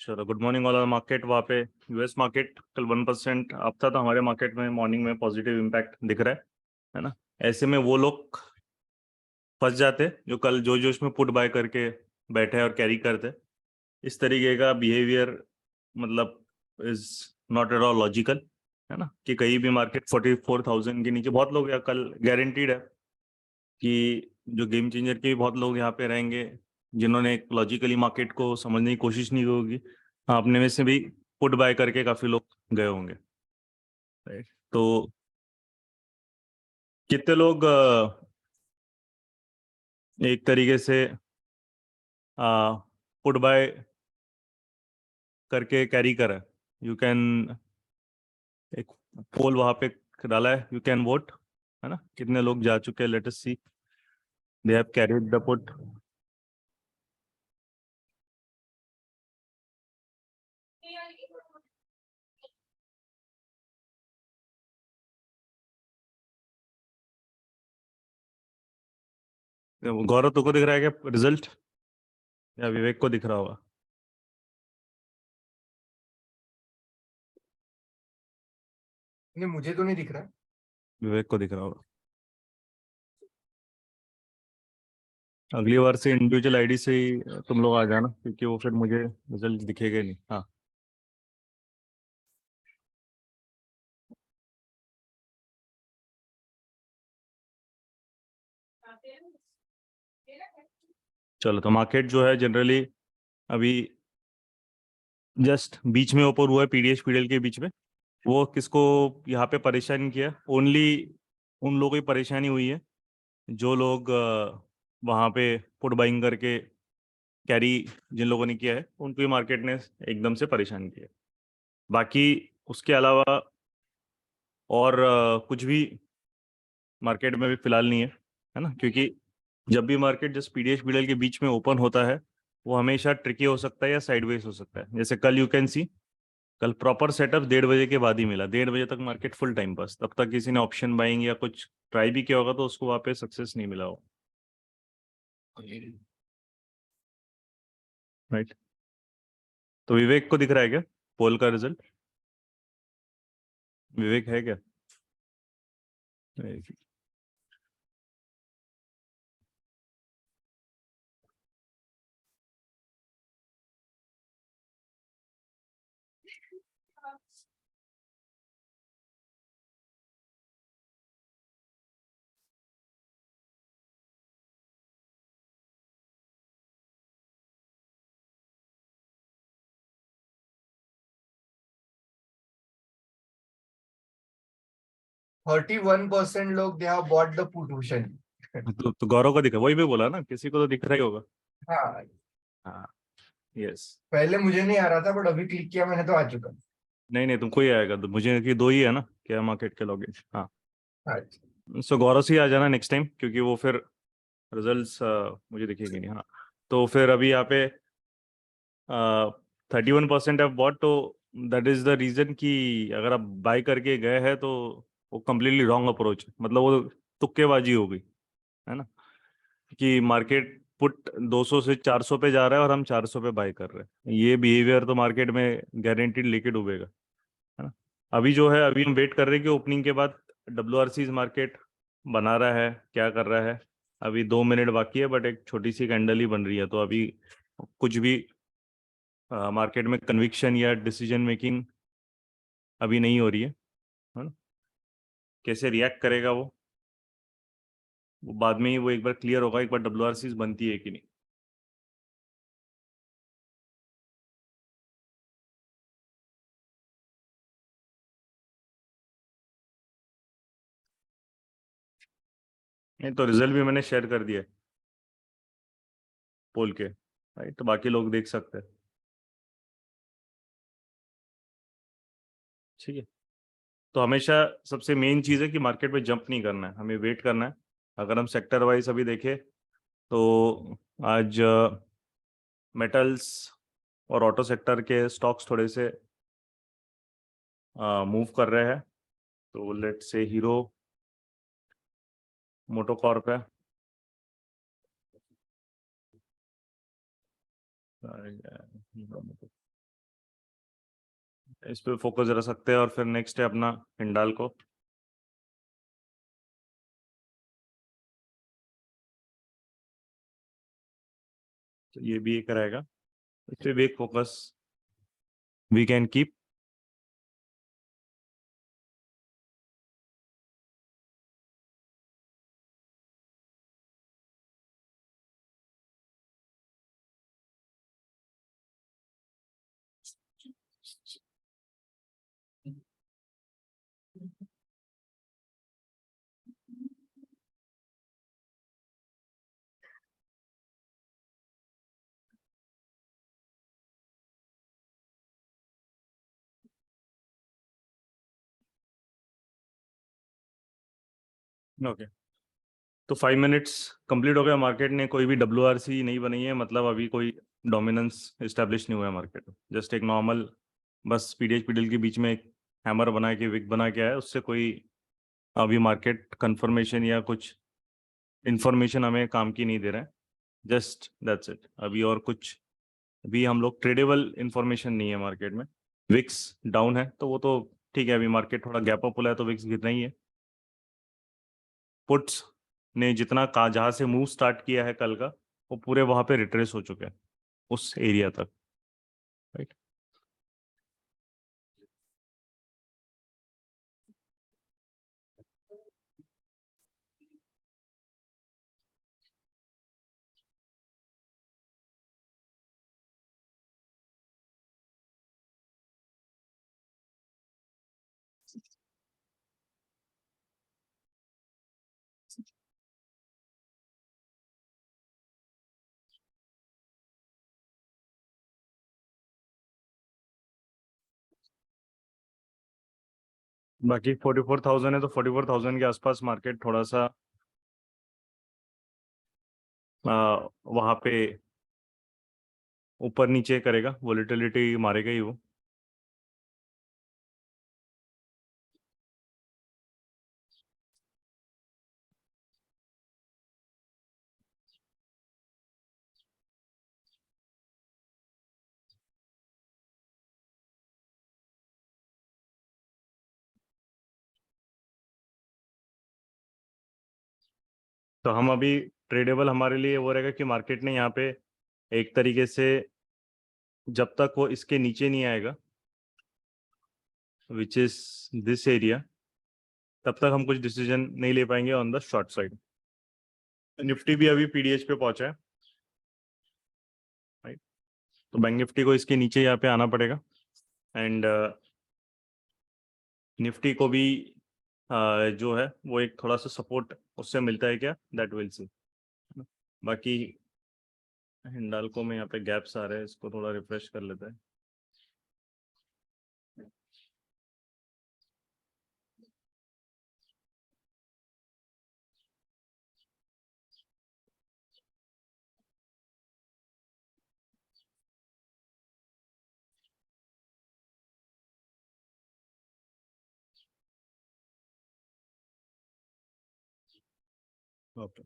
चलो, good morning वाला market. वहाँ पे यूएस मार्केट कल 1% अप था, तो हमारे मार्केट में मॉर्निंग में पॉजिटिव इम्पैक्ट दिख रहा है ना। ऐसे में वो लोग फंस जाते जो कल जो जोश में पुट बाय करके बैठे और कैरी करते। इस तरीके का बिहेवियर मतलब is not at all logical, है ना। कि कहीं भी मार्केट 44,000 के नीचे, बहुत लोग या कल गारंटीड है कि जो गेम चेंजर के भी बहुत लोग यहाँ पे रहेंगे जिन्होंने लॉजिकली मार्केट को समझने की कोशिश नहीं होगी। हाँ, अपने में से भी पुट बाय करके काफी लोग गए होंगे, राइट। तो कितने लोग एक तरीके से पुट बाय करके कैरी करा, यू कैन एक पोल वहां पे डाला है, यू कैन वोट, है ना। कितने लोग जा चुके हैं, let us see, they have carried the put. Gaurav तुमको दिख रहा है क्या रिजल्ट, या विवेक को दिख रहा होगा? नहीं, मुझे तो नहीं दिख रहा। विवेक को दिख रहा होगा। अगली बार से इंडिविजुअल आईडी से ही तुम लोग आ जाना, क्योंकि वो फिर मुझे रिजल्ट दिखेगा नहीं। हाँ, चलो। तो मार्केट जो है जनरली अभी जस्ट बीच में ऊपर हुआ है, पीडीएस पीडीएल के बीच में। वो किसको यहाँ पे परेशान किया? ओनली उन लोगों की परेशानी हुई है जो लोग वहाँ पे पुट बाइंग करके कैरी, जिन लोगों ने किया है उनको ही मार्केट ने एकदम से परेशान किया। बाकी उसके अलावा और कुछ भी मार्केट में भी फिलहाल नहीं है ना। क्योंकि जब भी मार्केट जस्ट पीडीएस पीडीएल के बीच में ओपन होता है, वो हमेशा ट्रिकी हो सकता है या साइडवेज हो सकता है। जैसे कल यू कैन सी, कल प्रॉपर सेटअप 1:30 बजे के बाद ही मिला। 1:30 बजे तक मार्केट फुल टाइम पास, तब तक किसी ने ऑप्शन बाइंग या कुछ ट्राई भी किया होगा तो उसको वहाँ पे सक्सेस नहीं मिला हो, राइट। तो विवेक को दिख रहा है क्या पोल का रिजल्ट? विवेक है क्या? 31% लोग they have bought the put option. तो गौरव का दिखा, वही भी बोला ना, किसी को तो दिख रहा ही होगा। हाँ, हाँ, यस। पहले मुझे नहीं आ रहा था, बट अभी क्लिक किया मैंने तो आ चुका। नहीं नहीं, तुमको ही आएगा। तो मुझे कि दो ही है ना क्या मार्केट के लॉगिन। हाँ, अच्छा। सो गौरव से ही आ जाना नेक्स्ट टाइम, क्योंकि वो फिर रिजल्ट्स मुझे दिखेगी नहीं। हाँ, तो फिर अभी यहाँ पे 31% ऑफ बॉट, तो दैट इज द रीजन कि अगर आप बाय करके गए हैं तो वो कम्प्लीटली रॉन्ग अप्रोच, मतलब वो तुक्केबाजी हो गई, है ना। कि मार्केट पुट 200 से 400 पे जा रहा है और हम 400 पे बाय कर रहे हैं। ये बिहेवियर तो मार्केट में गारंटीड लेके डूबेगा, है ना। अभी जो है, अभी हम वेट कर रहे हैं कि ओपनिंग के बाद WRC मार्केट बना रहा है, क्या कर रहा है। अभी 2 मिनट बाकी है, बट एक छोटी सी कैंडल ही बन रही है, तो अभी कुछ भी मार्केट में कन्विक्शन या डिसीजन मेकिंग अभी नहीं हो रही है ना। कैसे रिएक्ट करेगा वो बाद में ही वो एक बार क्लियर होगा, एक बार WRC बनती है कि नहीं। नहीं तो रिजल्ट भी मैंने शेयर कर दिया है पोल के, राइट। तो बाकी लोग देख सकते हैं, ठीक है। तो हमेशा सबसे मेन चीज़ है कि मार्केट में जंप नहीं करना है, हमें वेट करना है। अगर हम सेक्टर वाइज अभी देखें तो आज मेटल्स और ऑटो सेक्टर के स्टॉक्स थोड़े से मूव कर रहे हैं। तो लेट से हीरो मोटोकॉर्प है, इस पे फोकस रख सकते हैं। और फिर नेक्स्ट है अपना हिंडाल्को। तो ये भी एक रहेगा, इस पे भी एक focus we can keep. Okay, तो 5 मिनट्स कंप्लीट हो गया। मार्केट ने कोई भी WRC नहीं बनाई है, मतलब अभी कोई डोमिनेंस इस्टेब्लिश नहीं हुआ है मार्केट में। जस्ट एक नॉर्मल बस पीडीएच पीडीएल के बीच में एक हैमर बना के विक बना के आया, उससे कोई अभी मार्केट कंफर्मेशन या कुछ इंफॉर्मेशन हमें काम की नहीं दे रहा है। जस्ट दैट्स इट अभी, और कुछ भी हम लोग ट्रेडेबल इंफॉर्मेशन नहीं है मार्केट में। विक्स डाउन है तो वो तो ठीक है, अभी मार्केट थोड़ा गैप अप हुआ है तो विक्स गिरना ही है। पुट्स ने जितना का जहाँ से मूव स्टार्ट किया है कल का, वो पूरे वहां पे रिट्रेस हो चुके हैं उस एरिया तक, राइट। बाकी 44,000 है, तो 44,000 के आसपास मार्केट थोड़ा सा वहां पे ऊपर नीचे करेगा, वोलेटिलिटी मारेगा ही वो। तो हम अभी ट्रेडेबल हमारे लिए वो रहेगा कि मार्केट ने यहाँ पे एक तरीके से जब तक वो इसके नीचे नहीं आएगा, विच इज दिस एरिया, तब तक हम कुछ डिसीजन नहीं ले पाएंगे on the short side. Nifty भी अभी पीडीएच पे पहुंचा है, राइट। तो बैंक निफ्टी को इसके नीचे यहाँ पे आना पड़ेगा। एंड निफ्टी को भी जो है वो एक थोड़ा सा सपोर्ट उससे मिलता है क्या, दैट विल सी। बाकी हिंडाल्को में यहाँ पे गैप्स आ रहे हैं, इसको थोड़ा रिफ्रेश कर लेते हैं। ओके,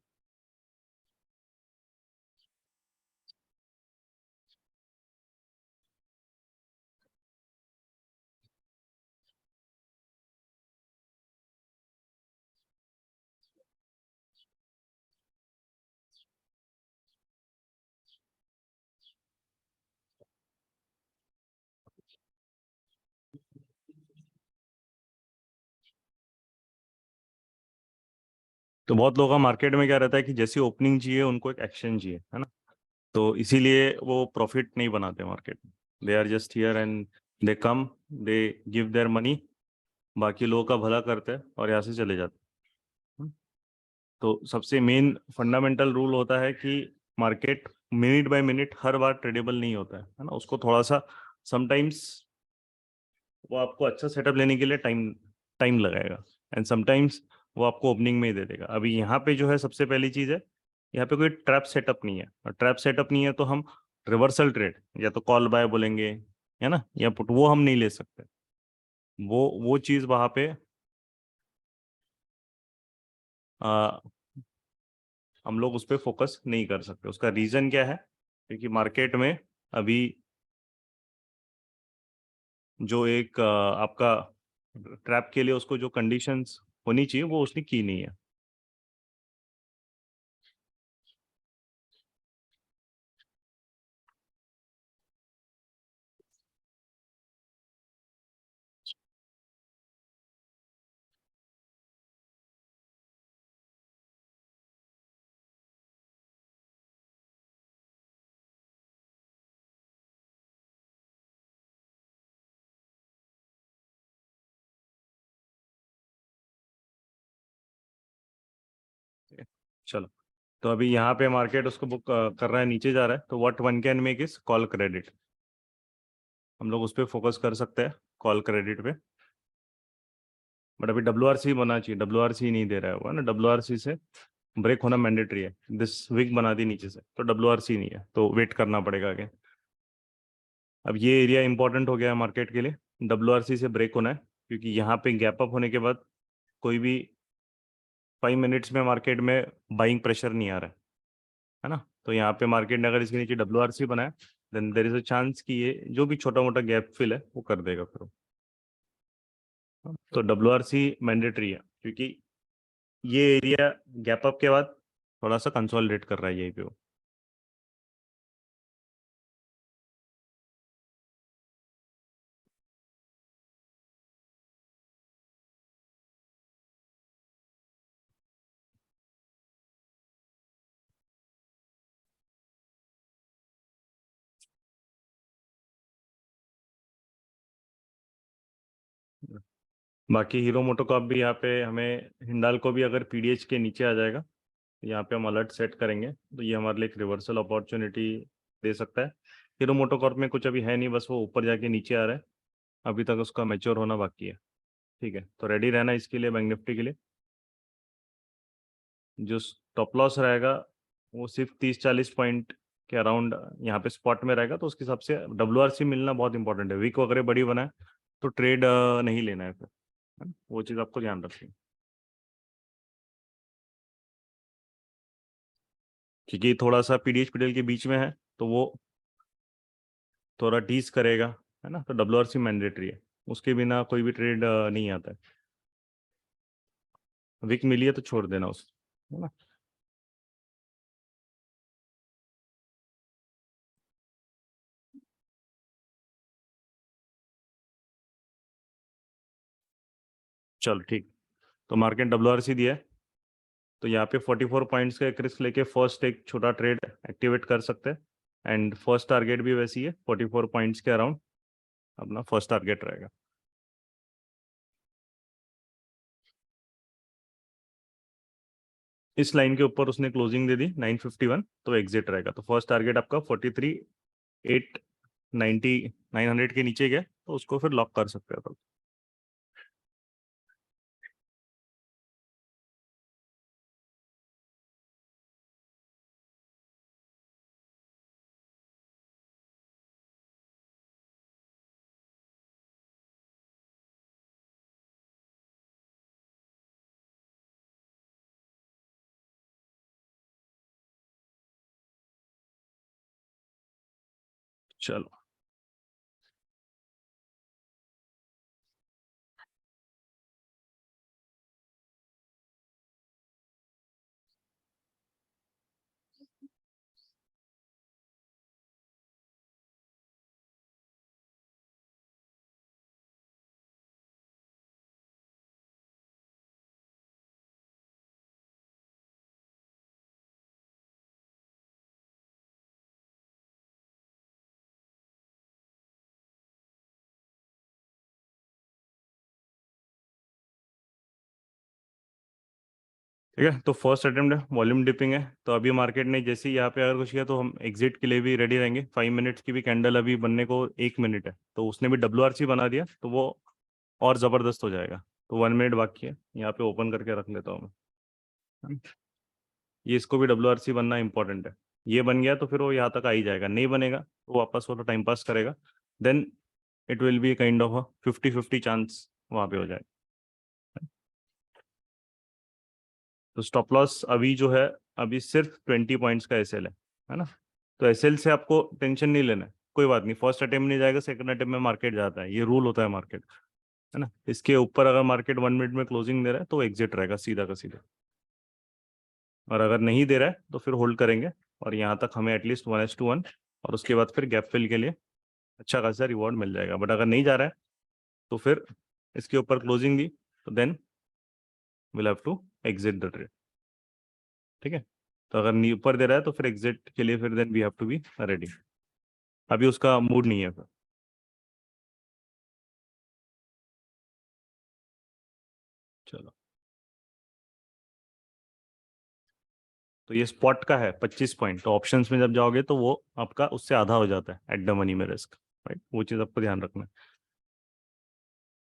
तो बहुत लोगों का मार्केट में क्या रहता है कि जैसी ओपनिंग चाहिए उनको एक एक्शन चाहिए, है ना। तो इसीलिए वो प्रॉफिट नहीं बनाते मार्केट में। They are just here and they come, they give their money, बाकी लोगों का भला करते हैं और यहाँ से चले जाते हैं। तो सबसे मेन फंडामेंटल रूल होता है कि market minute by minute her bar tradable नहीं होता है ना। उसको थोड़ा सा समटाइम्स वो आपको अच्छा सेटअप लेने के लिए टाइम टाइम लगाएगा, एंड समटाइम्स वो आपको ओपनिंग में ही दे देगा। अभी यहाँ पे जो है सबसे पहली चीज़ है, यहाँ पे कोई ट्रैप सेटअप नहीं है। और ट्रैप सेटअप नहीं है तो हम रिवर्सल ट्रेड या तो कॉल बाय बोलेंगे, है ना, या पुट, वो हम नहीं ले सकते। वो चीज़ वहाँ पे आ, हम लोग उस पर फोकस नहीं कर सकते। उसका रीज़न क्या है, क्योंकि मार्केट में अभी जो एक आपका ट्रैप के लिए उसको जो कंडीशंस होनी चाहिए वो उसने की नहीं है। चलो, तो अभी यहाँ पे मार्केट उसको बुक कर रहा है, नीचे जा रहा है, तो what one can make is call credit. हम लोग उस पर फोकस कर सकते हैं, कॉल क्रेडिट पे। बट अभी WRC बना चाहिए, WRC नहीं दे रहा है वो, है ना। WRC से ब्रेक होना मैंडेटरी है। दिस वीक बना दी नीचे से, तो WRC नहीं है, तो वेट करना पड़ेगा आगे। अब ये एरिया इंपॉर्टेंट हो गया है मार्केट के लिए, WRC से ब्रेक होना है, क्योंकि यहाँ पे गैप अप होने के बाद कोई भी 5 मिनट्स में मार्केट में बाइंग प्रेशर नहीं आ रहा है ना। तो यहाँ पे मार्केट ने अगर इसके नीचे WRC बनाया, then there is a chance कि ये जो भी छोटा मोटा गैप फिल है वो कर देगा फिर वो। तो WRC मैंडेटरी है, क्योंकि ये एरिया गैप अप के बाद थोड़ा सा कंसोलिडेट कर रहा है यहीं पे वो। बाकी हीरो मोटोकॉर्प भी यहाँ पे हमें, हिंडाल को भी अगर PDH के नीचे आ जाएगा तो यहाँ पे हम अलर्ट सेट करेंगे, तो ये हमारे लिए एक रिवर्सल अपॉर्चुनिटी दे सकता है। हीरो मोटोकॉर्प में कुछ अभी है नहीं, बस वो ऊपर जाके नीचे आ रहा है, अभी तक उसका मैच्योर होना बाकी है। ठीक है, तो रेडी रहना इसके लिए, बैंक निफ्टी के लिए। जो स्टॉप लॉस रहेगा वो सिर्फ 30-40 पॉइंट के अराउंड यहाँ पे स्पॉट में रहेगा, तो उसके हिसाब से WRC मिलना बहुत इंपॉर्टेंट है। वीक वगैरह बड़ी बना है तो ट्रेड नहीं लेना है फिर, है ना? वो चीज़ आपको ध्यान रखनी है, क्योंकि थोड़ा सा PDH PDL के बीच में है, तो वो थोड़ा टीज करेगा, है ना। तो WRC मैंडेटरी है, उसके बिना कोई भी ट्रेड नहीं आता है। वीक मिली है तो छोड़ देना उस, है ना। चलो ठीक, तो मार्केट WRC दिया है, तो यहाँ पे 44 पॉइंट्स का एक रिस्क लेके फर्स्ट एक छोटा ट्रेड एक्टिवेट कर सकते हैं। एंड फर्स्ट टारगेट भी वैसी है, 44 पॉइंट्स के अराउंड अपना फर्स्ट टारगेट रहेगा। इस लाइन के ऊपर उसने क्लोजिंग दे दी 951, तो एग्जिट रहेगा। तो फर्स्ट टारगेट आपका 43,890, 900 के नीचे गया तो उसको फिर लॉक कर सकते हैं। तो चलो, ठीक है, तो फर्स्ट अटेम्प्ट है, वॉल्यूम डिपिंग है, तो अभी मार्केट ने जैसे ही यहाँ पे अगर कुछ किया तो हम एग्जिट के लिए भी रेडी रहेंगे। 5 मिनट्स की भी कैंडल अभी बनने को 1 मिनट है, तो उसने भी WRC बना दिया, तो वो और ज़बरदस्त हो जाएगा। तो 1 मिनट बाकी है, यहाँ पे ओपन करके रख लेता हूँ मैं। ये इसको भी WRC बनना इंपॉर्टेंट है। ये बन गया तो फिर वो यहाँ तक आ ही जाएगा, नहीं बनेगा तो वापस वो टाइम पास करेगा, then it will be kind of a 50-50 chance वहाँ पे हो जाएगा। तो स्टॉप लॉस अभी जो है, अभी सिर्फ 20 पॉइंट्स का SL है ना। तो SL से आपको टेंशन नहीं लेना है, कोई बात नहीं, फर्स्ट अटेम्प्ट नहीं जाएगा, सेकंड अटेम्प्ट में मार्केट जाता है, ये रूल होता है मार्केट, है ना। इसके ऊपर अगर मार्केट 1 मिनट में क्लोजिंग दे रहा है तो एग्जिट रहेगा सीधा का सीधा, और अगर नहीं दे रहा है तो फिर होल्ड करेंगे, और यहाँ तक हमें एटलीस्ट 1:1 और उसके बाद फिर गैप फिल के लिए अच्छा खासा रिवॉर्ड मिल जाएगा। बट अगर नहीं जा रहा है तो फिर इसके ऊपर क्लोजिंग दी तो then will have to exit the trade, ठीक है। तो अगर ऊपर दे रहा है तो फिर एग्जिट के लिए फिर then we have to be ready. अभी उसका मूड नहीं है फिर। चलो, तो ये स्पॉट का है 25 पॉइंट, तो ऑप्शंस में जब जाओगे तो वो आपका उससे आधा हो जाता है एट द मनी में रिस्क, राइट, वो चीज़ आपको ध्यान रखना है।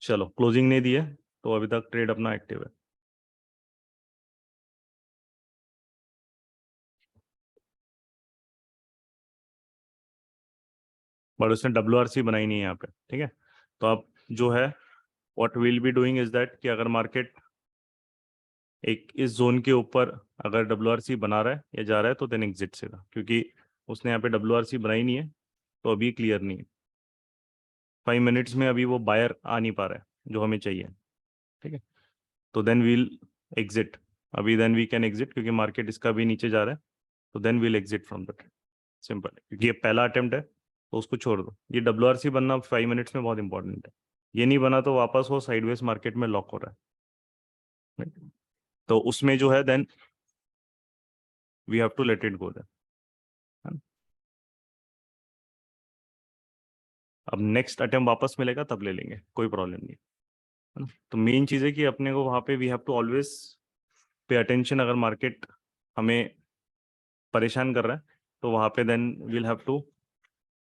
चलो, क्लोजिंग नहीं दी है तो अभी तक ट्रेड अपना एक्टिव है। बट उसने WRC बनाई नहीं है यहाँ पे, ठीक है। तो अब जो है what will be doing is that कि अगर मार्केट एक इस जोन के ऊपर अगर WRC बना रहा है या जा रहा है तो देन एग्जिट सेगा, क्योंकि उसने यहाँ पे WRC बनाई नहीं है तो अभी क्लियर नहीं है। 5 मिनट्स में अभी वो बायर आ नहीं पा रहा है जो हमें चाहिए, ठीक है। तो देन वील एग्जिट, अभी देन वी कैन एग्जिट क्योंकि मार्केट इसका भी नीचे जा रहा है, तो then we'll exit from the trade, simple है, क्योंकि ये पहला अटेम्प्ट है तो उसको छोड़ दो। ये WRC बनना 5 मिनट्स में बहुत इंपॉर्टेंट है, ये नहीं बना तो वापस वो साइडवेज मार्केट में लॉक हो रहा है, right? तो उसमें जो है then we have to let it go then. अब नेक्स्ट अटेम्प्ट वापस मिलेगा तब ले लेंगे, कोई प्रॉब्लम नहीं है ना। तो मेन चीज़ है कि अपने को वहाँ पे we have to always pay attention, अगर मार्केट हमें परेशान कर रहा है तो वहाँ पे then we'll have to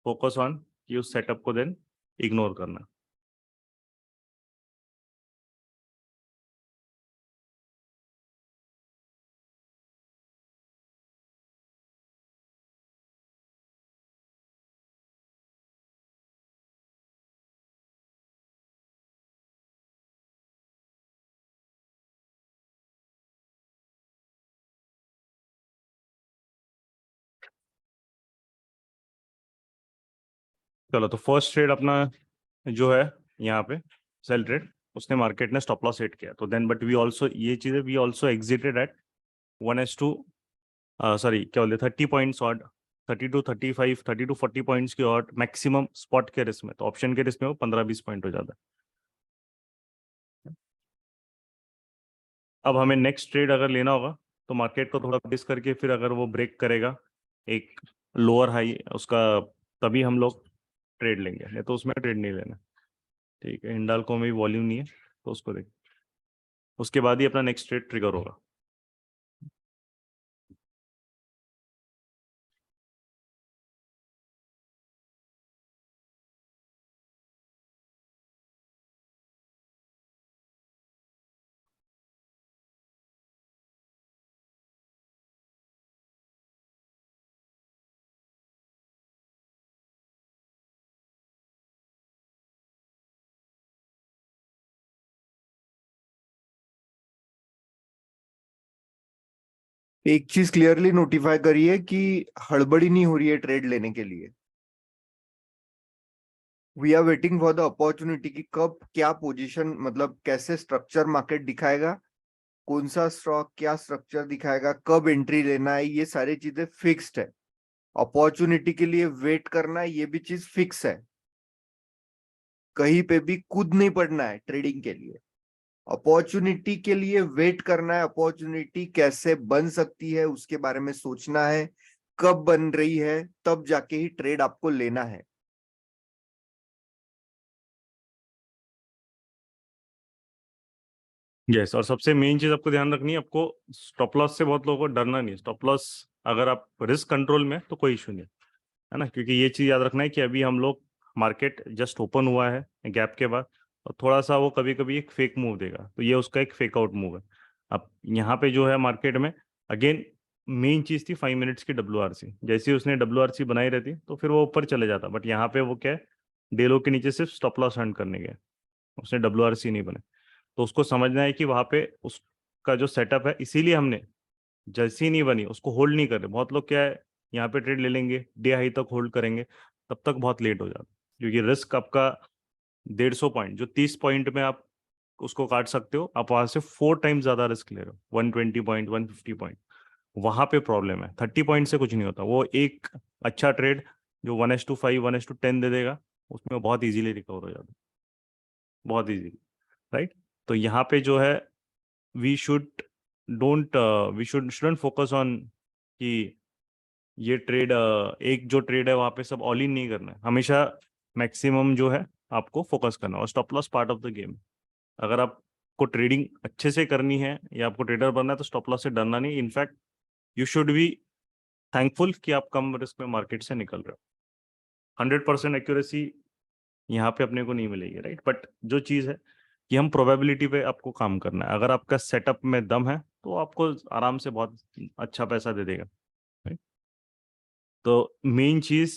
focus on कि उस सेटअप को देन इग्नोर करना। चलो, तो फर्स्ट ट्रेड अपना जो है यहाँ पे सेल ट्रेड, उसने मार्केट ने स्टॉप लॉस सेट किया, तो देन बट वी ऑल्सो ये चीज़ है we also exited at 1:2, sorry क्या बोलते 30 points odd, 30 to 35, 30 to 40 points की ऑड मैक्सिमम स्पॉट के रिस्क में, तो ऑप्शन के रिस्क में वो 15-20 पॉइंट हो जाता है। अब हमें नेक्स्ट ट्रेड अगर लेना होगा तो मार्केट को थोड़ा डिस करके फिर अगर वो ब्रेक करेगा एक लोअर हाई उसका, तभी हम लोग ट्रेड लेंगे, नहीं तो उसमें ट्रेड नहीं लेना, ठीक है। हिंडाल्को में भी वॉल्यूम नहीं है तो उसको देख, उसके बाद ही अपना नेक्स्ट ट्रेड ट्रिगर होगा। एक चीज क्लियरली नोटिफाई करिए कि हड़बड़ी नहीं हो रही है ट्रेड लेने के लिए। We are waiting for the opportunity कि कब क्या पोजीशन, मतलब कैसे स्ट्रक्चर मार्केट दिखाएगा, कौन सा स्टॉक क्या स्ट्रक्चर दिखाएगा, कब एंट्री लेना है, ये सारी चीजें फिक्स्ड है। अपॉर्चुनिटी के लिए वेट करना है, ये भी चीज फिक्स है। कहीं पे भी कूद नहीं पड़ना है ट्रेडिंग के लिए, अपॉर्चुनिटी के लिए वेट करना है। अपॉर्चुनिटी कैसे बन सकती है उसके बारे में सोचना है, कब बन रही है तब जाके ही ट्रेड आपको लेना है। यस, और सबसे मेन चीज आपको ध्यान रखनी है, आपको स्टॉप लॉस से बहुत लोगों को डरना नहीं है। स्टॉप लॉस अगर आप रिस्क कंट्रोल में तो कोई इशू नहीं है ना, क्योंकि ये चीज याद रखना है कि अभी हम लोग मार्केट जस्ट ओपन हुआ है गैप के बाद, और थोड़ा सा वो कभी कभी एक फेक मूव देगा, तो ये उसका एक फेक आउट मूव है। अब यहाँ पे जो है मार्केट में अगेन मेन चीज थी 5 मिनट्स की WRC, जैसे ही उसने WRC बनाई रहती तो फिर वो ऊपर चले जाता, बट यहाँ पे वो क्या है, डेलो के नीचे सिर्फ स्टॉप लॉस हंट करने गए, उसने WRC नहीं बने। तो उसको समझना है कि वहां पे उसका जो सेटअप है, इसीलिए हमने जैसी नहीं बनी उसको होल्ड नहीं कर रहे। बहुत लोग क्या है, यहाँ पे ट्रेड ले लेंगे, डे हाई तक होल्ड करेंगे, तब तक बहुत लेट हो जाता है, क्योंकि रिस्क आपका 150 पॉइंट, जो 30 पॉइंट में आप उसको काट सकते हो, आप वहां से 4 टाइम्स ज्यादा रिस्क ले रहे हो, 120 पॉइंट, 150 पॉइंट। वहां पे प्रॉब्लम है। 30 पॉइंट से कुछ नहीं होता। वो एक अच्छा ट्रेड जो 1:5, 1:10 दे देगा, उसमें वो बहुत इजीली रिकवर हो जाता है, बहुत इजीली, राइट। तो यहाँ पे जो है, we should don't we shouldn't focus on कि ये ट्रेड, एक जो ट्रेड है वहां पे सब ऑल इन नहीं करना है। हमेशा मैक्सिमम जो है आपको फोकस करना है, और stop loss part of the game. अगर आपको ट्रेडिंग अच्छे से करनी है या आपको ट्रेडर बनना है, तो स्टॉप लॉस से डरना नहीं। In fact you should be thankful कि आप कम रिस्क में मार्केट से निकल रहे हो। 100% एक्यूरेसी यहाँ पे अपने को नहीं मिलेगी, राइट। बट जो चीज़ है कि हम प्रोबेबिलिटी पे आपको काम करना है। अगर आपका सेटअप में दम है तो आपको आराम से बहुत अच्छा पैसा दे देगा, राइट। तो मेन चीज़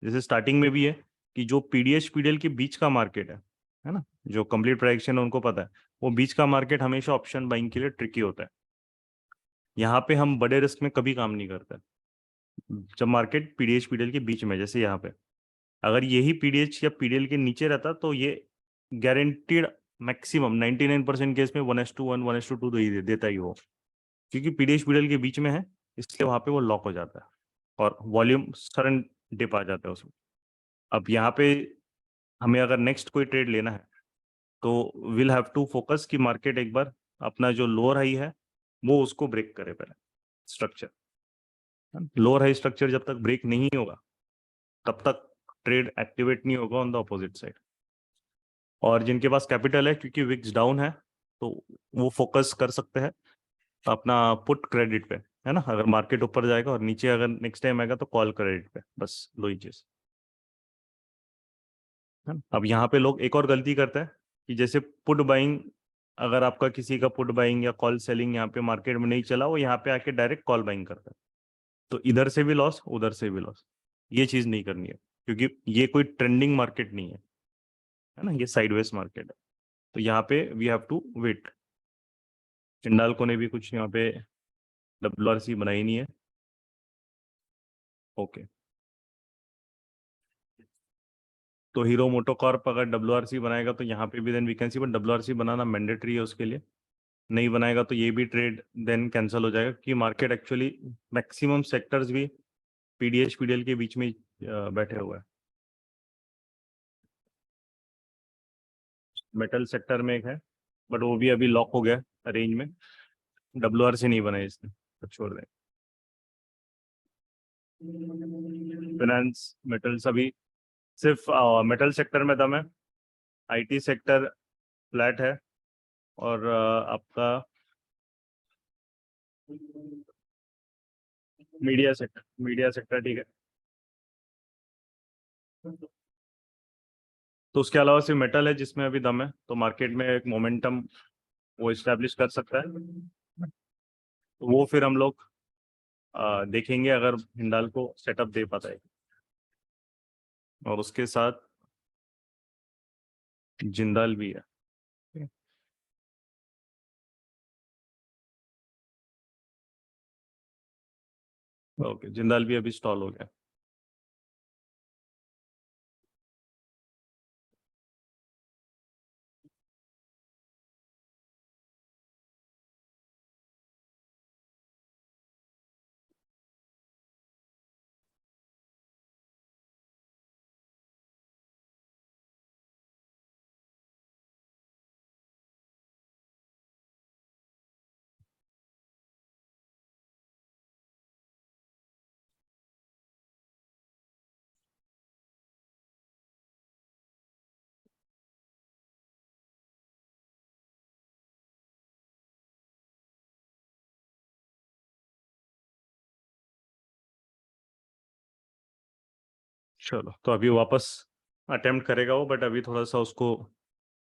जैसे स्टार्टिंग में भी है कि जो पीडीएच पीडीएल के बीच का मार्केट है ना, जो कंप्लीट प्राइडिक्शन है उनको पता है, वो बीच का मार्केट हमेशा ऑप्शन बाइंग के लिए ट्रिकी होता है। यहाँ पे हम बड़े रिस्क में कभी काम नहीं करते। जब मार्केट पीडीएच पीडीएल के बीच में, जैसे यहाँ पे अगर यही पीडीएच या पीडीएल के नीचे रहता, तो ये गारंटीड मैक्सिमम 99% केस में 1:1, 1:2 तो ही देता ही हो, क्योंकि पीडीएच पीडीएल के बीच में है, इसलिए वहां पे वो लॉक हो जाता है और वॉल्यूम सडन डिप आ जाता है उसमें। अब यहाँ पे हमें अगर नेक्स्ट कोई ट्रेड लेना है, तो विल हैव टू फोकस कि मार्केट एक बार अपना जो लोअर हाई है वो उसको ब्रेक करे पहले। स्ट्रक्चर, लोअर हाई स्ट्रक्चर जब तक ब्रेक नहीं होगा, तब तक ट्रेड एक्टिवेट नहीं होगा ऑन द अपोजिट साइड। और जिनके पास कैपिटल है, क्योंकि विक्स डाउन है, तो वो फोकस कर सकते हैं अपना पुट क्रेडिट पे, है ना। अगर मार्केट ऊपर जाएगा और नीचे अगर नेक्स्ट टाइम आएगा, तो कॉल क्रेडिट पे, बस दो ही चीज है ना। अब यहाँ पे लोग एक और गलती करते हैं कि जैसे पुट बाइंग, अगर आपका किसी का पुट बाइंग या कॉल सेलिंग यहाँ पे मार्केट में नहीं चला, वो यहाँ पे आके डायरेक्ट कॉल बाइंग करता है, तो इधर से भी लॉस, उधर से भी लॉस। ये चीज नहीं करनी है, क्योंकि ये कोई ट्रेंडिंग मार्केट नहीं है ना, ये साइडवेज मार्केट है। तो यहाँ पे we have to wait. Hindalco ने भी कुछ यहाँ पे WRC बनाई नहीं है, ओके। तो हीरो मोटोकॉर्प अगर WRC बनाएगा, तो यहाँ पे भी देन वैकेंसी, बट WRC बनाना मैंडेटरी है उसके लिए। नहीं बनाएगा तो ये भी ट्रेड देन कैंसिल हो जाएगा, कि मार्केट एक्चुअली मैक्सिमम सेक्टर्स भी पीडीएच पीडीएल के बीच में बैठे हुए हैं। मेटल सेक्टर में एक है, बट वो भी अभी लॉक हो गया रेंज में। WRC नहीं बनाई इसने, तो छोड़ दें। फाइनेंस, मेटल्स अभी सिर्फ मेटल सेक्टर में दम है। आईटी सेक्टर फ्लैट है, और आपका मीडिया सेक्टर ठीक है। तो उसके अलावा सिर्फ मेटल है जिसमें अभी दम है, तो मार्केट में एक मोमेंटम वो इस्टेब्लिश कर सकता है। तो वो फिर हम लोग देखेंगे अगर हिंडाल्को सेटअप दे पाता है, और उसके साथ जिंदाल भी है। ओके, जिंदाल भी अभी स्टॉल हो गया। चलो, तो अभी वापस अटेम्प्ट करेगा वो, बट अभी थोड़ा सा उसको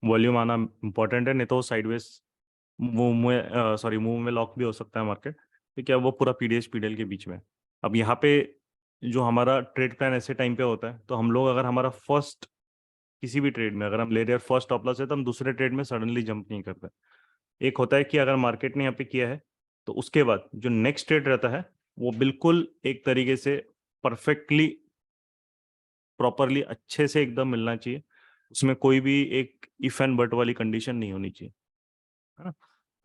वॉल्यूम आना इंपॉर्टेंट है, नहीं तो साइडवेज मूव में लॉक भी हो सकता है मार्केट, क्योंकि अब वो पूरा पीडीएच पीडीएल के बीच में है। अब यहाँ पे जो हमारा ट्रेड प्लान ऐसे टाइम पे होता है, तो हम लोग अगर हमारा फर्स्ट किसी भी ट्रेड में अगर हम ले रहे हैं फर्स्ट स्टॉप लॉस है, तो हम दूसरे ट्रेड में सडनली जंप नहीं करते। एक होता है कि अगर मार्केट ने यहाँ पे किया है, तो उसके बाद जो नेक्स्ट ट्रेड रहता है, वो बिल्कुल एक तरीके से परफेक्टली प्रॉपरली अच्छे से एकदम मिलना चाहिए, उसमें कोई भी एक इफ एंड बट वाली कंडीशन नहीं होनी चाहिए, है ना।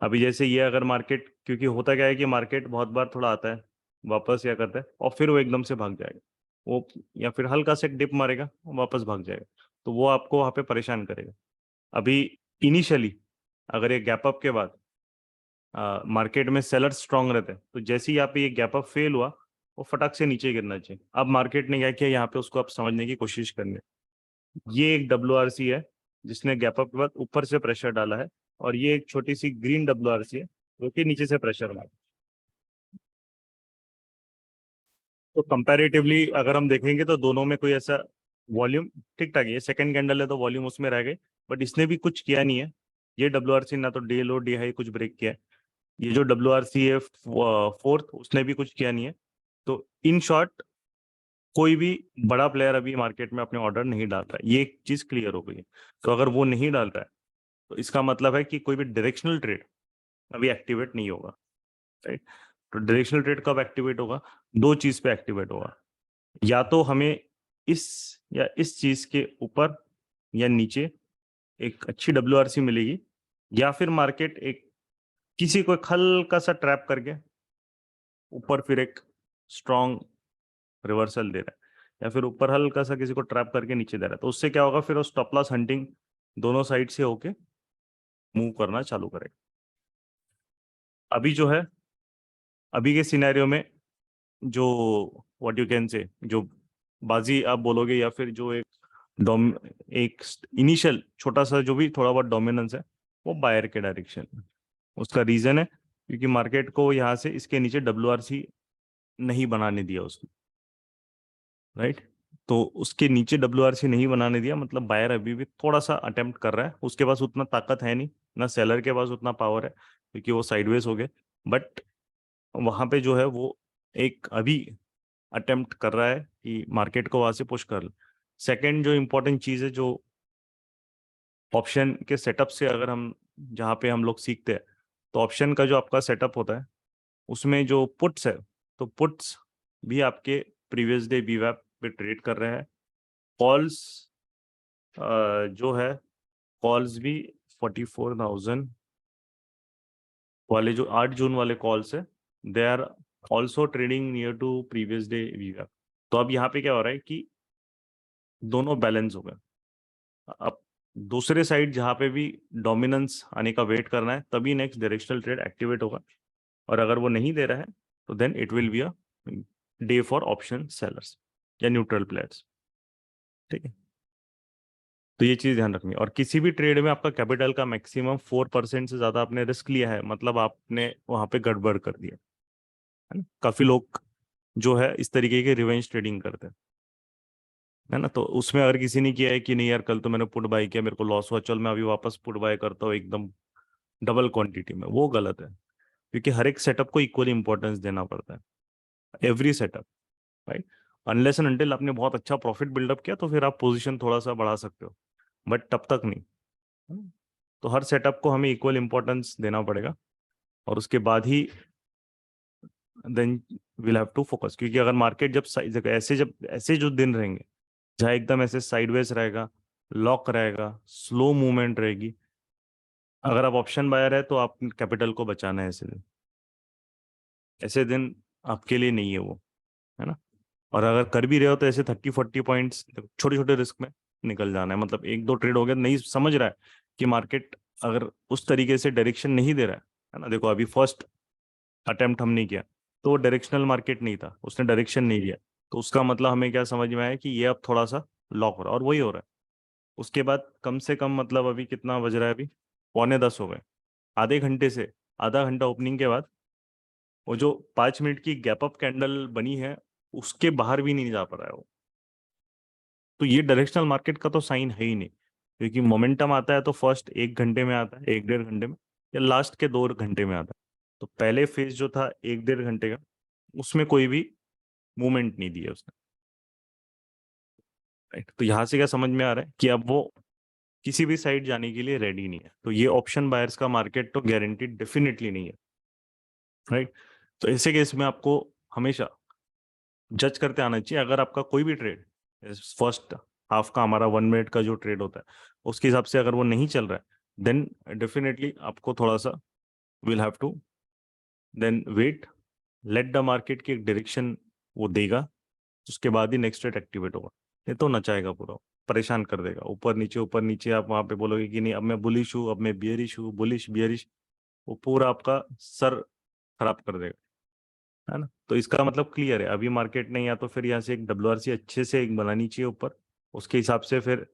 अभी जैसे ये अगर मार्केट, क्योंकि होता क्या है कि मार्केट बहुत बार थोड़ा आता है वापस या करता है और फिर वो एकदम से भाग जाएगा, वो या फिर हल्का से डिप मारेगा वापस भाग जाएगा, तो वो आपको वहां पे परेशान करेगा। अभी इनिशियली अगर ये गैप अप के बाद मार्केट में सेलर्स स्ट्रांग रहते हैं, तो जैसे ही यहाँ पे ये गैप अप फेल हुआ, वो फटाक से नीचे गिरना चाहिए। अब मार्केट ने क्या किया, यहाँ पे उसको आप समझने की कोशिश करनी है। ये एक WRC है जिसने गैप अप के बाद ऊपर से प्रेशर डाला है, और ये एक छोटी सी ग्रीन WRC है जो कि नीचे से प्रेशर मारा। तो कंपैरेटिवली अगर हम देखेंगे तो दोनों में कोई ऐसा वॉल्यूम ठीक ठाक है। ये सेकंड कैंडल है तो वॉल्यूम उसमें रह गई, बट इसने भी कुछ किया नहीं है। ये WRC ना तो डे लो डे हाई कुछ ब्रेक किया है, ये जो WRC है फोर्थ, उसने भी कुछ किया नहीं है। तो इन शॉर्ट कोई भी बड़ा प्लेयर अभी मार्केट में अपने ऑर्डर नहीं डाल रहा है, ये एक चीज क्लियर हो गई है। तो अगर वो नहीं डाल रहा है तो इसका मतलब है कि कोई भी डायरेक्शनल ट्रेड अभी एक्टिवेट नहीं होगा, राइट। तो डायरेक्शनल ट्रेड कब एक्टिवेट होगा, दो चीज पे एक्टिवेट होगा, या तो हमें इस या इस चीज के ऊपर या नीचे एक अच्छी WRC मिलेगी, या फिर मार्केट एक किसी को हल्का सा ट्रैप करके ऊपर फिर एक स्ट्रॉन्ग रिवर्सल दे रहा है, या फिर ऊपर हल्का सा किसी को ट्रैप करके नीचे दे रहा है। तो उससे क्या होगा, फिर वो स्टॉप लॉस हंटिंग दोनों साइड से होके मूव करना चालू करेगा। अभी जो है, अभी के सिनेरियो में जो व्हाट यू कैन से जो बाजी आप बोलोगे, या फिर जो एक इनिशियल छोटा सा जो भी थोड़ा बहुत डोमिनेंस है, वो बायर के डायरेक्शन में। उसका रीजन है क्योंकि मार्केट को यहाँ से इसके नीचे WRC नहीं बनाने दिया उसने, राइट। तो उसके नीचे WRC नहीं बनाने दिया, मतलब बायर अभी भी थोड़ा सा अटेम्प्ट कर रहा है। उसके पास उतना ताकत है नहीं, ना सेलर के पास उतना पावर है, क्योंकि वो साइडवेज हो गए। बट वहां पे जो है वो एक अभी अटेम्प्ट कर रहा है कि मार्केट को वहां से पुश कर ले। सेकेंड जो इम्पोर्टेंट चीज है, जो ऑप्शन के सेटअप से अगर हम जहाँ पे हम लोग सीखते हैं, तो ऑप्शन का जो आपका सेटअप होता है उसमें जो पुट्स है, तो पुट्स भी आपके प्रीवियस डे VWAP पे ट्रेड कर रहे हैं। कॉल्स जो है, कॉल्स भी 44,000 वाले जो 8 जून वाले कॉल्स है, they are also trading near to previous day VWAP। तो अब यहाँ पे क्या हो रहा है कि दोनों बैलेंस हो गए। अब दूसरे साइड जहाँ पे भी डोमिनेंस आने का वेट करना है, तभी नेक्स्ट डायरेक्शनल ट्रेड एक्टिवेट होगा। और अगर वो नहीं दे रहा है तो then it will be a day for option sellers या न्यूट्रल प्लेयर्स, ठीक है। तो ये चीज ध्यान रखनी है। और किसी भी ट्रेड में आपका कैपिटल का मैक्सिमम 4% से ज्यादा आपने रिस्क लिया है, मतलब आपने वहां पे गड़बड़ कर दिया, है ना। काफी लोग जो है इस तरीके के रिवेंज ट्रेडिंग करते हैं, है ना। तो उसमें अगर किसी ने किया है कि नहीं यार कल तो मैंने पुट बाय किया, मेरे को लॉस हुआ, चल मैं अभी वापस पुट बाय करता हूँ एकदम डबल क्वांटिटी में, वो गलत है। क्योंकि हर एक सेटअप को इक्वली इंपॉर्टेंस देना पड़ता है, every setup, right. Unless and until आपने बहुत अच्छा प्रॉफिट बिल्डअप किया तो फिर आप पोजीशन थोड़ा सा बढ़ा सकते हो, बट तब तक नहीं, है ना? तो हर सेटअप को हमें इक्वल इंपॉर्टेंस देना पड़ेगा, और उसके बाद ही then will have to focus. क्योंकि अगर मार्केट जब ऐसे जो दिन रहेंगे जहाँ एकदम ऐसे साइडवेज रहेगा, लॉक रहेगा, स्लो मूवमेंट रहेगी, अगर आप ऑप्शन बायर है तो आप कैपिटल को बचाना है ऐसे दिन। ऐसे दिन आपके लिए नहीं है वो, है ना। और अगर कर भी रहे हो तो ऐसे 30-40 पॉइंट्स छोटे छोटे रिस्क में निकल जाना है। मतलब एक दो ट्रेड हो गया, नहीं समझ रहा है कि मार्केट अगर उस तरीके से डायरेक्शन नहीं दे रहा है ना। देखो अभी फर्स्ट अटेम्प्ट हमने किया तो वो डायरेक्शनल मार्केट नहीं था, उसने डायरेक्शन नहीं दिया, तो उसका मतलब हमें क्या समझ में आया कि ये अब थोड़ा सा लॉक हो रहा है, और वही हो रहा है। उसके बाद कम से कम मतलब अभी कितना बज रहा है, अभी 9:45 हो गए। आधे घंटे से आधा घंटा ओपनिंग के बाद वो जो 5 मिनट की गैप अप कैंडल बनी है, उसके बाहर भी नहीं जा पा रहा है वो। तो ये डायरेक्शनल मार्केट का तो साइन है ही नहीं, क्योंकि मोमेंटम आता है तो फर्स्ट 1 घंटे में आता है, 1-1.5 घंटे में, या लास्ट के 2 घंटे में आता है। तो पहले फेज जो था 1-1.5 घंटे का, उसमें कोई भी मूवमेंट नहीं दिया उसने, राइट। तो यहाँ से क्या समझ में आ रहा है कि अब वो किसी भी साइड जाने के लिए रेडी नहीं है। तो ये ऑप्शन बायर्स का मार्केट तो गारंटीड डेफिनेटली नहीं है, राइट। तो ऐसे केस में आपको हमेशा जज करते आना चाहिए। अगर आपका कोई भी ट्रेड फर्स्ट हाफ का हमारा 1 मिनट का जो ट्रेड होता है उसके हिसाब से अगर वो नहीं चल रहा है देन डेफिनेटली आपको थोड़ा सा will have to then wait, let the market की एक डायरेक्शन वो देगा, उसके बाद ही नेक्स्ट ट्रेड एक्टिवेट होगा। नहीं तो नचाएगा पूरा, परेशान कर देगा, ऊपर नीचे आप वहां पे बोलोगे कि नहीं अब मैं बुलिश हूँ, अब मैं बियरिश हूँ, बुलिश बियरिश, वो पूरा आपका सर खराब कर देगा, है ना। तो इसका मतलब क्लियर है, अभी मार्केट ने या तो फिर यहाँ से एक WRC अच्छे से एक बनानी चाहिए ऊपर, उसके हिसाब से फिर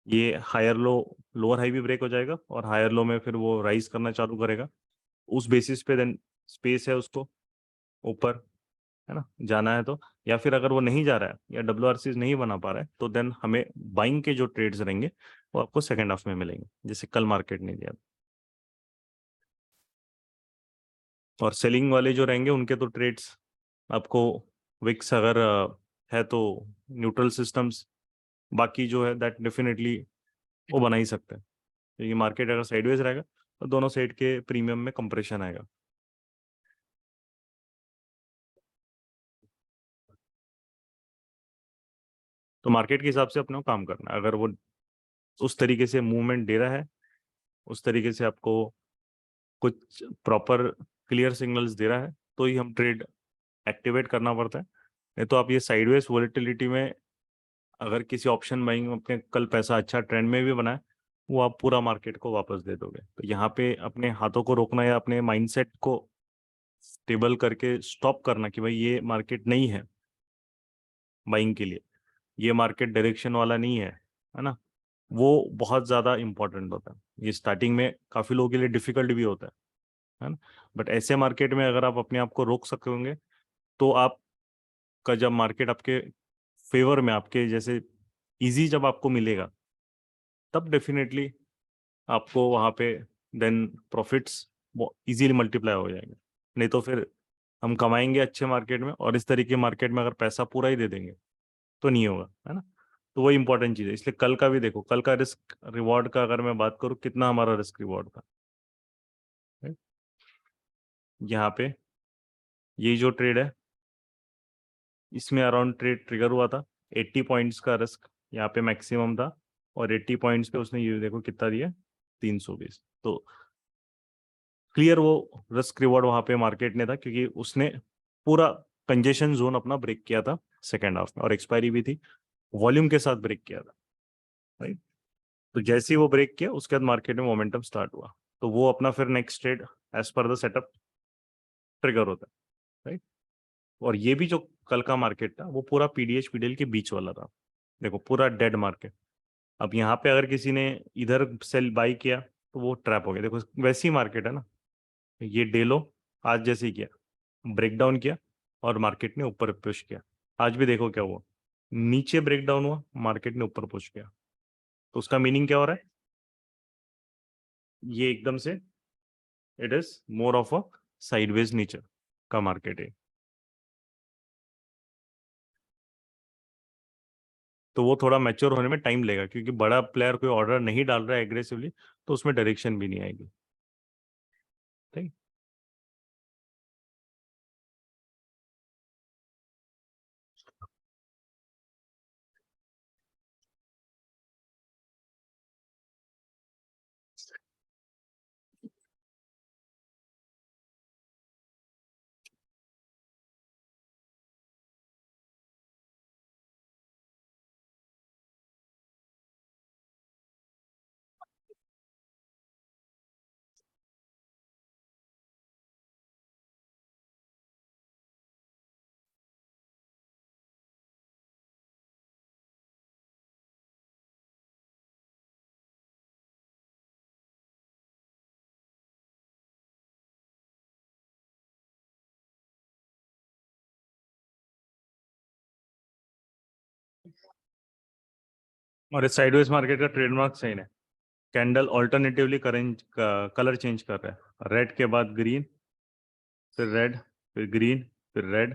ये हायर लो लोअर हाई भी ब्रेक हो जाएगा और हायर लो में फिर वो राइज करना चालू करेगा, उस बेसिस पे देन स्पेस है उसको ऊपर, है ना, जाना है तो। या फिर अगर वो नहीं जा रहा है या WRCs नहीं बना पा रहा है तो देन हमें बाइंग के जो ट्रेड्स रहेंगे वो आपको सेकेंड हाफ में मिलेंगे, जैसे कल मार्केट ने दिया। और सेलिंग वाले जो रहेंगे उनके तो ट्रेड्स आपको विक्स अगर है तो न्यूट्रल सिस्टम्स, बाकी जो है दैट डेफिनेटली वो बना ही सकते हैं, क्योंकि मार्केट अगर साइडवेज रहेगा तो दोनों साइड के प्रीमियम में कंप्रेशन आएगा। तो मार्केट के हिसाब से अपने को काम करना है, अगर वो उस तरीके से मूवमेंट दे रहा है, उस तरीके से आपको कुछ प्रॉपर क्लियर सिग्नल्स दे रहा है तो ही हम ट्रेड एक्टिवेट करना पड़ता है। नहीं तो आप ये साइडवेज वोलेटिलिटी में अगर किसी ऑप्शन बाइंग में अपने कल पैसा अच्छा ट्रेंड में भी बनाए, वो आप पूरा मार्केट को वापस दे दोगे। तो यहाँ पे अपने हाथों को रोकना या अपने माइंडसेट को स्टेबल करके स्टॉप करना कि भाई ये मार्केट नहीं है बाइंग के लिए, ये मार्केट डायरेक्शन वाला नहीं है ना, वो बहुत ज़्यादा इंपॉर्टेंट होता है। ये स्टार्टिंग में काफ़ी लोगों के लिए डिफिकल्ट भी होता है ना। बट ऐसे मार्केट में अगर आप अपने आप को रोक सकोगे तो आपका जब मार्केट आपके फेवर में, आपके जैसे इजी जब आपको मिलेगा, तब डेफिनेटली आपको वहाँ पे देन प्रॉफिट्स इजीली मल्टीप्लाई हो जाएंगे। नहीं तो फिर हम कमाएंगे अच्छे मार्केट में और इस तरीके मार्केट में अगर पैसा पूरा ही दे देंगे तो नहीं होगा, है ना। तो वो इंपॉर्टेंट चीज़ है। इसलिए कल का भी देखो, कल का रिस्क रिवॉर्ड का अगर मैं बात करूँ कितना हमारा रिस्क रिवॉर्ड था, right? यहाँ पे ये जो ट्रेड है इसमें अराउंड ट्रेड ट्रिगर हुआ था, 80 पॉइंट्स का रिस्क यहाँ पे मैक्सिमम था, और 80 पॉइंट्स पे उसने ये देखो कितना दिया, 320। तो क्लियर वो रिस्क रिवॉर्ड वहां पे मार्केट ने था, क्योंकि उसने पूरा कंजेशन जोन अपना ब्रेक किया था सेकेंड हाफ में, और एक्सपायरी भी थी, वॉल्यूम के साथ ब्रेक किया था, राइट। तो जैसे ही वो ब्रेक किया उसके बाद मार्केट में मोमेंटम स्टार्ट हुआ, तो वो अपना फिर next trade as per the setup trigger होता है, राइट। और ये भी जो कल का मार्केट था वो पूरा पीडीएच पीडीएल के बीच वाला था, देखो पूरा डेड मार्केट। अब यहाँ पे अगर किसी ने इधर सेल बाई किया तो वो ट्रैप हो गया, देखो वैसी मार्केट है ना, ये डे लो आज जैसे ही किया, ब्रेक डाउन किया और मार्केट ने ऊपर पुश किया। आज भी देखो क्या हुआ, नीचे ब्रेक डाउन हुआ, मार्केट ने ऊपर पुश किया। तो उसका मीनिंग क्या हो रहा है, ये एकदम से it is more of a sideways nature का मार्केट है। तो वो थोड़ा मैच्योर होने में टाइम लेगा, क्योंकि बड़ा प्लेयर कोई ऑर्डर नहीं डाल रहा है एग्रेसिवली, तो उसमें डायरेक्शन भी नहीं आएगी, ठीक। और इस साइडवेज मार्केट का ट्रेडमार्क सही है, कैंडल ऑल्टरनेटिवली कलर चेंज कर रहा है, रेड के बाद ग्रीन, फिर रेड, फिर ग्रीन, फिर रेड,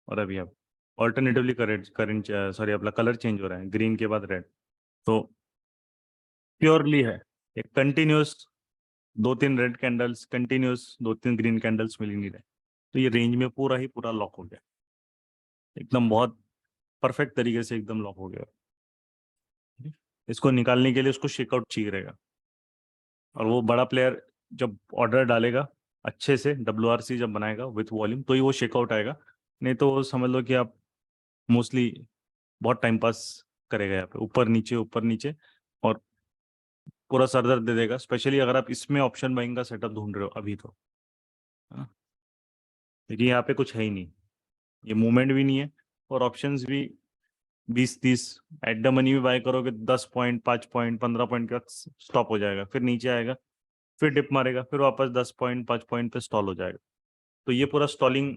और अभी अब ऑल्टरनेटिवली करेंट करेंट सॉरी अपना कलर चेंज हो रहा है, ग्रीन के बाद रेड। तो प्योरली है एक कंटिन्यूस, दो तीन रेड कैंडल्स कंटिन्यूस, दो तीन ग्रीन कैंडल्स मिल ही नहीं रहे, तो ये रेंज में पूरा ही पूरा लॉक हो गया एकदम, बहुत परफेक्ट तरीके से एकदम लॉक हो गया। इसको निकालने के लिए उसको शेकआउट चाहिए रहेगा, और वो बड़ा प्लेयर जब ऑर्डर डालेगा अच्छे से, WRC जब बनाएगा विथ वॉल्यूम, तो ही वो शेकआउट आएगा। नहीं तो वो समझ लो कि आप मोस्टली बहुत टाइम पास करेगा यहाँ पे, ऊपर नीचे, और पूरा सर दर्द दे देगा, स्पेशली अगर आप इसमें ऑप्शन बाइंग का सेटअप ढूंढ रहे हो अभी तो, है ना। लेकिन यहाँ पे कुछ है ही नहीं, ये मूवमेंट भी नहीं है, और ऑप्शंस भी 20-30 एट द मनी भी बाय करोगे 10 पॉइंट 5 पॉइंट 15 पॉइंट का स्टॉप हो जाएगा, फिर नीचे आएगा, फिर डिप मारेगा, फिर वापस 10 पॉइंट 5 पॉइंट पे स्टॉल हो जाएगा। तो ये पूरा स्टॉलिंग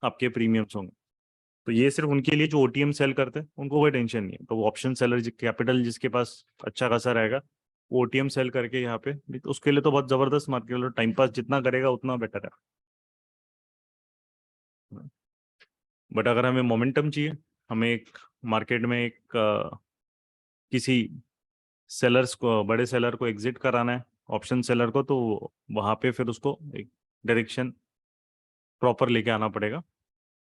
आपके प्रीमियम्स होंगे। तो ये सिर्फ उनके लिए जो OTM सेल करते हैं, उनको कोई टेंशन नहीं है। तो वो ऑप्शन सेलर कैपिटल जिसके पास अच्छा खासा रहेगा, वो OTM सेल करके यहाँ पे तो उसके लिए तो बहुत जबरदस्त मार्केट, टाइम पास जितना करेगा उतना बेटर है। बट अगर हमें मोमेंटम चाहिए, हमें एक मार्केट में एक किसी सेलर्स को, बड़े सेलर को एग्जिट कराना है, ऑप्शन सेलर को, तो वहां पे फिर उसको एक डायरेक्शन प्रॉपर लेके आना पड़ेगा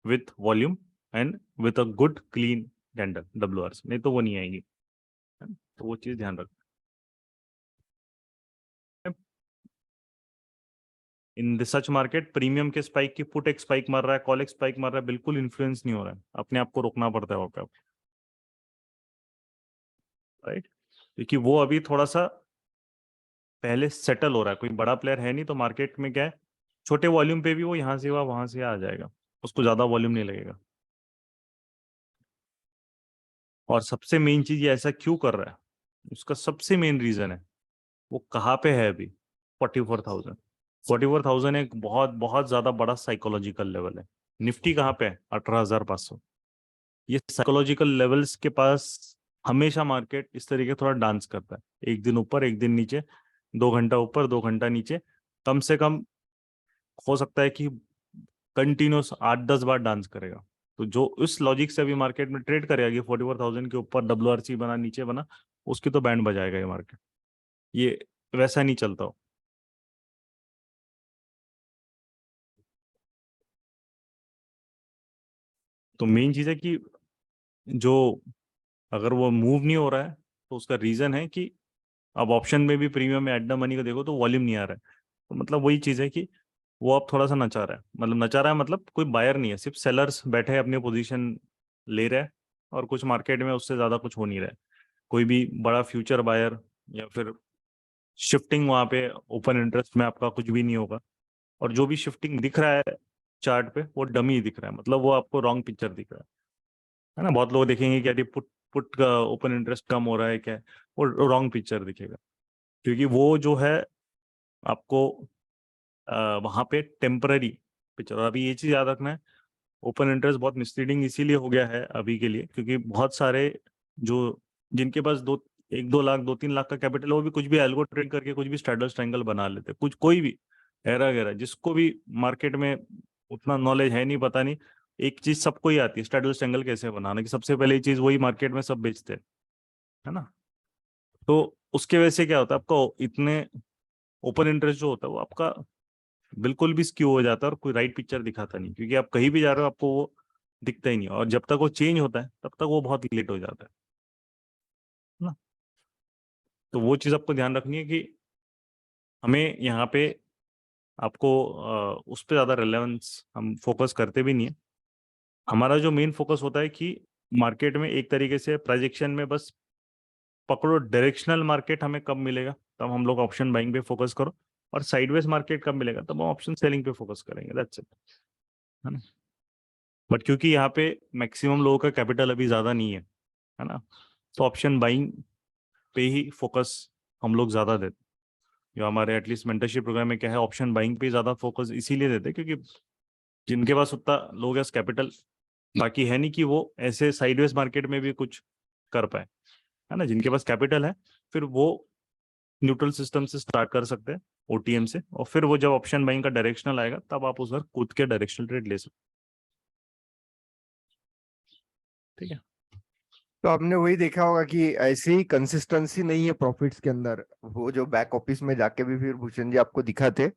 with volume and with a good clean candle WRC, नहीं तो वो नहीं आएगी, है ना? तो वो चीज ध्यान रखना। इन रिसर्च मार्केट प्रीमियम के स्पाइक की पुट एक स्पाइक मार रहा है, कॉल एक स्पाइक मार रहा है, बिल्कुल इन्फ्लुएंस नहीं हो रहा है, अपने आप को रोकना पड़ता है वहां पे, राइट। क्योंकि वो अभी थोड़ा सा पहले सेटल हो रहा है, कोई बड़ा प्लेयर है नहीं, तो मार्केट में क्या है, छोटे वॉल्यूम पे भी वो यहाँ से वहां से आ जाएगा, उसको ज्यादा वॉल्यूम नहीं लगेगा। और सबसे मेन चीज ये ऐसा क्यों कर रहा है, उसका सबसे मेन रीजन है वो कहाँ पे है अभी, 44,000। 44,000 एक बहुत बहुत ज्यादा बड़ा साइकोलॉजिकल लेवल है। निफ्टी कहाँ पे है, 18,500। ये साइकोलॉजिकल लेवल्स के पास हमेशा मार्केट इस तरीके थोड़ा डांस करता है, एक दिन ऊपर एक दिन नीचे, 2 घंटा ऊपर 2 घंटा नीचे, कम से कम हो सकता है कि कंटिन्यूस 8-10 बार डांस करेगा। तो जो इस लॉजिक से अभी मार्केट में ट्रेड करेगा कि 44,000 के ऊपर WRC बना नीचे बना, उसकी तो बैंड बजाएगा ये मार्केट, ये वैसा नहीं चलता हो। तो मेन चीज है कि जो, अगर वो मूव नहीं हो रहा है तो उसका रीजन है कि अब ऑप्शन में भी प्रीमियम में एट द मनी का देखो तो वॉल्यूम नहीं आ रहा है। तो मतलब वही चीज है कि वो अब थोड़ा सा नचा रहा है, मतलब नचा रहा है मतलब कोई बायर नहीं है, सिर्फ सेलर्स बैठे हैं अपनी पोजीशन ले रहे हैं, और कुछ मार्केट में उससे ज्यादा कुछ हो नहीं रहा है। कोई भी बड़ा फ्यूचर बायर या फिर शिफ्टिंग वहां पे ओपन इंटरेस्ट में आपका कुछ भी नहीं होगा। और जो भी शिफ्टिंग दिख रहा है चार्ट पे वो डमी दिख रहा है, मतलब वो आपको रॉन्ग पिक्चर दिख रहा है ना। बहुत लोग देखेंगे कि अरे पुट पुट का ओपन इंटरेस्ट कम हो रहा है क्या है, वो रॉन्ग पिक्चर दिखेगा, क्योंकि वो जो है आपको वहां पे टेम्पररी पिक्चर। और अभी ये चीज याद रखना है, ओपन इंटरेस्ट बहुत मिसलीडिंग इसीलिए हो गया है अभी के लिए, क्योंकि बहुत सारे जो, जिनके पास 1-2 लाख 2-3 लाख का कैपिटल है, वो भी कुछ भी एल्गो ट्रेड करके कुछ भी स्ट्रैडल ट्रायंगल बना लेते, कुछ कोई भी एरा गैरा, जिसको भी मार्केट में उतना नॉलेज है नहीं, पता नहीं, एक चीज सबको ही आती है, स्ट्रैडल ट्रायंगल कैसे बनाना, कि सबसे पहले चीज वही मार्केट में सब बेचते हैं, है ना। तो उसके वजह से क्या होता है, आपका इतने ओपन इंटरेस्ट जो होता है वो आपका बिल्कुल भी स्क्यू हो जाता है, और कोई राइट पिक्चर दिखाता नहीं, क्योंकि आप कहीं भी जा रहे हो आपको वो दिखता ही नहीं, और जब तक वो चेंज होता है तब तक वो बहुत लेट हो जाता है ना। तो वो चीज़ आपको ध्यान रखनी है कि हमें यहाँ पे आपको उस पर ज़्यादा रिलेवेंस हम फोकस करते भी नहीं है। हमारा जो मेन फोकस होता है कि मार्केट में एक तरीके से प्रोजेक्शन में बस पकड़ो, डायरेक्शनल मार्केट हमें कब मिलेगा तब हम लोग ऑप्शन बाइंग पे फोकस करो, और साइडवेज मार्केट कब मिलेगा तब हम ऑप्शन सेलिंग पे फोकस करेंगे, दैट्स इट, है ना। बट क्योंकि यहाँ पे मैक्सिमम लोगों का कैपिटल अभी ज़्यादा नहीं है ना, तो ऑप्शन बाइंग पे ही फोकस हम लोग ज़्यादा देते हैं। जो हमारे एटलीस्ट मेंटरशिप प्रोग्राम में क्या है, ऑप्शन बाइंग पे ज़्यादा फोकस इसीलिए देते हैं क्योंकि जिनके पास उतना लोग है कैपिटल, बाकी है नहीं कि वो ऐसे साइडवेज मार्केट में भी कुछ कर पाए, है ना। जिनके पास कैपिटल है फिर वो न्यूट्रल सिस्टम से स्टार्ट कर सकते हैं, OTM से, और फिर वो जब ऑप्शन बाइंग का डायरेक्शनल आएगा तब आप उस पर कूद के डायरेक्शनल ट्रेड ले सकते, ठीक है। तो आपने वही देखा होगा कि ऐसे ही कंसिस्टेंसी नहीं है प्रॉफिट्स के अंदर, वो जो बैक ऑफिस में जाके भी फिर भूषण जी आपको दिखाते,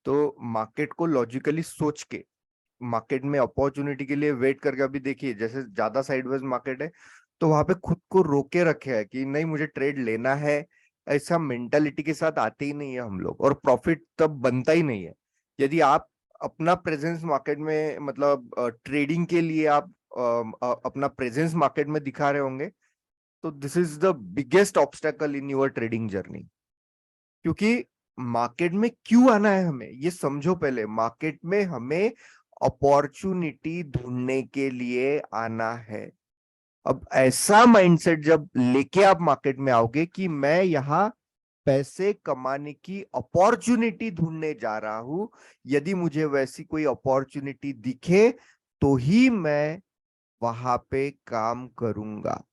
तो मार्केट को लॉजिकली सोच के मार्केट में अपॉर्चुनिटी के लिए वेट करके, अभी देखिए जैसे ज्यादा साइडवेज मार्केट है तो वहां पे खुद को रोके रखे है कि नहीं मुझे ट्रेड लेना है, ऐसा मेंटालिटी के साथ आते ही नहीं है हम लोग, और प्रॉफिट तब बनता ही नहीं है। यदि आप अपना प्रेजेंस मार्केट में मतलब ट्रेडिंग के लिए आप अपना प्रेजेंस मार्केट में दिखा रहे होंगे, तो this is the biggest obstacle in your trading journey. क्योंकि मार्केट में क्यों आना है हमें ये समझो पहले। मार्केट में हमें अपॉर्चुनिटी ढूंढने के लिए आना है। अब ऐसा माइंडसेट जब लेके आप मार्केट में आओगे कि मैं यहाँ पैसे कमाने की अपॉर्चुनिटी ढूंढने जा रहा हूं, यदि मुझे वैसी कोई अपॉर्चुनिटी दिखे तो ही मैं वहां पे काम करूंगा।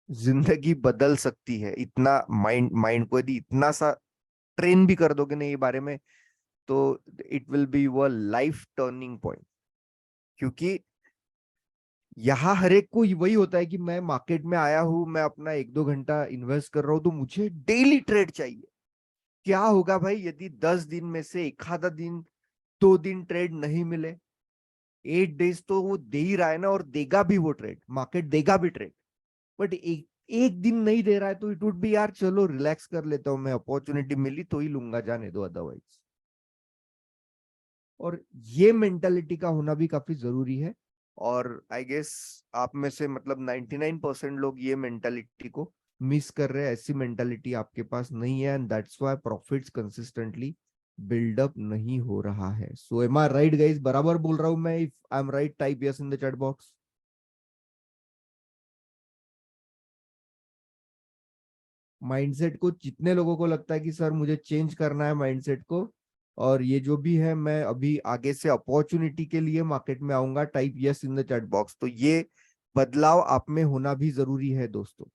जिंदगी बदल सकती है। इतना माइंड माइंड को यदि इतना सा ट्रेन भी कर दोगे ना ये बारे में, तो इट विल बी वो लाइफ टर्निंग पॉइंट। क्योंकि यहाँ हर एक को वही होता है कि मैं मार्केट में आया हूं, मैं अपना 1-2 घंटा इन्वेस्ट कर रहा हूं तो मुझे डेली ट्रेड चाहिए। क्या होगा भाई यदि 10 दिन में से एक आधा दिन 2 दिन ट्रेड नहीं मिले? 8 डेज तो वो दे ही रहा है ना, और देगा भी वो ट्रेड, मार्केट देगा भी ट्रेड। बट एक एक दिन नहीं दे रहा है तो इट वुड बी यार चलो रिलैक्स कर लेता हूं, मैं अपॉर्चुनिटी मिली तो ही लूंगा, जाने दो अदरवाइज। और ये मेंटालिटी का होना भी काफी जरूरी है। और आई गेस आप में से मतलब 99% लोग ये मेंटालिटी को मिस कर रहे हैं। ऐसी मेंटालिटी आपके पास नहीं है, and that's why profits consistently buildup नहीं हो रहा है। So am I right guys? बराबर बोल रहा हूं मैं? If I am right type yes in the chat box. Mindset को जितने लोगों को लगता है कि सर मुझे चेंज करना है माइंडसेट को, और ये जो भी है मैं अभी आगे से अपॉर्चुनिटी के लिए मार्केट में आऊंगा, type yes in the chat box. तो ये बदलाव आप में होना भी जरूरी है दोस्तों।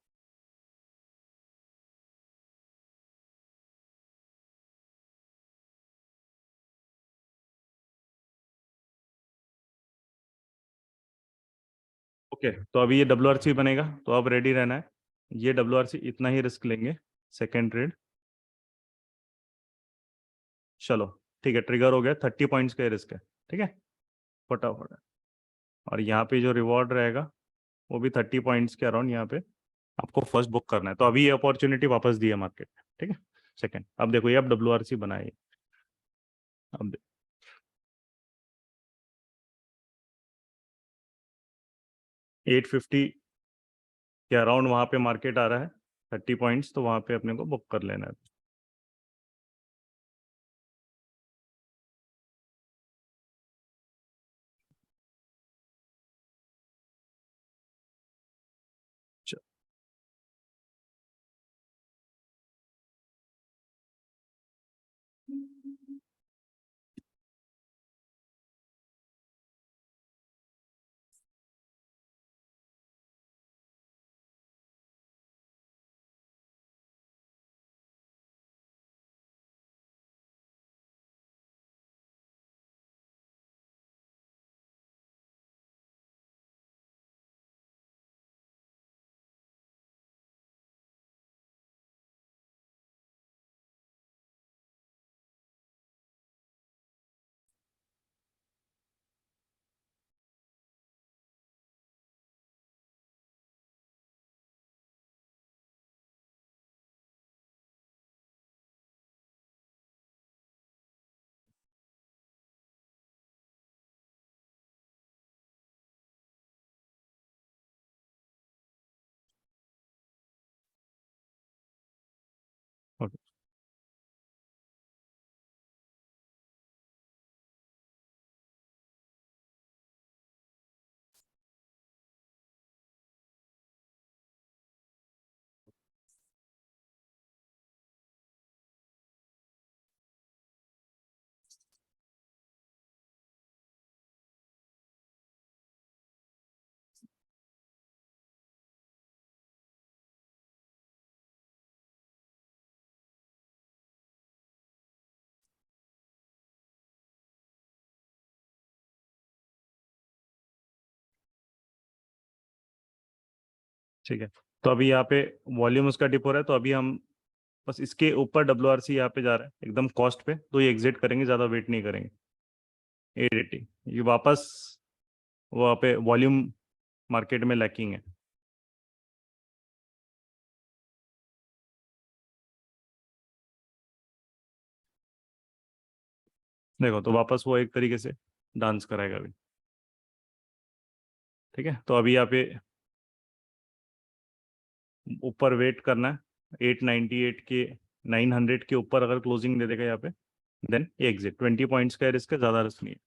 ओके, तो अभी ये WRC बनेगा, तो अब रेडी रहना है। ये WRC इतना ही रिस्क लेंगे, सेकेंड ट्रेड। चलो ठीक है, ट्रिगर हो गया, 30 पॉइंट्स का रिस्क है। ठीक है, फटाफट। और यहाँ पे जो रिवॉर्ड रहेगा वो भी 30 पॉइंट्स के अराउंड यहाँ पे आपको फर्स्ट बुक करना है। तो अभी ये अपॉर्चुनिटी वापस दी है मार्केट। ठीक है, सेकंड। अब देखो ये अब WRC बनाए। अब 850 के अराउंड वहां पे मार्केट आ रहा है, 30 पॉइंट्स, तो वहां पे अपने को बुक कर लेना है। च- ओके, ठीक है। तो अभी यहाँ पे वॉल्यूम उसका डिप हो रहा है, तो अभी हम बस इसके ऊपर WRC यहाँ पे जा रहा है एकदम कॉस्ट पे, तो ये एग्जिट करेंगे, ज़्यादा वेट नहीं करेंगे। 880 ये वापस वहाँ पे वॉल्यूम मार्केट में लैकिंग है। देखो तो वापस वो एक तरीके से डांस कराएगा अभी। ठीक है, तो अभी यहाँ पे ऊपर वेट करना है 898 के 900 के ऊपर अगर क्लोजिंग दे देगा यहाँ पे देन एग्जिट। 20 पॉइंट्स का रिस्क है, ज्यादा रिस्क नहीं है।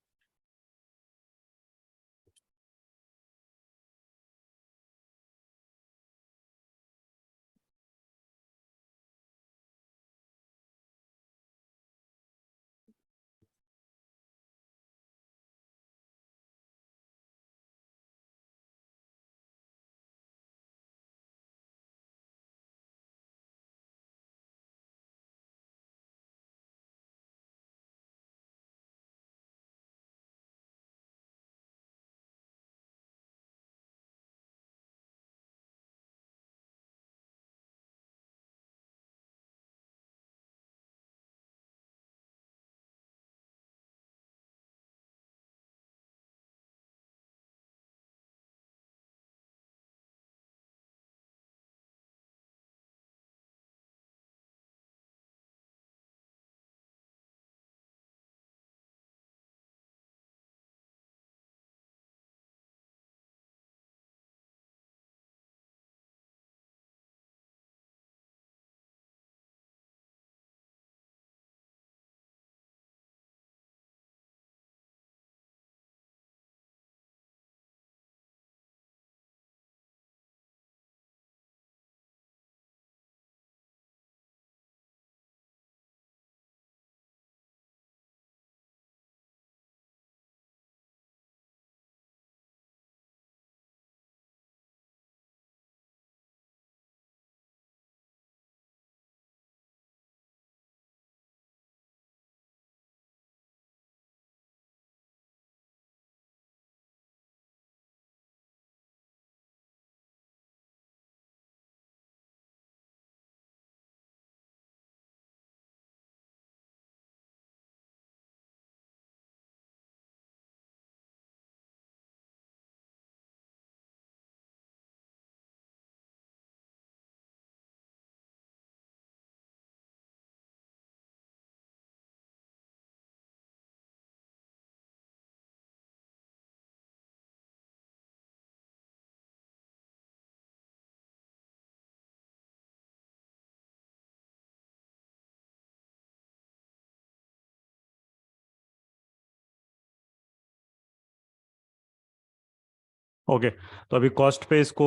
ओके, तो अभी कॉस्ट पे इसको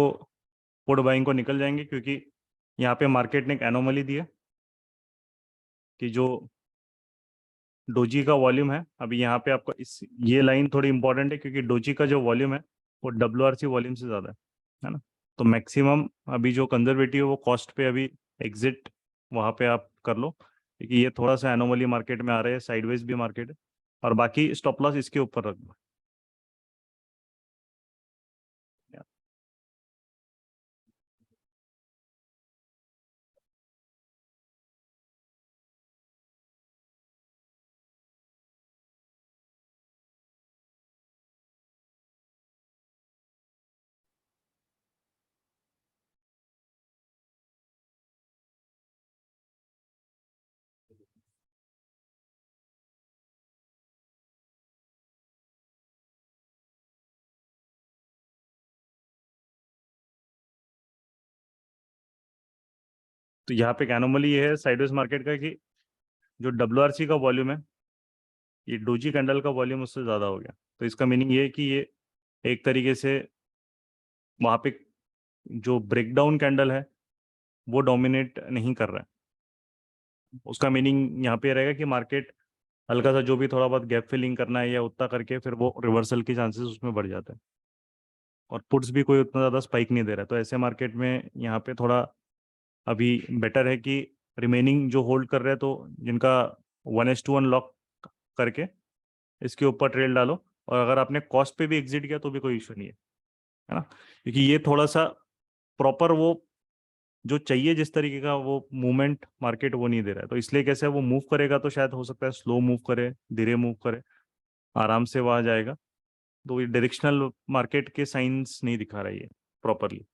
पुट बाइंग को निकल जाएंगे, क्योंकि यहाँ पे मार्केट ने एक एनोमली दी है कि जो डोजी का वॉल्यूम है अभी यहाँ पे आपको इस ये लाइन थोड़ी इंपॉर्टेंट है, क्योंकि डोजी का जो वॉल्यूम है वो WRC वॉल्यूम से ज़्यादा है ना। तो मैक्सिमम अभी जो कंजर्वेटिव है वो कॉस्ट पे अभी एग्जिट वहाँ पे आप कर लो, क्योंकि ये थोड़ा सा एनोमली मार्केट में आ रहे हैं, साइडवेज भी मार्केट है। और बाकी स्टॉप लॉस इसके ऊपर रख दो। तो यहाँ पे एक एनोमली ये है साइडवेज मार्केट का कि जो WRC का वॉल्यूम है ये डोजी कैंडल का वॉल्यूम उससे ज़्यादा हो गया। तो इसका मीनिंग ये है कि ये एक तरीके से वहाँ पे जो ब्रेकडाउन कैंडल है वो डोमिनेट नहीं कर रहा है। उसका मीनिंग यहाँ पे रहेगा कि मार्केट हल्का सा जो भी थोड़ा बहुत गैप फिलिंग करना है या उतना करके फिर वो रिवर्सल के चांसेस उसमें बढ़ जाते हैं। और पुट्स भी कोई उतना ज़्यादा स्पाइक नहीं दे रहा है, तो ऐसे मार्केट में यहाँ पे थोड़ा अभी बेटर है कि रिमेनिंग जो होल्ड कर रहे हैं तो जिनका 1:1 लॉक करके इसके ऊपर ट्रेल डालो। और अगर आपने कॉस्ट पे भी एग्जिट किया तो भी कोई इशू नहीं है ना, क्योंकि ये थोड़ा सा प्रॉपर वो जो चाहिए जिस तरीके का वो मूवमेंट मार्केट वो नहीं दे रहा है। तो इसलिए कैसे वो मूव करेगा तो शायद हो सकता है स्लो मूव करे, धीरे मूव करे। आराम से वहां जाएगा। तो ये डायरेक्शनल मार्केट के साइंस नहीं दिखा रही है प्रॉपरली।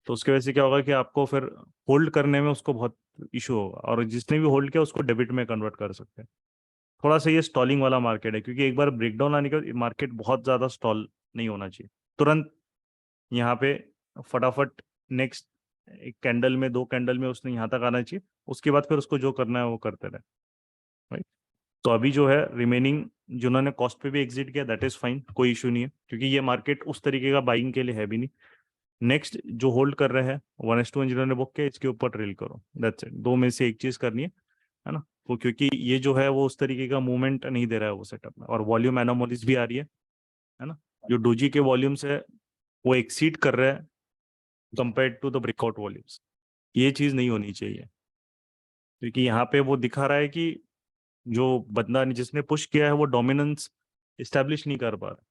तो उसके वजह से क्या होगा कि आपको फिर होल्ड करने में उसको बहुत इशू होगा, और जिसने भी होल्ड किया उसको डेबिट में कन्वर्ट कर सकते हैं। थोड़ा सा ये स्टॉलिंग वाला मार्केट है, क्योंकि एक बार ब्रेकडाउन आने के बाद मार्केट बहुत ज़्यादा स्टॉल नहीं होना चाहिए तुरंत। यहाँ पे फटाफट नेक्स्ट एक कैंडल में, 2 कैंडल में उसने यहाँ तक आना चाहिए, उसके बाद फिर उसको जो करना है वो करते रहे, राइट। तो अभी जो है रिमेनिंग जिन्होंने कॉस्ट पे भी एग्जिट किया, दैट इज फाइन, कोई इशू नहीं है, क्योंकि ये मार्केट उस तरीके का बाइंग के लिए है भी नहीं। नेक्स्ट जो होल्ड कर रहे हैं 1:1 जिन्होंने बुक किया, इसके ऊपर ट्रेल करो, दैट्स इट। दो में से एक चीज करनी है ना। वो क्योंकि ये जो है वो उस तरीके का मूवमेंट नहीं दे रहा है वो सेटअप में, और वॉल्यूम एनोमोलिस भी आ रही है ना। जो डोजी के वॉल्यूम्स है वो एक्सीड कर रहे हैं compared to the breakout volumes. ये चीज नहीं होनी चाहिए, क्योंकि यहाँ पे वो दिखा रहा है कि जो बंदा जिसने पुश किया है वो डोमिनेंस इस्टेब्लिश नहीं कर पा रहा।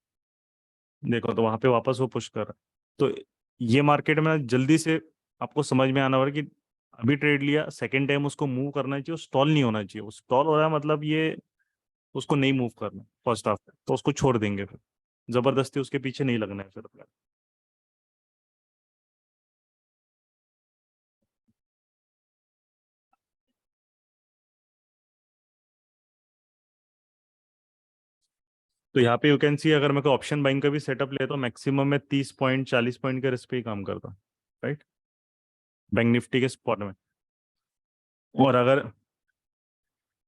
देखो तो वहां पे वापस वो पुश कर रहा है। तो ये मार्केट में जल्दी से आपको समझ में आना होगा कि अभी ट्रेड लिया, सेकेंड टाइम उसको मूव करना चाहिए, स्टॉल नहीं होना चाहिए। वो स्टॉल हो रहा है मतलब ये उसको नहीं मूव करना फर्स्ट हाफ, तो उसको छोड़ देंगे फिर, जबरदस्ती उसके पीछे नहीं लगना है फिर अपने। तो यहाँ पे यू कैन सी, अगर मैं कोई ऑप्शन बाइंग का भी सेटअप ले तो मैक्सिमम में 30 पॉइंट 40 पॉइंट के रिस्क पे ही काम करता हूँ, राइट, बैंक निफ्टी के स्पॉट में। और अगर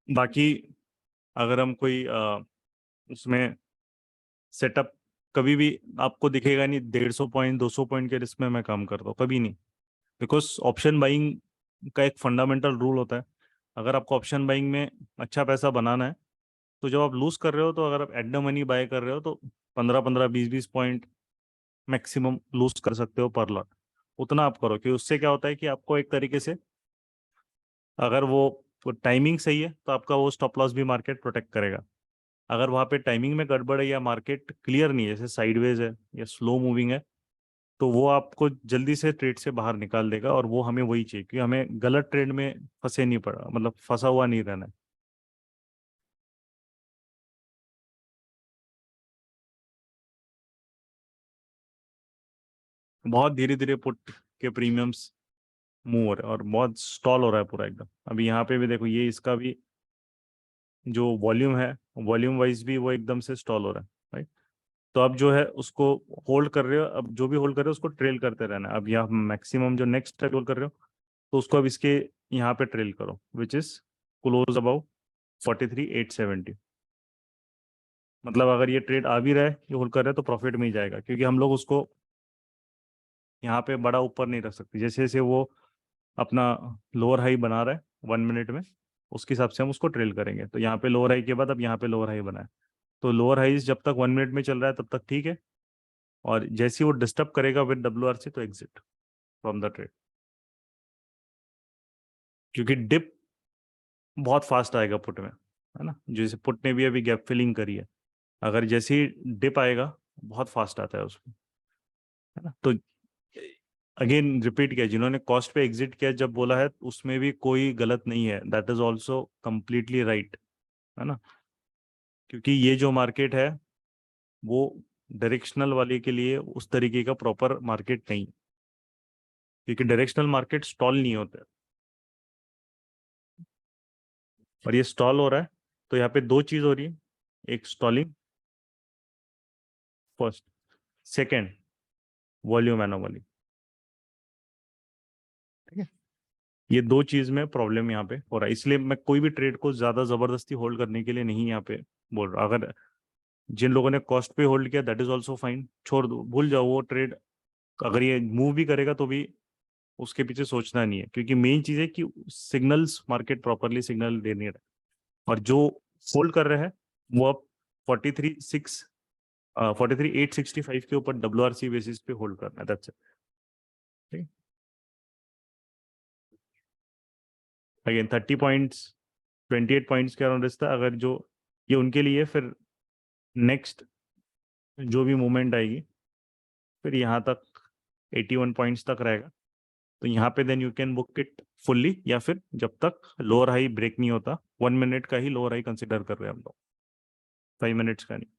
बाकी अगर हम कोई उसमें सेटअप, कभी भी आपको दिखेगा नहीं 150 पॉइंट 200 पॉइंट के रिस्क में मैं काम करता हूँ, कभी नहीं। बिकॉज ऑप्शन बाइंग का एक फंडामेंटल रूल होता है, अगर आपको ऑप्शन बाइंग में अच्छा पैसा बनाना है, तो जब आप लूज कर रहे हो, तो अगर आप एट द मनी बाय कर रहे हो तो 15-15 20-20 पॉइंट मैक्सिमम लूज कर सकते हो पर लॉट। उतना आप करो, कि उससे क्या होता है कि आपको एक तरीके से, अगर वो टाइमिंग सही है तो आपका वो स्टॉप लॉस भी मार्केट प्रोटेक्ट करेगा। अगर वहाँ पे टाइमिंग में गड़बड़ है या मार्केट क्लियर नहीं है, जैसे साइडवेज है या स्लो मूविंग है, तो वो आपको जल्दी से ट्रेड से बाहर निकाल देगा, और वो हमें वही चाहिए कि हमें गलत ट्रेड में फंसे नहीं पड़ा, मतलब फंसा हुआ नहीं रहना है। बहुत धीरे धीरे पुट के प्रीमियम्स मूव हो रहे हैं, और बहुत स्टॉल हो रहा है पूरा एकदम। अभी यहाँ पे भी देखो, ये इसका भी जो वॉल्यूम है, वॉल्यूम वाइज भी वो एकदम से स्टॉल हो रहा है, राइट। तो अब जो है उसको होल्ड कर रहे हो, अब जो भी होल्ड कर रहे हो उसको ट्रेल करते रहना है। अब यहाँ मैक्सिमम जो नेक्स्ट होल्ड कर रहे हो, तो उसको अब इसके यहाँ पे ट्रेल करो, विच इज क्लोज अबाउट 43,870। मतलब अगर ये ट्रेड आ भी रहा है, ये होल्ड कर रहा है, तो प्रॉफिट में ही जाएगा, क्योंकि हम लोग उसको यहाँ पे बड़ा ऊपर नहीं रख सकते। जैसे जैसे वो अपना लोअर हाई बना रहा है 1 मिनट में, उसके हिसाब से हम उसको ट्रेल करेंगे। तो यहाँ पे लोअर हाई के बाद अब यहाँ पे लोअर हाई बना है, तो लोअर हाई जब तक 1 मिनट में चल रहा है तब तक ठीक है, और जैसे ही वो डिस्टर्ब करेगा विद WRC, तो एग्जिट फ्रॉम द ट्रेड, क्योंकि डिप बहुत फास्ट आएगा पुट में, है ना। जैसे पुट ने भी अभी गैप फिलिंग करी है, अगर जैसे ही डिप आएगा बहुत फास्ट आता है उसमें, है ना। तो अगेन रिपीट किया, जिन्होंने कॉस्ट पे एग्जिट किया जब बोला है, उसमें भी कोई गलत नहीं है, that is also completely right, है ना। क्योंकि ये जो मार्केट है वो डायरेक्शनल वाले के लिए उस तरीके का प्रॉपर मार्केट नहीं, क्योंकि डायरेक्शनल मार्केट स्टॉल नहीं होता है, और ये स्टॉल हो रहा है। तो यहाँ पे दो चीज हो रही है, एक stalling first, second volume anomaly, ठीक है। ये दो चीज में प्रॉब्लम यहाँ पे हो रहा है, इसलिए मैं कोई भी ट्रेड को ज्यादा जबरदस्ती होल्ड करने के लिए नहीं यहाँ पे बोल रहा। अगर जिन लोगों ने कॉस्ट पे होल्ड किया, दैट इज ऑल्सो फाइन, छोड़ दो, भूल जाओ वो ट्रेड। अगर ये मूव भी करेगा तो भी उसके पीछे सोचना नहीं है, क्योंकि मेन चीज है कि सिग्नल्स, मार्केट प्रॉपरली सिग्नल दे नहीं रहा। और जो होल्ड कर रहे हैं वो अब 43,865 के ऊपर WRC बेसिस पे होल्ड करना है, that's it. Again 30 points, 28 points के अराउंड रिस्क था। अगर जो ये उनके लिए, फिर नेक्स्ट जो भी मूवमेंट आएगी फिर यहाँ तक 81 पॉइंट्स तक रहेगा, तो यहाँ पे then you can book it fully, या फिर जब तक लोअर हाई ब्रेक नहीं होता, 1 मिनट का ही लोअर हाई कंसिडर कर रहे हैं हम लोग। 5 मिनट्स का नहीं।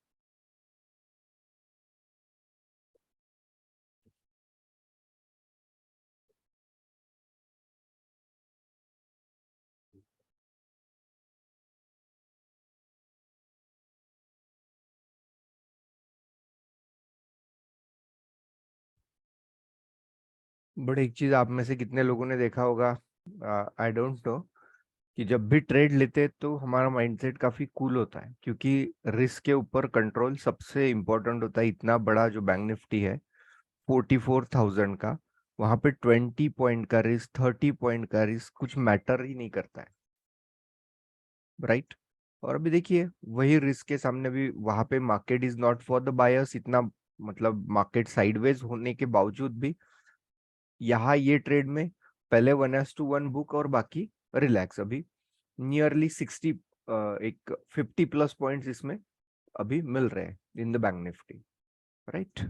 बट एक चीज आप में से कितने लोगों ने देखा होगा, आई डोंट नो, कि जब भी ट्रेड लेते हैं तो हमारा माइंडसेट काफी कूल होता है, क्योंकि रिस्क के ऊपर कंट्रोल सबसे इम्पोर्टेंट होता है। इतना बड़ा जो बैंक निफ्टी है 44,000 का, वहां पे 20 पॉइंट का रिस्क, 30 पॉइंट का रिस्क कुछ मैटर ही नहीं करता है, राइट? और अभी देखिए वही रिस्क के सामने भी वहां पे market is not for the buyers, इतना मतलब मार्केट साइडवेज होने के बावजूद भी यहाँ ये ट्रेड में पहले 1:1 बुक और बाकी रिलैक्स। अभी नियरली 60 एक 50 प्लस पॉइंट्स इसमें अभी मिल रहे हैं in the bank Nifty, right?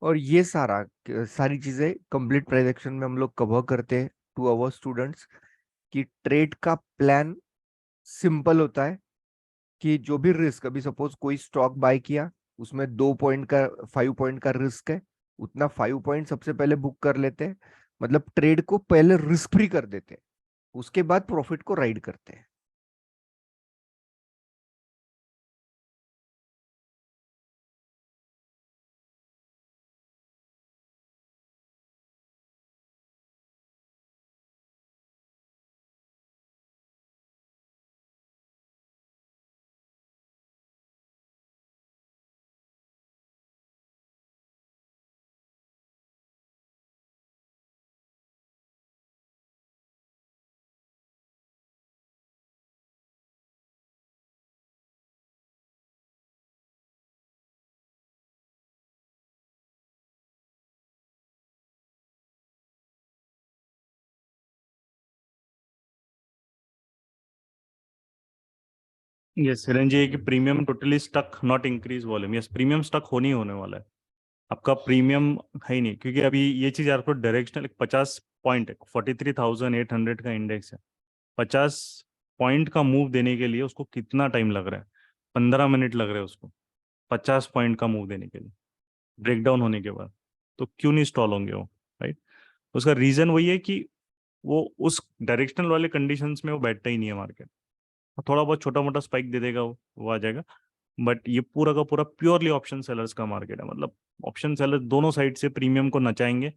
और ये सारी चीजें कंप्लीट प्रेडिक्शन में हम लोग कवर करते हैं टू अवर स्टूडेंट्स, कि ट्रेड का प्लान सिंपल होता है, कि जो भी रिस्क, अभी सपोज कोई स्टॉक बाय किया, उसमें 2 पॉइंट का 5 पॉइंट का रिस्क है, उतना 5 पॉइंट सबसे पहले बुक कर लेते हैं, मतलब ट्रेड को पहले रिस्क फ्री कर देते हैं, उसके बाद प्रॉफिट को राइड करते हैं। यस हिरन जी, कि premium totally stuck, not increase volume. Yes, premium stuck होने ही होने वाला है। आपका प्रीमियम है ही नहीं, क्योंकि अभी ये चीज आपको डायरेक्शनल 50 पॉइंट है, 43,800 का इंडेक्स है। 50 पॉइंट का मूव देने के लिए उसको कितना टाइम लग रहा है? 15 मिनट लग रहे हैं उसको, 50 पॉइंट का मूव देने के लिए, ब्रेकडाउन होने के बाद। तो क्यों नहीं स्टॉल होंगे वो, राइट? उसका रीजन वही है कि वो उस डायरेक्शनल वाले कंडीशंस में वो बैठता ही नहीं है मार्केट। थोड़ा बहुत छोटा मोटा स्पाइक दे देगा, वो आ जाएगा। बट ये पूरा का पूरा प्योरली ऑप्शन सेलर्स का मार्केट है। मतलब ऑप्शन सेलर दोनों साइड से प्रीमियम को नचाएंगे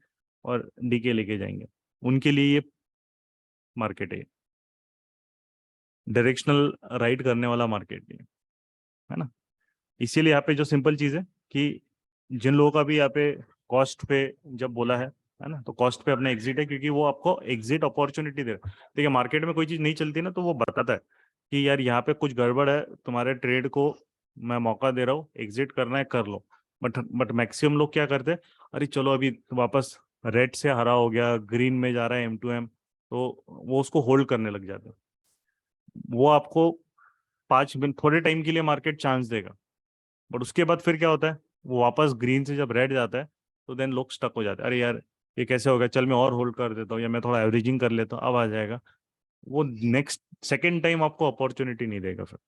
और डीके लेके जाएंगे। उनके लिए ये मार्केट है, डायरेक्शनल राइड करने वाला मार्केट है ना। इसीलिए यहाँ पे जो सिंपल चीज़ है कि जिन लोगों का भी यहाँ पे कॉस्ट पे जब बोला है ना, तो कॉस्ट पे अपना एग्जिट है, क्योंकि वो आपको एग्जिट अपॉर्चुनिटी दे रहा है। देखिए मार्केट में कोई चीज़ नहीं चलती ना, तो वो बताता है कि यार यहाँ पे कुछ गड़बड़ है, तुम्हारे ट्रेड को मैं मौका दे रहा हूँ, एग्जिट करना है कर लो। बट मैक्सिमम लोग क्या करते हैं, अरे चलो अभी वापस रेड से हरा हो गया, ग्रीन में जा रहा है M2M, तो वो उसको होल्ड करने लग जाते हैं। वो आपको 5 मिनट थोड़े टाइम के लिए मार्केट चांस देगा, बट उसके बाद फिर क्या होता है, वो वापस ग्रीन से जब रेड जाता है, तो देन लोग स्टक हो जाते हैं। अरे यार ये कैसे हो गया, चल मैं और होल्ड कर देता हूँ, या मैं थोड़ा एवरेजिंग कर लेता हूँ, अब आ जाएगा। वो नेक्स्ट सेकेंड टाइम आपको अपॉर्चुनिटी नहीं देगा फिर,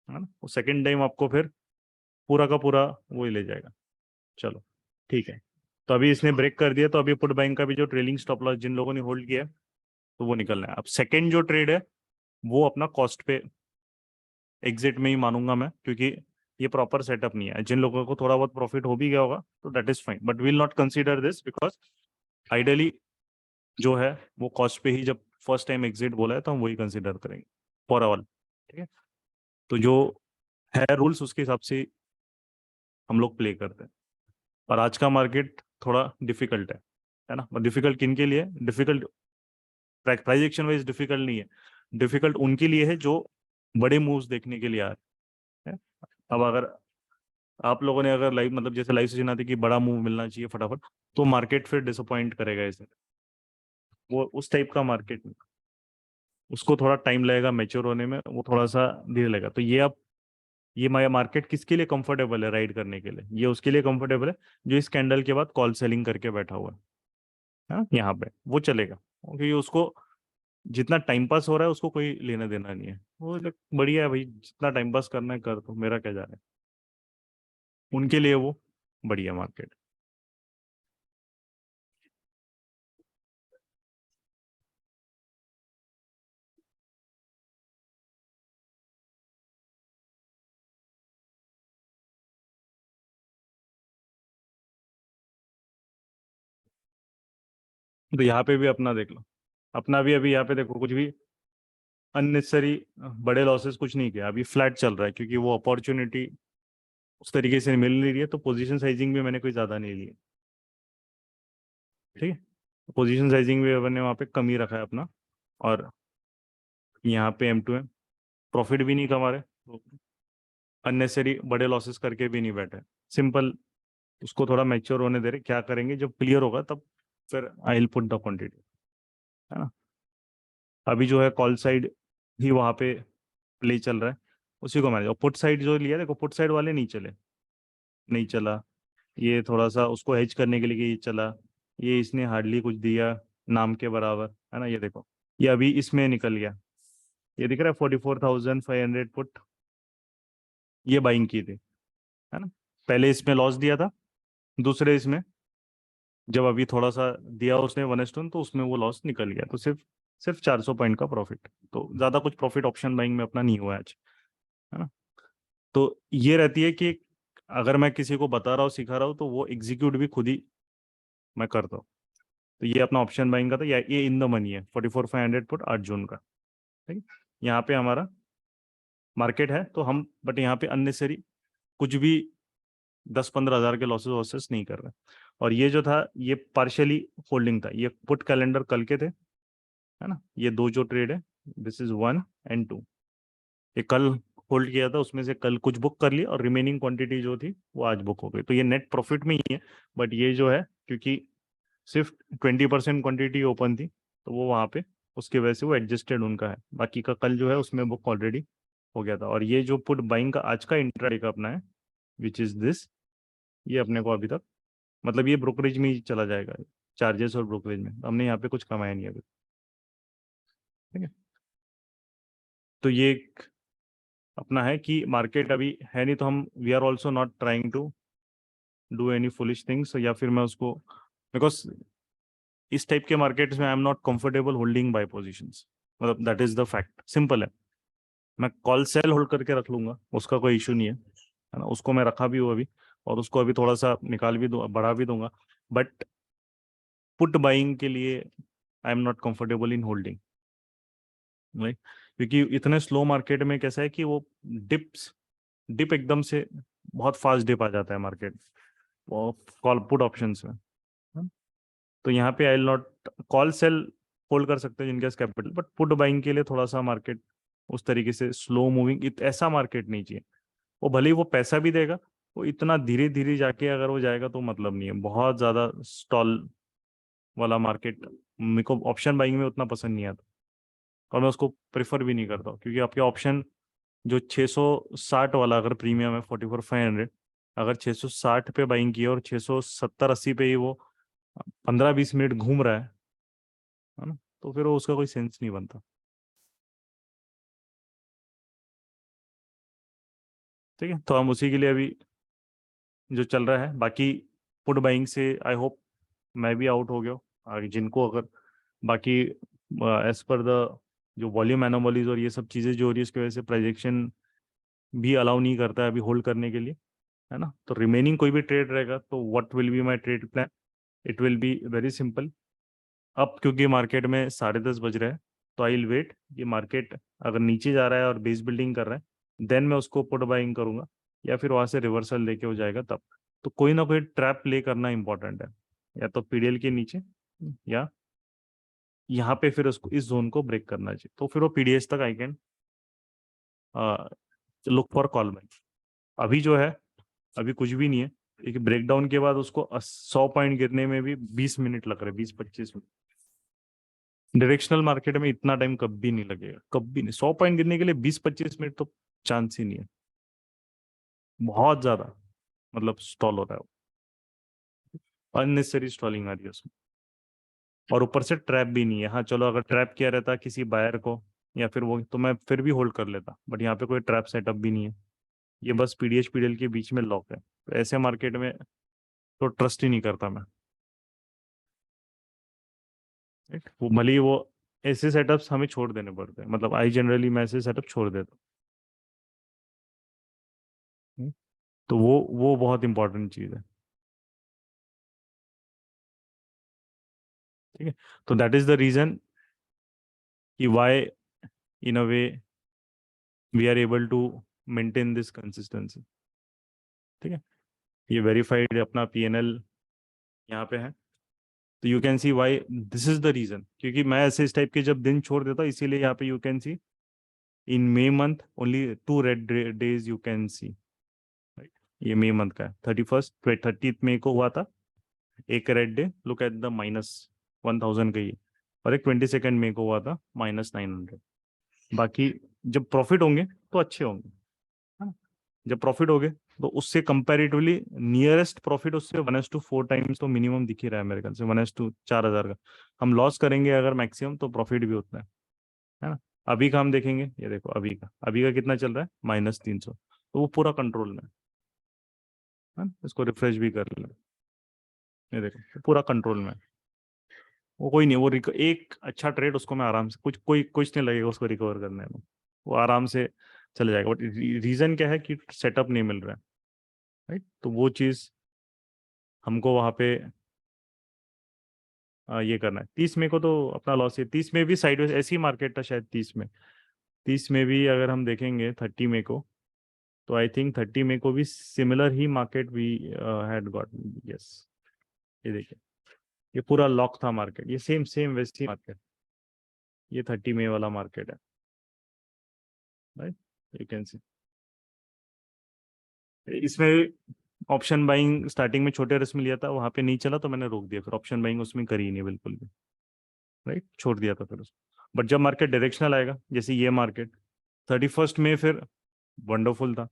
है ना। वो सेकेंड टाइम आपको फिर पूरा का पूरा वो ही ले जाएगा। चलो ठीक है, तो अभी इसने ब्रेक कर दिया, तो अभी पुट बाइंग का भी जो ट्रेलिंग स्टॉप लॉस जिन लोगों ने होल्ड किया है, तो वो निकलना है। अब सेकेंड जो ट्रेड है वो अपना कॉस्ट पे एग्जिट में ही मानूंगा मैं, क्योंकि ये प्रॉपर सेटअप नहीं है। जिन लोगों को थोड़ा बहुत प्रॉफिट हो भी गया होगा तो that is fine, but will not consider this, because ideally जो है वो कॉस्ट पे ही जब फर्स्ट टाइम एग्जिट बोला है तो हम वही कंसीडर करेंगे फॉर ऑल। ठीक है, तो जो है रूल्स उसके हिसाब से हम लोग प्ले करते हैं। और आज का मार्केट थोड़ा डिफिकल्ट है ना। डिफिकल्ट किन के लिए? Difficult price action wise difficult नहीं है, डिफिकल्ट उनके लिए है जो बड़े मूव्स देखने के लिए आ रहे हैं। अब अगर आप लोगों ने अगर लाइव मतलब जैसे लाइव सेशन आती कि बड़ा मूव मिलना चाहिए फटाफट, तो मार्केट फिर डिसअपॉइंट करेगा इसे। वो उस टाइप का मार्केट, उसको थोड़ा टाइम लगेगा मैच्योर होने में, वो थोड़ा सा धीरे लगेगा। तो ये अब ये मार्केट किसके लिए कंफर्टेबल है राइड करने के लिए? ये उसके लिए कंफर्टेबल है जो इस कैंडल के बाद कॉल सेलिंग करके बैठा हुआ है ना, यहाँ पे वो चलेगा, क्योंकि उसको जितना टाइम पास हो रहा है उसको कोई लेना देना नहीं है, वो बढ़िया है भाई, जितना टाइम पास करना है कर, तो मेरा क्या जा रहा है, उनके लिए वो बढ़िया मार्केट। तो यहाँ पे भी अपना देख लो, अपना भी अभी यहाँ पे देखो कुछ भी अननेसेसरी बड़े लॉसेस कुछ नहीं किया, अभी फ्लैट चल रहा है क्योंकि वो अपॉर्चुनिटी उस तरीके से मिल नहीं रही है, तो पोजीशन साइजिंग भी मैंने कोई ज़्यादा नहीं ली। ठीक है, पोजीशन साइजिंग भी मैंने वहाँ पे कम ही रखा है अपना। और यहाँ पे M2 M प्रॉफिट भी नहीं कमा रहे, अननेसेसरी बड़े लॉसेस करके भी नहीं बैठे, सिंपल उसको थोड़ा मैच्योर होने दे रहे, क्या करेंगे जब क्लियर होगा तब फिर I will put the quantity, है ना। अभी जो है कॉल साइड ही वहाँ पे प्ले चल रहा है, उसी को मैंने, और पुट साइड जो लिया देखो, पुट साइड वाले नहीं चले, नहीं चला, ये थोड़ा सा उसको हेज करने के लिए कि ये चला, ये इसने हार्डली कुछ दिया नाम के बराबर, है ना, ये देखो, ये अभी इसमें निकल गया, ये दिख रहा है 44,500 पुट, ये बाइंग की थी, है ना। पहले इसमें लॉस दिया था, दूसरे इसमें जब अभी थोड़ा सा दिया उसने 1:1 तो उसमें वो लॉस निकल गया, तो सिर्फ सिर्फ 400 पॉइंट का प्रॉफिट, तो ज़्यादा कुछ प्रॉफिट ऑप्शन बाइंग में अपना नहीं हुआ है आज, है ना। तो ये रहती है कि अगर मैं किसी को बता रहा हूँ सिखा रहा हूँ तो वो एग्जीक्यूट भी खुद ही मैं करता हूँ। तो ये अपना ऑप्शन बाइंग का था, या ये इन द मनी है 44,500 पुट 8 जून का। ठीक है, यहाँ पे हमारा मार्केट है, तो हम बट यहाँ पे अननेसरी कुछ भी 10-15 हज़ार के लॉसेस वॉसेस नहीं कर रहे। और ये जो था ये पार्शियली होल्डिंग था, ये पुट कैलेंडर कल के थे, है ना, ये दो जो ट्रेड है, दिस इज 1 and 2, ये कल होल्ड किया था, उसमें से कल कुछ बुक कर लिया और रिमेनिंग क्वांटिटी जो थी वो आज बुक हो गई, तो ये नेट प्रॉफिट में ही है। बट ये जो है क्योंकि सिर्फ 20% क्वांटिटी ओपन थी, तो वो वहाँ पे उसकी वजह से वो एडजस्टेड उनका है, बाकी का कल जो है उसमें बुक ऑलरेडी हो गया था। और ये जो पुट बाइंग का आज का इंट्राडे का अपना है विच इज दिस, ये अपने को अभी तक मतलब ये ब्रोकरेज में ही चला जाएगा, चार्जेस और ब्रोकरेज में हमने यहाँ पे कुछ कमाया नहीं अभी। ठीक है, तो ये एक अपना है कि मार्केट अभी है नहीं, तो हम we are also not trying to do any foolish things, या फिर मैं उसको, बिकॉज इस टाइप के मार्केट्स में I am not comfortable holding buy positions, मतलब that is the fact, simple है। मैं कॉल सेल होल्ड करके रख लूंगा, उसका कोई इशू नहीं है ना, उसको मैं रखा भी हूँ अभी, और उसको अभी थोड़ा सा निकाल भी दूंगा, बढ़ा भी दूंगा, बट पुट बाइंग के लिए आई am not comfortable in holding, right. क्योंकि इतने स्लो मार्केट में कैसा है कि वो डिप एकदम से बहुत फास्ट डिप आ जाता है मार्केट, वो कॉल पुट ऑप्शंस में, हाँ? तो यहाँ पे I will not call sell hold कर सकते हैं जिनके पास कैपिटल, बट पुट बाइंग के लिए थोड़ा सा मार्केट उस तरीके से स्लो मूविंग ऐसा मार्केट नहीं चाहिए। वो भले ही वो पैसा भी देगा, वो इतना धीरे धीरे जाके अगर वो जाएगा तो मतलब नहीं है, बहुत ज्यादा स्टॉल वाला मार्केट मेरे को ऑप्शन बाइंग में उतना पसंद नहीं आता, और मैं उसको प्रेफर भी नहीं करता हूँ, क्योंकि आपके ऑप्शन जो 660 वाला अगर प्रीमियम है 44,500, अगर 660 पे बाइंग किया और 670-80 पे ही वो 15-20 मिनट घूम रहा है ना, तो फिर वो उसका कोई सेंस नहीं बनता। ठीक है, तो हम उसी के लिए अभी जो चल रहा है, बाकी पुट बाइंग से आई होप मैं भी आउट हो गया हूँ। आगे जिनको अगर बाकी एज पर द जो वॉल्यूम एनोमलीज और ये सब चीज़ें जो हो रही है उसकी वजह से प्रोजेक्शन भी अलाउ नहीं करता है अभी होल्ड करने के लिए, है ना, तो रिमेनिंग कोई भी ट्रेड रहेगा तो what will be my trade plan, it will be very simple. अब क्योंकि मार्केट में 10:30 बज रहे हैं, तो आई विल वेट, ये मार्केट अगर नीचे जा रहा है और बेस बिल्डिंग कर रहा है देन मैं उसको पुट बाइंग करूंगा, या फिर वहां से रिवर्सल लेके हो जाएगा तब। तो कोई ना कोई ट्रैप प्ले करना इंपॉर्टेंट है, या तो पीडीएल के नीचे, या यहाँ पे फिर उसको इस जोन को ब्रेक करना चाहिए, तो फिर वो पीडीएस तक I can look for call buying. अभी जो है अभी कुछ भी नहीं है, एक ब्रेकडाउन के बाद उसको 100 पॉइंट गिरने में भी 20 मिनट लग रहे, 20-25 मिनट। डायरेक्शनल मार्केट में इतना टाइम कभी नहीं लगेगा, कभी नहीं, 100 पॉइंट गिरने के लिए 20-25 मिनट तो चांस ही नहीं है, बहुत ज्यादा मतलब स्टॉल हो रहा है, अननेसेसरी स्टॉलिंग आ रही है उसमें। और ऊपर से ट्रैप भी नहीं है। हाँ चलो, अगर ट्रैप किया रहता किसी बायर को या फिर वो, तो मैं फिर भी होल्ड कर लेता, बट यहाँ पे कोई ट्रैप सेटअप भी नहीं है। ये बस पीडीएच पीडीएल के बीच में लॉक है, तो ऐसे मार्केट में तो ट्रस्ट ही नहीं करता मैं। राइट, वो भले ही वो ऐसे सेटअप्स हमें छोड़ देने पड़ते हैं, मतलब आई जनरली मैं ऐसे सेटअप छोड़ देता हूँ। तो वो बहुत इंपॉर्टेंट चीज़ है। ठीक है, तो दैट इज द रीजन कि why in a way we are able to maintain this consistency. ठीक है, ये वेरीफाइड अपना पीएनएल यहाँ पे है, तो you can see why this is the reason, क्योंकि मैं ऐसे इस टाइप के जब दिन छोड़ देता हूँ, इसीलिए यहाँ पे you can C in May month only 2 red days you can C. Right, ये मई मंथ का है, 31st 30th मई को हुआ था एक red day, look at the -1000 का ही, और एक 22nd मई को हुआ था -900। बाकी जब प्रॉफिट होंगे तो अच्छे होंगे, है ना। जब प्रॉफिट हो गए तो उससे कंपैरेटिवली नियरेस्ट प्रॉफिट उससे 1:4 टाइम्स तो मिनिमम दिख ही रहा है मेरे ख्याल से, 1:4000 का। हम लॉस करेंगे अगर मैक्सिमम, तो प्रॉफिट भी उतना है ना। अभी का हम देखेंगे, ये देखो अभी का कितना चल रहा है, -300, तो वो पूरा कंट्रोल में है ना। इसको रिफ्रेश भी कर ले, ये देखो पूरा कंट्रोल में है। वो कोई नहीं, एक अच्छा ट्रेड उसको मैं आराम से, कुछ नहीं लगेगा उसको रिकवर करने में, वो आराम से चले जाएगा। बट रीजन क्या है कि सेटअप नहीं मिल रहा है। राइट, तो वो चीज हमको वहां पे ये करना है। 30 मई को तो अपना लॉस है, 30 में भी साइडवेज ऐसी मार्केट था शायद 30 में भी अगर हम देखेंगे 30 मई को, तो आई थिंक 30 मई को भी सिमिलर ही market we had got. Yes, ये देखिए, ये पूरा लॉक था मार्केट, ये सेम सेम वैसी मार्केट, ये 30 मई वाला मार्केट है। राइट, यू कैन सी इसमें ऑप्शन बाइंग स्टार्टिंग में छोटे रिस्क में लिया था, वहां पे नहीं चला तो मैंने रोक दिया, फिर ऑप्शन बाइंग उसमें करी ही नहीं बिल्कुल भी। राइट, छोड़ दिया था फिर उसको। बट जब मार्केट डायरेक्शनल आएगा, जैसे ये मार्केट 31st में फिर वंडरफुल था,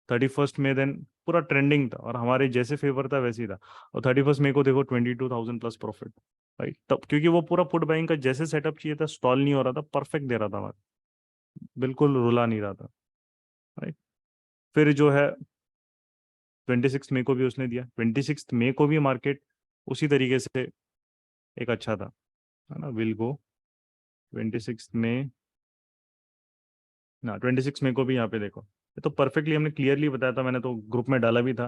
31st में देन पूरा ट्रेंडिंग था और हमारे जैसे फेवर था वैसे ही था। और 31st मई को देखो 22,000 प्लस प्रॉफिट। राइट, तब क्योंकि वो पूरा पुट बाइंग का जैसे सेटअप चाहिए था, स्टॉल नहीं हो रहा था, परफेक्ट दे रहा था हमारा, बिल्कुल रुला नहीं रहा था। राइट, फिर जो है 26 मई को भी उसने दिया, 26 मई को भी मार्केट उसी तरीके से एक अच्छा था, है ना। विल गो 26 मई, ना 26 मई को भी यहाँ पे देखो, ये तो परफेक्टली हमने क्लियरली बताया था, मैंने तो ग्रुप में डाला भी था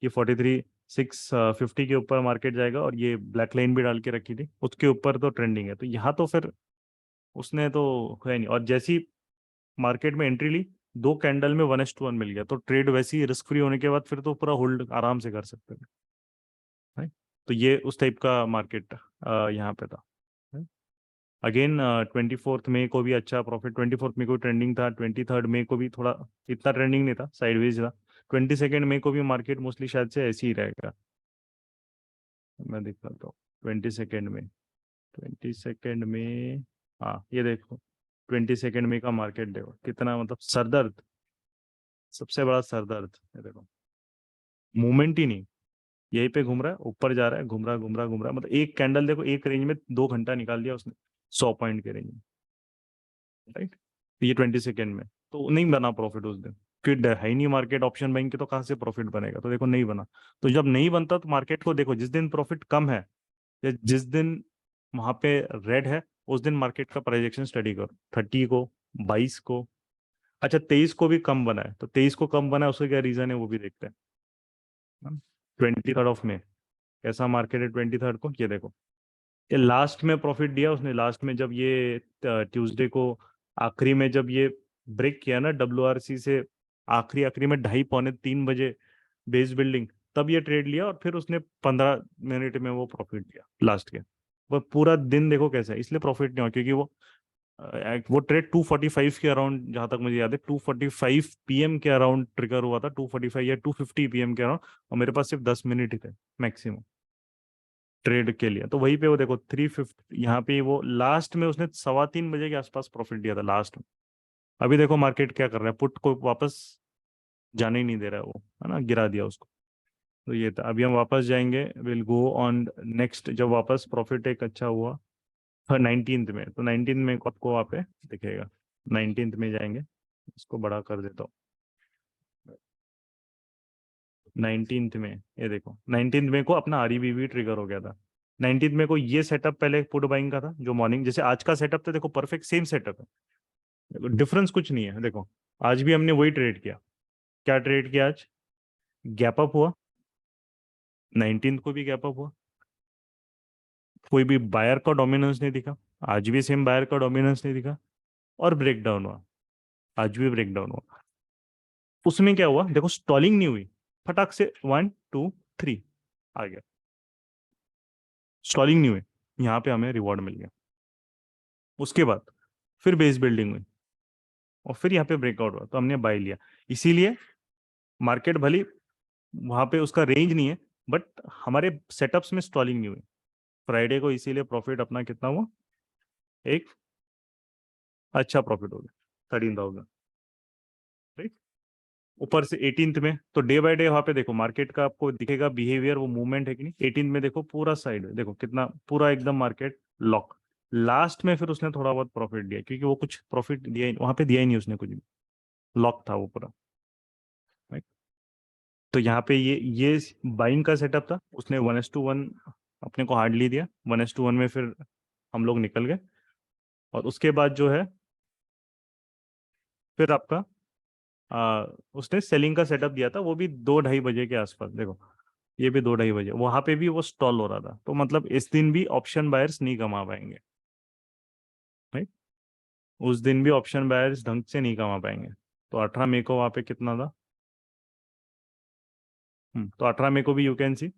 कि 43,650 के ऊपर मार्केट जाएगा, और ये ब्लैक लाइन भी डाल के रखी थी, उसके ऊपर तो ट्रेंडिंग है, तो यहाँ तो फिर उसने तो है नहीं। और जैसी मार्केट में एंट्री ली, 2 कैंडल में 1:1 मिल गया, तो ट्रेड वैसी रिस्क फ्री होने के बाद फिर तो पूरा होल्ड आराम से कर सकते थे। right? तो ये उस टाइप का मार्केट यहाँ पे था। अगेन 24 मई को भी अच्छा प्रॉफिट, 24 मई को ट्रेंडिंग था, 23 मई को भी थोड़ा इतना ट्रेंडिंग नहीं था, साइडवेज था। 22 मई को भी मार्केट मोस्टली शायद से ऐसे ही रहेगा, मैं दिखाता हूँ। 22 में, 22 में, हाँ ये देखो, 22 मई का मार्केट देखो कितना, मतलब सरदर्द, सबसे बड़ा सरदर्द, ये देखो मूवमेंट ही नहीं, यहीं पे घूम रहा है, ऊपर जा रहा है, घूम रहा घूम रहा घूम रहा, मतलब एक कैंडल देखो एक रेंज में 2 घंटा निकाल दिया उसने, 100 पॉइंट के रेंज में। राइट, ये 22 में तो नहीं बना प्रॉफिट उस दिन, क्योंकि है ही नहीं मार्केट, ऑप्शन बैंक के तो कहाँ से प्रॉफिट बनेगा, तो देखो नहीं बना। तो जब नहीं बनता तो मार्केट को देखो, जिस दिन प्रॉफिट कम है या जिस दिन वहां पे रेड है, उस दिन मार्केट का प्रोजेक्शन स्टडी करो, 30 को, 22 को, अच्छा 23 को भी कम बना है, तो 23 को कम बना है उसका क्या रीजन है वो भी देखते हैं। 23rd कैसा मार्केट है 23rd को, ये देखो, ये लास्ट में प्रॉफिट दिया उसने, लास्ट में जब ये ट्यूसडे को आखिरी में जब ये ब्रेक किया ना WRC से, आखिरी आखिरी में 2:30 पौने 3 बजे बेस बिल्डिंग, तब ये ट्रेड लिया और फिर उसने 15 मिनट में वो प्रॉफिट दिया लास्ट के। वो पूरा दिन देखो कैसा है, इसलिए प्रॉफिट नहीं हुआ क्योंकि वो ट्रेड 2:45 के अराउंड, जहां तक मुझे याद है 2:45 PM के अराउंड ट्रिगर हुआ था, 2:45 या 2:50 PM के अराउंड, और मेरे पास सिर्फ 10 मिनट ही थे मैक्सिमम ट्रेड के लिए, तो वहीं पे वो देखो 350, यहाँ पे वो लास्ट में उसने 3:15 बजे के आसपास प्रॉफिट दिया था लास्ट में। अभी देखो मार्केट क्या कर रहा है, पुट को वापस जाने ही नहीं दे रहा है वो, है ना, गिरा दिया उसको। तो ये था। अभी हम वापस जाएंगे, विल गो ऑन नेक्स्ट, जब वापस प्रॉफिट एक अच्छा हुआ 19th में, तो 19th में आपको वहाँ पे दिखेगा। 19th में जाएंगे, इसको बड़ा कर देता हूँ। 19th में ये देखो, 19th में को अपना आरईबीवी ट्रिगर हो गया था। 19th में को ये सेटअप पहले पुट बाइंग का था, जो मॉर्निंग जैसे आज का सेटअप था, देखो परफेक्ट सेम सेटअप है, देखो डिफरेंस कुछ नहीं है। देखो आज भी हमने वही ट्रेड किया। क्या ट्रेड किया आज? गैप अप हुआ, 19th को भी गैप अप हुआ, कोई भी बायर का डोमिनेंस नहीं दिखा। आज भी सेम बायर का डोमिनेंस नहीं दिखा, और ब्रेक डाउन हुआ, आज भी ब्रेक डाउन हुआ। उसमें क्या हुआ देखो, स्टॉलिंग नहीं हुई, फटाक से 1 2 3 आ गया, स्टॉलिंग नहीं हुई, यहाँ पे हमें रिवॉर्ड मिल गया। उसके बाद फिर बेस बिल्डिंग हुई, और फिर यहाँ पे ब्रेकआउट हुआ, तो हमने बाय लिया। इसीलिए मार्केट भली वहां पे उसका रेंज नहीं है, बट हमारे सेटअप्स में स्टॉलिंग नहीं हुई फ्राइडे को, इसीलिए प्रॉफिट अपना कितना हुआ, एक अच्छा प्रॉफिट हो गया 13,000, राइट। ऊपर से 18th में तो डे बाय डे वहां पे देखो मार्केट का आपको दिखेगा बिहेवियर, वो मूवमेंट है कि नहीं। 18th में देखो पूरा साइड देखो कितना पूरा एकदम मार्केट लॉक। लास्ट में फिर उसने थोड़ा बहुत प्रॉफिट दिया, क्योंकि वो कुछ प्रॉफिट दिया वहां पे दिया ही नहीं उसने कुछ भी, लॉक था वो पूरा, right? तो यहाँ पे ये बाइंग का सेटअप था, उसने 1:1 अपने को हार्डली दिया। 1:1 में फिर हम लोग निकल गए, और उसके बाद जो है फिर आपका उसने सेलिंग का सेटअप दिया था, वो भी 2-2:30 बजे के आसपास। देखो ये भी 2-2:30 बजे, वहां पे भी वो स्टॉल हो रहा था, तो मतलब इस दिन भी ऑप्शन बायर्स नहीं कमा पाएंगे, राइट। उस दिन भी ऑप्शन बायर्स ढंग से नहीं कमा पाएंगे। तो 18 मई को वहां पे कितना था, तो 18 मई को भी यू कैन सी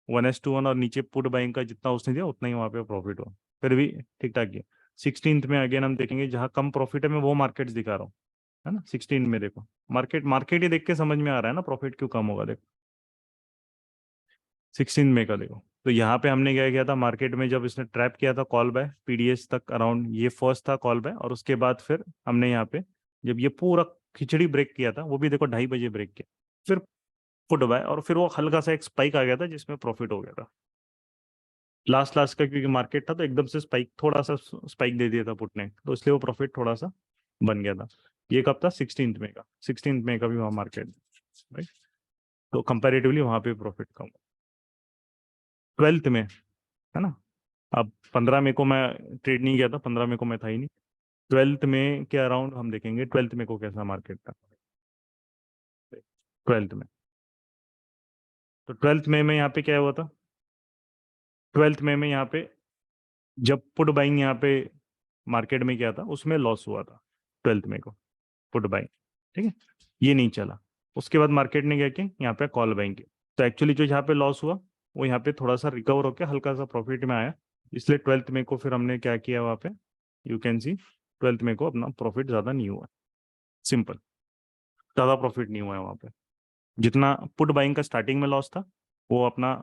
1:1, और नीचे पुट बाइंग का जितना उसने दिया उतना ही वहां पे प्रॉफिट हुआ, फिर भी ठीक ठाक गया। 16th में अगेन हम देखेंगे, जहां कम प्रॉफिट है मैं वो मार्केट्स दिखा रहा हूँ, है ना। 16 में देखो मार्केट मार्केट ही देख के समझ में आ रहा है ना प्रॉफिट क्यों कम होगा। देखो 16 मई का देखो, तो यहाँ पे हमने क्या किया था मार्केट में, जब इसने ट्रैप किया था कॉल बाय पीडीएस तक अराउंड, ये फर्स्ट था कॉल बाय, और उसके बाद फिर हमने यहाँ पे जब ये पूरा खिचड़ी ब्रेक किया था, वो भी देखो 2:30 बजे ब्रेक किया, फिर पुट बाय, और फिर वो हल्का सा एक स्पाइक आ गया था जिसमें प्रॉफिट हो गया था लास्ट लास्ट का, क्योंकि मार्केट था तो एकदम से स्पाइक, थोड़ा सा स्पाइक दे दिया था पुट ने, तो इसलिए वो प्रॉफिट थोड़ा सा बन गया था। ये कब था? 16th मई का। 16th मई का भी वहाँ मार्केट, राइट। तो कंपैरेटिवली वहां पे प्रॉफिट कम। 12th में, है ना। अब 15 मई को मैं ट्रेड नहीं किया था, 15 मई को मैं था ही नहीं। 12th में के अराउंड हम देखेंगे 12th मई को कैसा मार्केट था। 12th में, तो 12th मई में यहाँ पे क्या हुआ था, 12th मई में यहाँ पे जब पुट बाइंग यहाँ पे मार्केट में क्या था, उसमें लॉस हुआ था 12th मई को, पुट बाइंग, ठीक है। ये नहीं चला, उसके बाद मार्केट ने क्या किया, यहाँ पे कॉल बाइंग किया, तो एक्चुअली जो यहाँ पे लॉस हुआ वो यहाँ पे थोड़ा सा रिकवर होकर हल्का सा प्रॉफिट में आया। इसलिए 12th मई को फिर हमने क्या किया वहाँ पे, यू कैन सी 12th मई को अपना प्रॉफिट ज़्यादा नहीं हुआ, सिंपल, ज़्यादा प्रॉफिट नहीं हुआ है वहाँ पे। जितना पुट बाइंग का स्टार्टिंग में लॉस था, वो अपना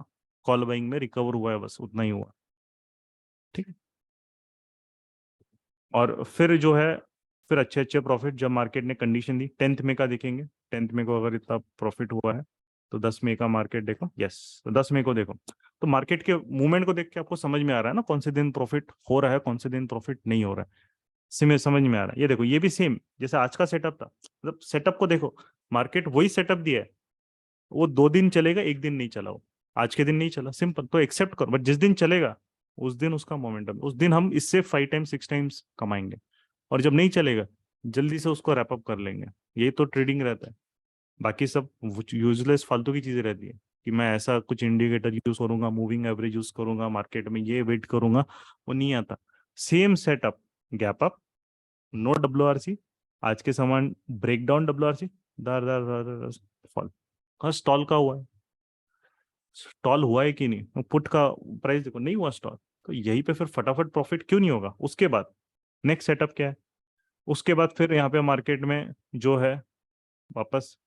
कॉल बाइंग में रिकवर हुआ है, बस उतना ही हुआ, ठीक है। और फिर जो है फिर अच्छे अच्छे प्रॉफिट जब मार्केट ने कंडीशन दी, 10th मई का देखेंगे। 10th मई को अगर इतना प्रॉफिट हुआ है, तो 10 मई का मार्केट देखो, यस, तो 10 मई को देखो, तो मार्केट के मूवमेंट को देख के आपको समझ में आ रहा है ना कौन से दिन प्रॉफिट हो रहा है, कौन से दिन प्रॉफिट नहीं हो रहा है, समझ में आ रहा है। ये देखो, ये भी सेम जैसे आज का सेटअप था, मतलब सेटअप को देखो, मार्केट वही सेटअप दिया है, वो 2 दिन चलेगा, एक दिन नहीं चला, वो आज के दिन नहीं चला, सिंपल, तो एक्सेप्ट करो, बट जिस दिन चलेगा उस दिन उसका मोमेंटम, उस दिन हम इससे 5 टाइम्स 6 टाइम्स कमाएंगे, और जब नहीं चलेगा जल्दी से उसको रैप अप कर लेंगे। यही तो ट्रेडिंग रहता है, बाकी सब यूजलेस फालतू की चीजें रहती है, कि मैं ऐसा कुछ इंडिकेटर यूज करूंगा, मूविंग एवरेज यूज करूंगा, मार्केट में ये वेट करूंगा, वो नहीं आता। Same setup, gap up, no W, आज के समान ब्रेकडाउन डब्ल्यू, दर दर दर दर फॉल, कहाँ स्टॉल का हुआ है, स्टॉल हुआ है कि नहीं, पुट का प्राइस देखो नहीं हुआ स्टॉल, तो यहीं पे फिर फटाफट प्रॉफिट क्यों नहीं होगा। उसके बाद नेक्स्ट सेटअप क्या है, उसके बाद फिर यहाँ पे मार्केट में जो है वापस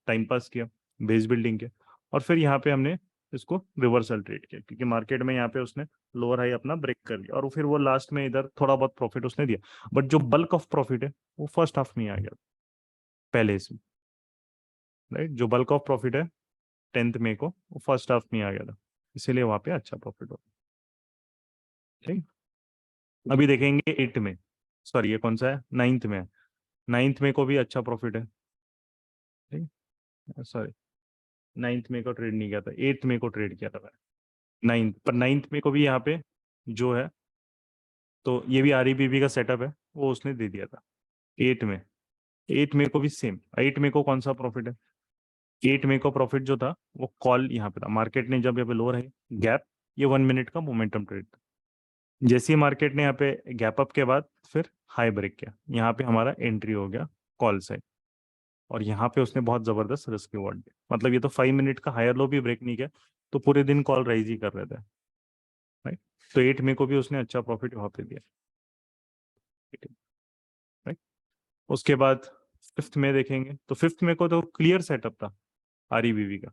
टाइम पास किया, बेस बिल्डिंग किया, और फिर यहाँ पे हमने इसको रिवर्सल ट्रेड किया, क्योंकि मार्केट में यहाँ पे उसने लोअर हाई अपना ब्रेक कर लिया, और फिर वो लास्ट में इधर थोड़ा बहुत प्रॉफिट उसने दिया, बट जो बल्क ऑफ प्रॉफिट है वो फर्स्ट हाफ में ही आ गया पहले से, राइट। जो बल्क ऑफ प्रॉफिट है 10 मई को, वो फर्स्ट हाफ में आ गया था, इसीलिए वहां पे अच्छा प्रॉफिट हो। ठीक, अभी देखेंगे 8 में, सॉरी ये कौन सा है, 9th में है। 9th में को भी अच्छा प्रॉफिट है। ठीक, सॉरी 9th में को ट्रेड नहीं किया था, 8th में को ट्रेड किया था मैंने। 9th पर, 9th में को भी यहाँ पे जो है, तो ये भी आरईबीबी का सेटअप है, वो उसने दे दिया था 8 में। 8 में को भी सेम, 8 में को कौन सा प्रॉफिट है, 8 में को प्रॉफिट जो था वो कॉल यहाँ पे था, मार्केट ने जब यहाँ पे लो रहे गैप, ये 1 मिनट का मोमेंटम ट्रेड था। जैसे ही मार्केट ने यहाँ पे गैप अप के बाद फिर हाई ब्रेक किया, यहाँ पे हमारा एंट्री हो गया कॉल साइड, और यहाँ पे उसने बहुत जबरदस्त रिस्क रिवॉर्ड दिया। मतलब ये तो 5 मिनट का हायर लो भी ब्रेक नहीं किया, तो पूरे दिन कॉल राइज ही कर रहे थे, राइट। तो 8 में को भी उसने अच्छा प्रॉफिट वहां पे दिया, राइट। उसके बाद 5th में देखेंगे, तो 5th में को तो क्लियर सेटअप था आरईबीवी का,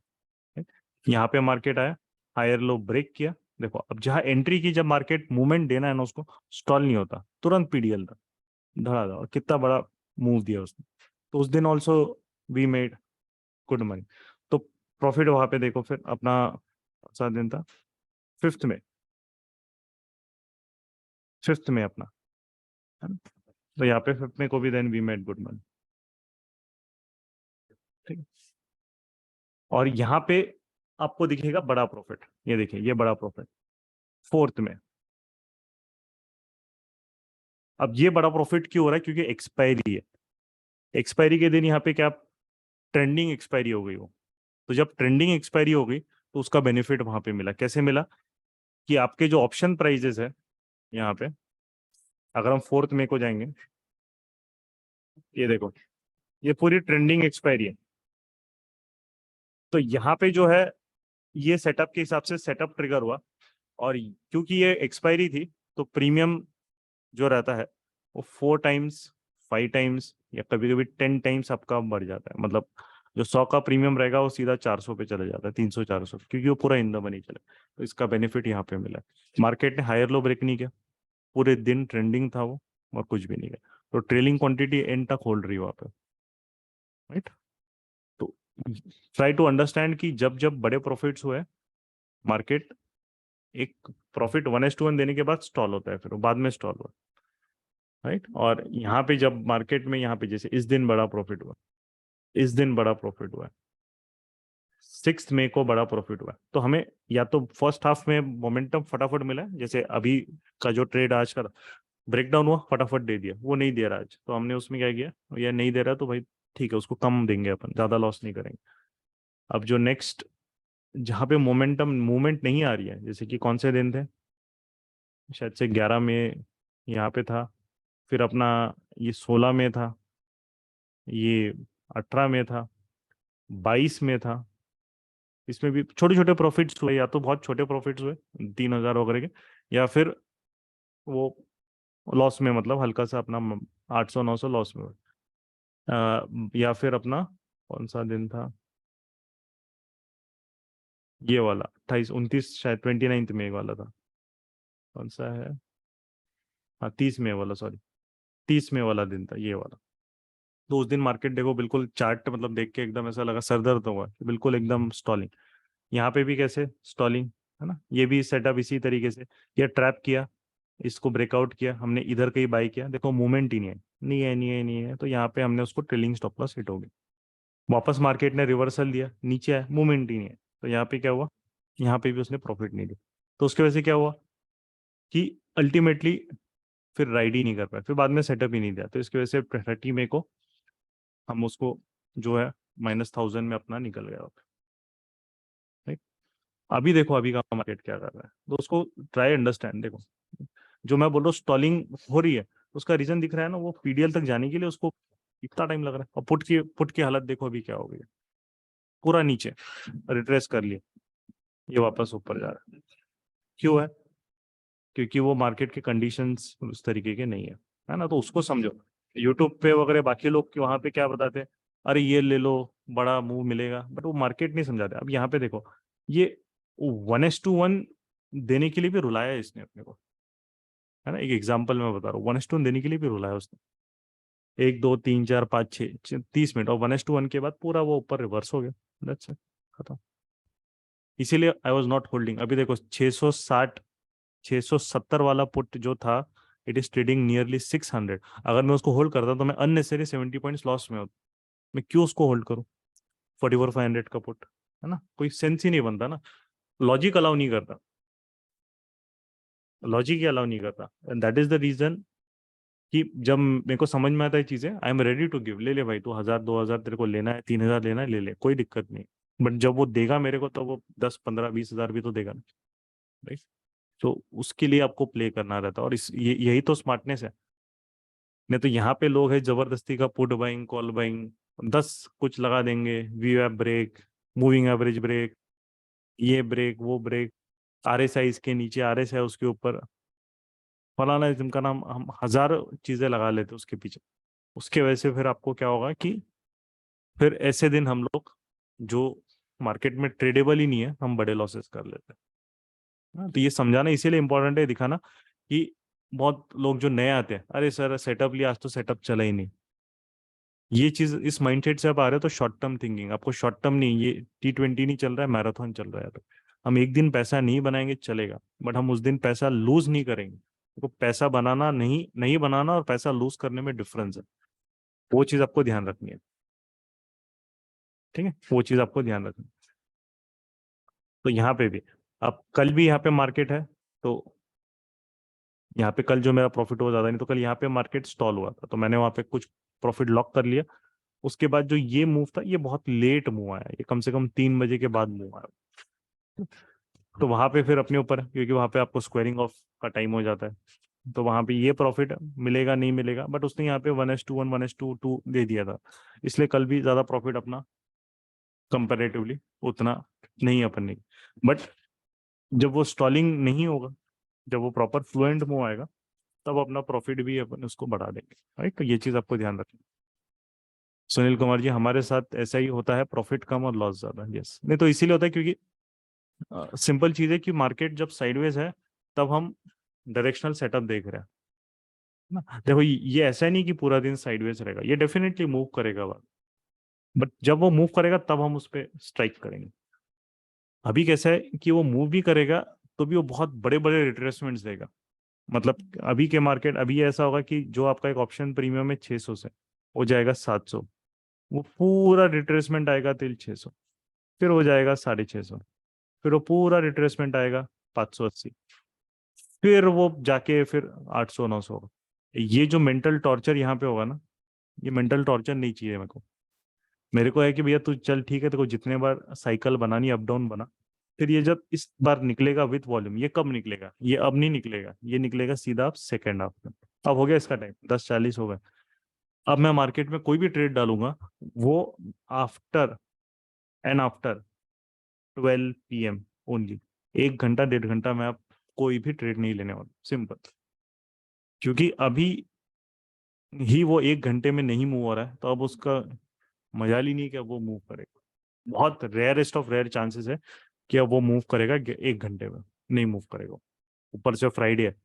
right? यहाँ पे मार्केट आया, हायर लो ब्रेक किया। देखो अब जहां एंट्री की, जब मार्केट मूवमेंट देना है ना उसको, स्टॉल नहीं होता, तुरंत पीडीएल था, धड़ाधड़, और कितना बड़ा मूव दिया उसने। तो उस दिन also we made good money. तो प्रॉफिट वहां पे देखो फिर अपना, सा दिन था 5th में, 5th में अपना, है ना। तो यहाँ पे 5th में को भी then we made good money. ठीक है, और यहाँ पे आपको दिखेगा बड़ा प्रॉफिट, ये देखिए ये बड़ा प्रॉफिट 4th में। अब ये बड़ा प्रॉफिट क्यों हो रहा है, क्योंकि एक्सपायरी है, एक्सपायरी के दिन यहाँ पे क्या, ट्रेंडिंग एक्सपायरी हो गई हो। तो जब ट्रेंडिंग एक्सपायरी हो गई तो उसका बेनिफिट वहां पे मिला। कैसे मिला, कि आपके जो ऑप्शन प्राइजेस है यहाँ पे, अगर हम 4th में को जाएंगे, ये देखो ये पूरी ट्रेंडिंग एक्सपायरी है। तो यहाँ पे जो है, ये सेटअप के हिसाब से सेटअप ट्रिगर हुआ, और क्योंकि ये एक्सपायरी थी, तो प्रीमियम जो रहता है वो 4 टाइम्स, 5 टाइम्स, या कभी कभी 10 टाइम्स आपका बढ़ जाता है। मतलब जो 100 का प्रीमियम रहेगा वो सीधा 400 पे चले जाता है, 300 400, क्योंकि वो पूरा इन द मनी चले। तो इसका बेनिफिट यहाँ पे मिला। मार्केट ने हायर लो ब्रेक नहीं किया, पूरे दिन ट्रेंडिंग था वो, और कुछ भी नहीं किया, तो ट्रेलिंग क्वांटिटी एंड तक होल्ड रही वहाँ पे, राइट। तो ट्राई टू अंडरस्टैंड कि जब जब बड़े प्रॉफिट्स हुए, मार्केट एक प्रॉफिट 1:1 देने के बाद स्टॉल होता है, फिर वो बाद में स्टॉल हुआ, राइट। और यहाँ पे जब मार्केट में, यहाँ पे जैसे इस दिन बड़ा प्रॉफिट हुआ, इस दिन बड़ा प्रॉफिट हुआ, 6 मई को बड़ा प्रॉफिट हुआ, तो हमें या तो फर्स्ट हाफ में मोमेंटम फटाफट मिला है, जैसे अभी का जो ट्रेड आज का ब्रेकडाउन हुआ, फटाफट दे दिया, वो नहीं दे रहा आज, तो हमने उसमें क्या किया, या नहीं दे रहा तो भाई ठीक है, उसको कम देंगे, अपन ज्यादा लॉस नहीं करेंगे। अब जो नेक्स्ट, जहाँ पे मोमेंटम मूवमेंट नहीं आ रही है, जैसे कि कौन से दिन थे, शायद से 11 में यहाँ पे था, फिर अपना ये 16 में था, ये 18 में था, 22 में था। इसमें भी छोटे छोटे प्रॉफिट्स हुए, या तो बहुत छोटे प्रॉफिट्स हुए 3,000 वगैरह के, या फिर वो लॉस में, मतलब हल्का सा अपना 800 900 लॉस में हुए। या फिर अपना कौन सा दिन था, ये वाला 28 29 शायद 29 में वाला था, कौन सा है, हाँ 30 में वाला, सॉरी 30 में वाला दिन था ये वाला। तो उस दिन मार्केट देखो बिल्कुल चार्ट, मतलब देख के एकदम ऐसा लगा सर दर्द हुआ, बिल्कुल एकदम स्टॉलिंग। यहाँ पे भी कैसे स्टॉलिंग, है ना। ये भी सेटअप इसी तरीके से, ये ट्रैप किया, इसको ब्रेकआउट किया, हमने इधर कहीं बाई किया, देखो मूवमेंट ही नहीं है, नहीं है नहीं है नहीं है, तो यहाँ पे हमने उसको ट्रेलिंग स्टॉप लॉस हिट हो गई। वापस मार्केट ने रिवर्सल दिया, नीचे आया, मूवमेंट ही नहीं है, तो यहाँ पे क्या हुआ, यहाँ पे भी उसने प्रॉफिट नहीं दिया। तो उसके वजह से क्या हुआ, कि अल्टीमेटली फिर राइड ही नहीं कर पाए, फिर बाद में सेटअप ही नहीं दिया, तो इसकी वजह से 30 मई को हम उसको जो है -1000 में अपना निकल गया, राइट। अभी देखो अभी का मार्केट क्या कर रहा है, तो उसको ट्राई अंडरस्टैंड। देखो जो मैं बोल रहा हूँ स्टॉलिंग हो रही है, उसका रीजन दिख रहा है ना, वो पीडीएल तक जाने के लिए उसको इतना टाइम लग रहा है। और पुट की हालत देखो अभी क्या हो गई है, पूरा नीचे रिट्रेस कर लिया, ये वापस ऊपर जा रहा है। क्यों है, क्योंकि वो मार्केट के कंडीशंस उस तरीके के नहीं है ना। तो उसको समझो, यूट्यूब पे वगैरह बाकी लोग वहां पे क्या बताते हैं, अरे ये ले लो बड़ा मूव मिलेगा, बट वो मार्केट नहीं समझाते। अब यहाँ पे देखो, ये 1:1 देने के लिए भी रुलाया है इसने अपने को, है ना। एक एग्जाम्पल मैं बता रहा हूँ, 1:1 देने के लिए भी रुलाया उसने, 1 2 3 4 5 6 30 मिनट, और 1:1 के बाद पूरा वो ऊपर रिवर्स हो गया, That's it, खत्म। इसीलिए आई वाज नॉट होल्डिंग। अभी देखो 660 670 वाला पुट जो था, इट इज ट्रेडिंग नियरली 600। अगर मैं उसको होल्ड करता तो मैं अननेसेसरी 70 पॉइंट्स लॉस में होता। मैं क्यों उसको होल्ड करूं? 44,500 का पुट, है ना, कोई सेंस ही नहीं बनता ना, लॉजिक अलाउ नहीं करता, लॉजिक ही अलाउ नहीं करता। And that is the reason कि जब मेरे को समझ में आता है चीजें, I am ready to give, ले ले भाई, तू 1,000 2,000 तेरे को लेना है, 3,000 लेना है, ले ले, कोई दिक्कत नहीं। बट जब वो देगा मेरे को, तो वो 10 15 20 हजार भी तो देगा ना, राइट? तो उसके लिए आपको प्ले करना रहता है, और यही तो स्मार्टनेस है। नहीं तो यहाँ पे लोग है जबरदस्ती का पुट बाइंग, कॉल बाइंग, 10 कुछ लगा देंगे, V F break, moving average break, ये ब्रेक वो ब्रेक, RSI इसके नीचे, RSI उसके ऊपर, फलाना इसम का नाम, हम हजार चीजें लगा लेते उसके पीछे। उसके वजह से फिर आपको क्या होगा कि फिर ऐसे दिन हम लोग जो मार्केट में ट्रेडेबल ही नहीं है, हम बड़े लॉसेस कर लेते हैं। हाँ, तो ये समझाना इसीलिए इंपॉर्टेंट है, दिखाना कि बहुत लोग जो नए आते हैं, अरे सर सेटअप लिया, आज तो सेटअप चला ही नहीं। ये चीज इस माइंडसेट से आप आ रहे हो तो शॉर्ट टर्म थिंकिंग, आपको शॉर्ट टर्म नहीं, ये T20 नहीं चल रहा है, मैराथन चल रहा है। तो हम एक दिन पैसा नहीं बनाएंगे चलेगा, बट हम उस दिन पैसा लूज नहीं करेंगे। तो पैसा बनाना नहीं नहीं बनाना और पैसा लूज करने में डिफरेंस है, वो चीज आपको ध्यान रखनी है। ठीक है, वो चीज आपको ध्यान रखनी है। तो यहाँ पे भी, अब कल भी यहाँ पे मार्केट है, तो यहाँ पे कल जो मेरा प्रॉफिट हुआ ज्यादा नहीं, तो कल यहाँ पे मार्केट स्टॉल हुआ था, तो मैंने वहाँ पे कुछ प्रॉफिट लॉक कर लिया। उसके बाद जो ये मूव था, ये बहुत लेट मूव आया, ये कम से कम 3 बजे के बाद मूव आया। तो वहां पे फिर अपने ऊपर है, क्योंकि वहां पे आपको स्क्वायरिंग ऑफ का टाइम हो जाता है, तो वहां पे ये प्रॉफिट मिलेगा नहीं मिलेगा, बट उसने यहाँ पे 1:1 1:2 दे दिया था, इसलिए कल भी ज्यादा प्रॉफिट अपना कंपेरेटिवली उतना नहीं अपन नहीं। बट जब वो स्टॉलिंग नहीं होगा, जब वो प्रॉपर फ्लुएंट मूव आएगा, तब अपना प्रॉफिट भी अपन उसको बढ़ा देंगे, राइट? तो ये चीज आपको ध्यान रखना। सुनील कुमार जी, हमारे साथ ऐसा ही होता है, प्रॉफिट कम और लॉस ज्यादा। यस, नहीं तो इसीलिए होता है क्योंकि सिंपल चीज है कि मार्केट जब साइडवेज है, तब हम डायरेक्शनल सेटअप देख रहे हैं ना। देखो ये ऐसा नहीं कि पूरा दिन साइडवेज रहेगा, ये डेफिनेटली मूव करेगा, बट जब वो मूव करेगा तब हम उस पर स्ट्राइक करेंगे। अभी कैसा है कि वो मूव भी करेगा, तो भी वो बहुत बड़े बड़े रिट्रेसमेंट्स देगा। मतलब अभी के मार्केट, अभी ऐसा होगा कि जो आपका एक ऑप्शन प्रीमियम है 600 से, हो जाएगा 700, वो पूरा रिट्रेसमेंट आएगा टिल 600, फिर हो जाएगा 650, फिर वो पूरा रिट्रेसमेंट आएगा 580, फिर वो जाके फिर 800 900। ये जो मेंटल टॉर्चर यहाँ पे होगा ना, ये मेंटल टॉर्चर नहीं चाहिए मेरे को। मेरे को है कि भैया तू चल ठीक है, तेरे को जितने बार साइकिल बनानी अप डाउन बना, फिर ये जब इस बार निकलेगा विथ वॉल्यूम, ये कब निकलेगा? ये अब नहीं निकलेगा, ये निकलेगा सीधा आप सेकेंड हाफ में। अब हो गया इसका टाइम, 10:40 हो गए। अब मैं मार्केट में कोई भी ट्रेड डालूंगा, वो after and after 12 PM only. 1 घंटा 1.5 घंटा में आप कोई भी ट्रेड नहीं लेने वाला, सिंपल। क्योंकि अभी ही वो 1 घंटे में नहीं मूव हो रहा है, तो अब उसका मजाल ही नहीं कि अब वो मूव करेगा। बहुत रेयरेस्ट ऑफ रेयर चांसेस है कि अब वो मूव करेगा 1 घंटे में, नहीं मूव करेगा। ऊपर से फ्राइडे है,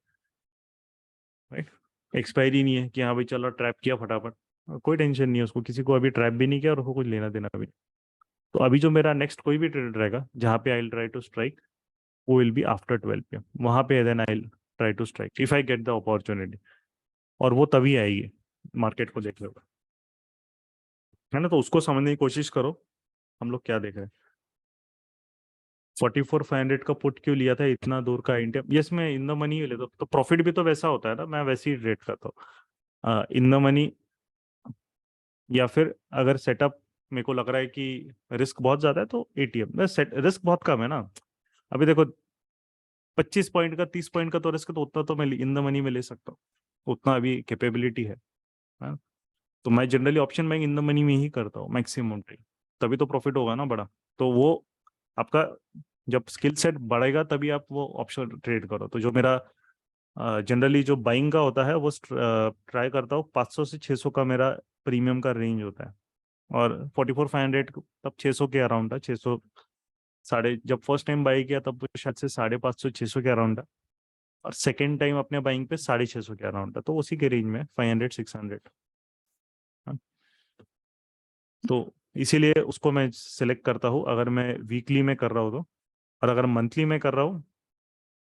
राइट? एक्सपायरी नहीं है कि हाँ भाई चलो ट्रैप किया फटाफट, कोई टेंशन नहीं है उसको, किसी को अभी ट्रैप भी नहीं किया और उसको कुछ लेना देना भी नहीं। तो अभी जो मेरा नेक्स्ट कोई भी ट्रेड रहेगा जहाँ पे आई ट्राई टू स्ट्राइक, वो विल बी आफ्टर 12 PM। वहां पे then I try to strike if I get the opportunity, और वो तभी आएगी मार्केट को देखते हुए, है ना? तो उसको समझने की कोशिश करो, हम लोग क्या देख रहे हैं। 44,500 का पुट क्यों लिया था इतना दूर का इंडिया? यस, मैं इन द मनी लेता हूँ, तो प्रॉफिट भी तो वैसा होता है ना, मैं वैसे ही रेट करता हूँ इन द मनी। या फिर अगर सेटअप मेरे को लग रहा है कि रिस्क बहुत ज्यादा है, तो ATM में सेट, रिस्क बहुत कम है ना। अभी देखो 25 पॉइंट का 30 पॉइंट का तो रिस्क, तो उतना तो मैं इन द मनी में ले सकता हूँ, उतना अभी कैपेबिलिटी है। हाँ? तो मैं generally option bank in the money में ही करता हूँ मैक्सिमम ट्रेड, तभी तो प्रॉफिट होगा ना बड़ा। तो वो आपका जब स्किल सेट बढ़ेगा तभी आप वो ऑप्शन ट्रेड करो। तो जो मेरा जनरली जो बाइंग का होता है, वो ट्राई करता हूँ 500 से 600 का मेरा प्रीमियम का रेंज होता है। और 44,500 तब 600 के अराउंड था, 600 साढ़े, जब फर्स्ट टाइम बाई किया तब तो शायद से 550 600 के अराउंड था, और सेकेंड टाइम अपने बाइंग पे 650 के अराउंड था, तो उसी के रेंज में 500 600। तो इसीलिए उसको मैं सिलेक्ट करता हूँ, अगर मैं वीकली में कर रहा हूँ तो और अगर मंथली में कर रहा हूँ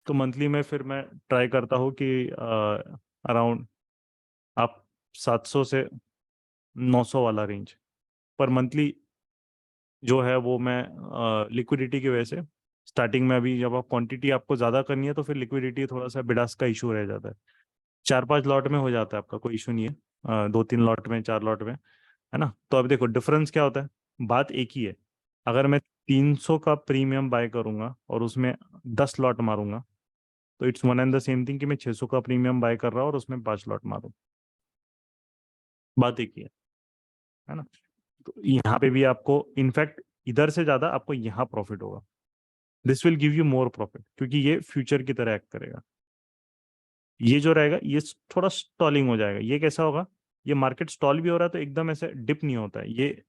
तो मंथली में फिर मैं ट्राई करता हूँ कि अराउंड आप 700 से 900 वाला रेंज पर मंथली जो है वो मैं लिक्विडिटी की वजह से स्टार्टिंग में, अभी जब आप क्वांटिटी आपको ज़्यादा करनी है तो फिर लिक्विडिटी थोड़ा सा बिडास का इशू रह जाता है। 4-5 लॉट में हो जाता है आपका, कोई इशू नहीं है। 2-3 लॉट में, 4 लॉट में, है ना। तो अब देखो डिफरेंस क्या होता है, बात एक ही है। अगर मैं 300 का प्रीमियम बाय करूंगा और उसमें 10 लॉट मारूंगा तो it's one and the same thing कि मैं 600 का प्रीमियम बाय कर रहा हूँ और उसमें 5 लॉट मारूं, बात एक ही है ना। तो यहाँ पे भी आपको इनफैक्ट इधर से ज्यादा आपको यहाँ प्रॉफिट होगा। This will give you more profit क्योंकि ये फ्यूचर की तरह एक्ट करेगा। ये जो रहेगा ये थोड़ा स्टॉलिंग हो जाएगा। ये कैसा होगा, ये मार्केट स्टॉल भी हो रहा है तो एकदम ऐसे डिप नहीं होता है, ये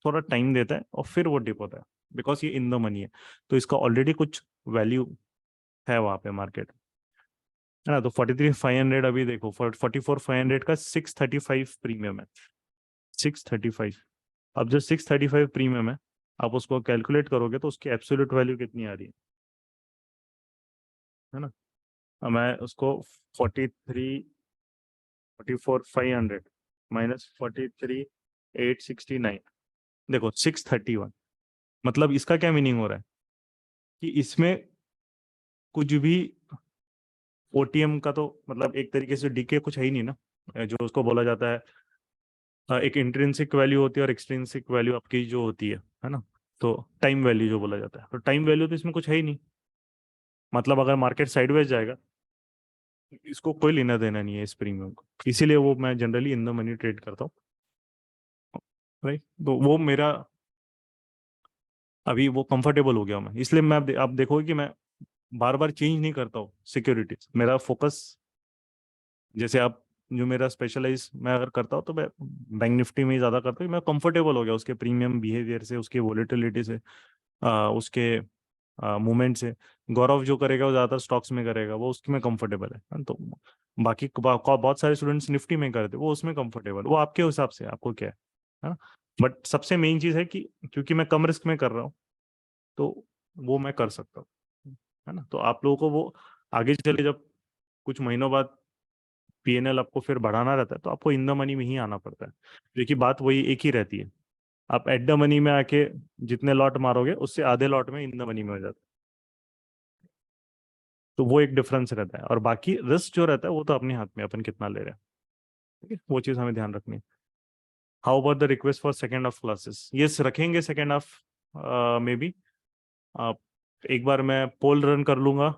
थोड़ा टाइम देता है और फिर वो डिप होता है, बिकॉज ये इन द मनी है। तो इसका ऑलरेडी कुछ वैल्यू है वहां पे मार्केट, है ना। तो 43,500 अभी देखो, 44,500 का 635 प्रीमियम है, 635। अब जो 635 प्रीमियम है, आप उसको कैलकुलेट करोगे तो उसकी एब्सोल्यूट वैल्यू कितनी आ रही है ना। अब मैं उसको 44,500 माइनस 43,869, देखो 631। मतलब इसका क्या मीनिंग हो रहा है कि इसमें कुछ भी ओटीएम का तो मतलब एक तरीके से डीके कुछ है ही नहीं ना। जो उसको बोला जाता है एक इंट्रिंसिक वैल्यू होती है और एक्सट्रिंसिक वैल्यू आपकी जो होती है ना। तो टाइम वैल्यू जो बोला जाता है, तो टाइम वैल्यू तो इसमें कुछ है ही नहीं। मतलब अगर मार्केट साइडवेज जाएगा इसको कोई लेना देना नहीं है इस प्रीमियम को, इसीलिए वो मैं generally in the money trade करता हूँ, राइट। तो वो मेरा अभी वो कंफर्टेबल हो गया मैं, इसलिए मैं आप देखोगे कि मैं बार बार चेंज नहीं करता हूँ सिक्योरिटीज। मेरा फोकस, जैसे आप जो मेरा स्पेशलाइज मैं अगर करता हूँ तो मैं बैंक निफ्टी में ही ज़्यादा करता हूँ। मैं कंफर्टेबल हो गया उसके प्रीमियम बिहेवियर से, उसके वॉलेटिलिटी से, उसके मूवमेंट से। गौरव जो करेगा वो ज़्यादातर स्टॉक्स में करेगा, वो उसमें कंफर्टेबल है। तो बाकी बहुत सारे स्टूडेंट्स निफ्टी में करते वो उसमें कंफर्टेबल, वो आपके हिसाब से आपको क्या है ना। बट सबसे मेन चीज़ है कि क्योंकि मैं कम रिस्क में कर रहा हूँ तो वो मैं कर सकता हूँ, है ना। तो आप लोगों को वो आगे चले जब कुछ महीनों बाद पीएनएल आपको फिर बढ़ाना रहता है तो आपको इन द मनी में ही आना पड़ता है। क्योंकि बात वही एक ही रहती है, आप एट द मनी में आके जितने लॉट मारोगे उससे आधे लॉट में इन द मनी में हो जाता है। तो वो एक डिफरेंस रहता है, और बाकी रिस्क जो रहता है वो तो अपने हाथ में, अपन कितना ले रहे हैं, ठीक है। वो चीज़ हमें ध्यान रखनी है। How about the request for second half classes, yes रखेंगे सेकेंड हाफ में भी। आप एक बार मैं पोल रन कर लूंगा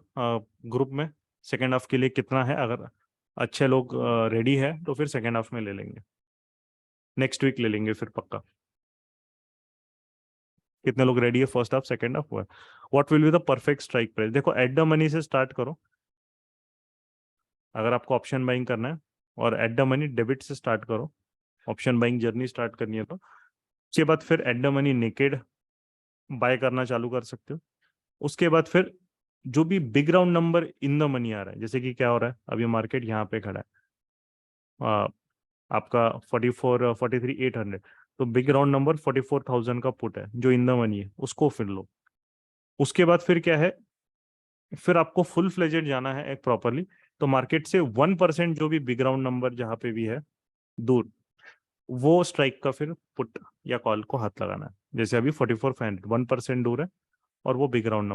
ग्रुप में, सेकेंड हाफ के लिए कितना है, अगर अच्छे लोग रेडी है तो फिर सेकेंड हाफ में ले लेंगे, नेक्स्ट वीक ले लेंगे फिर पक्का। कितने लोग रेडी है फर्स्ट हाफ सेकेंड हाफ हुआ। What will be the perfect strike price, देखो एट द मनी से स्टार्ट करो अगर आपको ऑप्शन बाइंग करना है, और एट द मनी डेबिट से स्टार्ट करो, ऑप्शन बाइंग जर्नी स्टार्ट करनी है तो उसके बाद फिर at the money naked buy करना चालू कर सकते हो। उसके बाद फिर जो भी big round number in the money आ रहा है, जैसे कि क्या हो रहा है अभी मार्केट यहाँ पे खड़ा है आपका 43,800, तो बिग राउंड नंबर 44,000 का पुट है जो इन द मनी है, उसको फिर लो। उसके बाद फिर क्या है, फिर आपको फुल फ्लेजेड जाना है एक प्रॉपरली, तो मार्केट से 1% जो भी बिग राउंड नंबर जहाँ पे भी है दूर, वो स्ट्राइक का फिर पुट या कॉल को हाथ लगाना है। जैसे अभी 44,500 1% दूर है, और वो बिग राउंड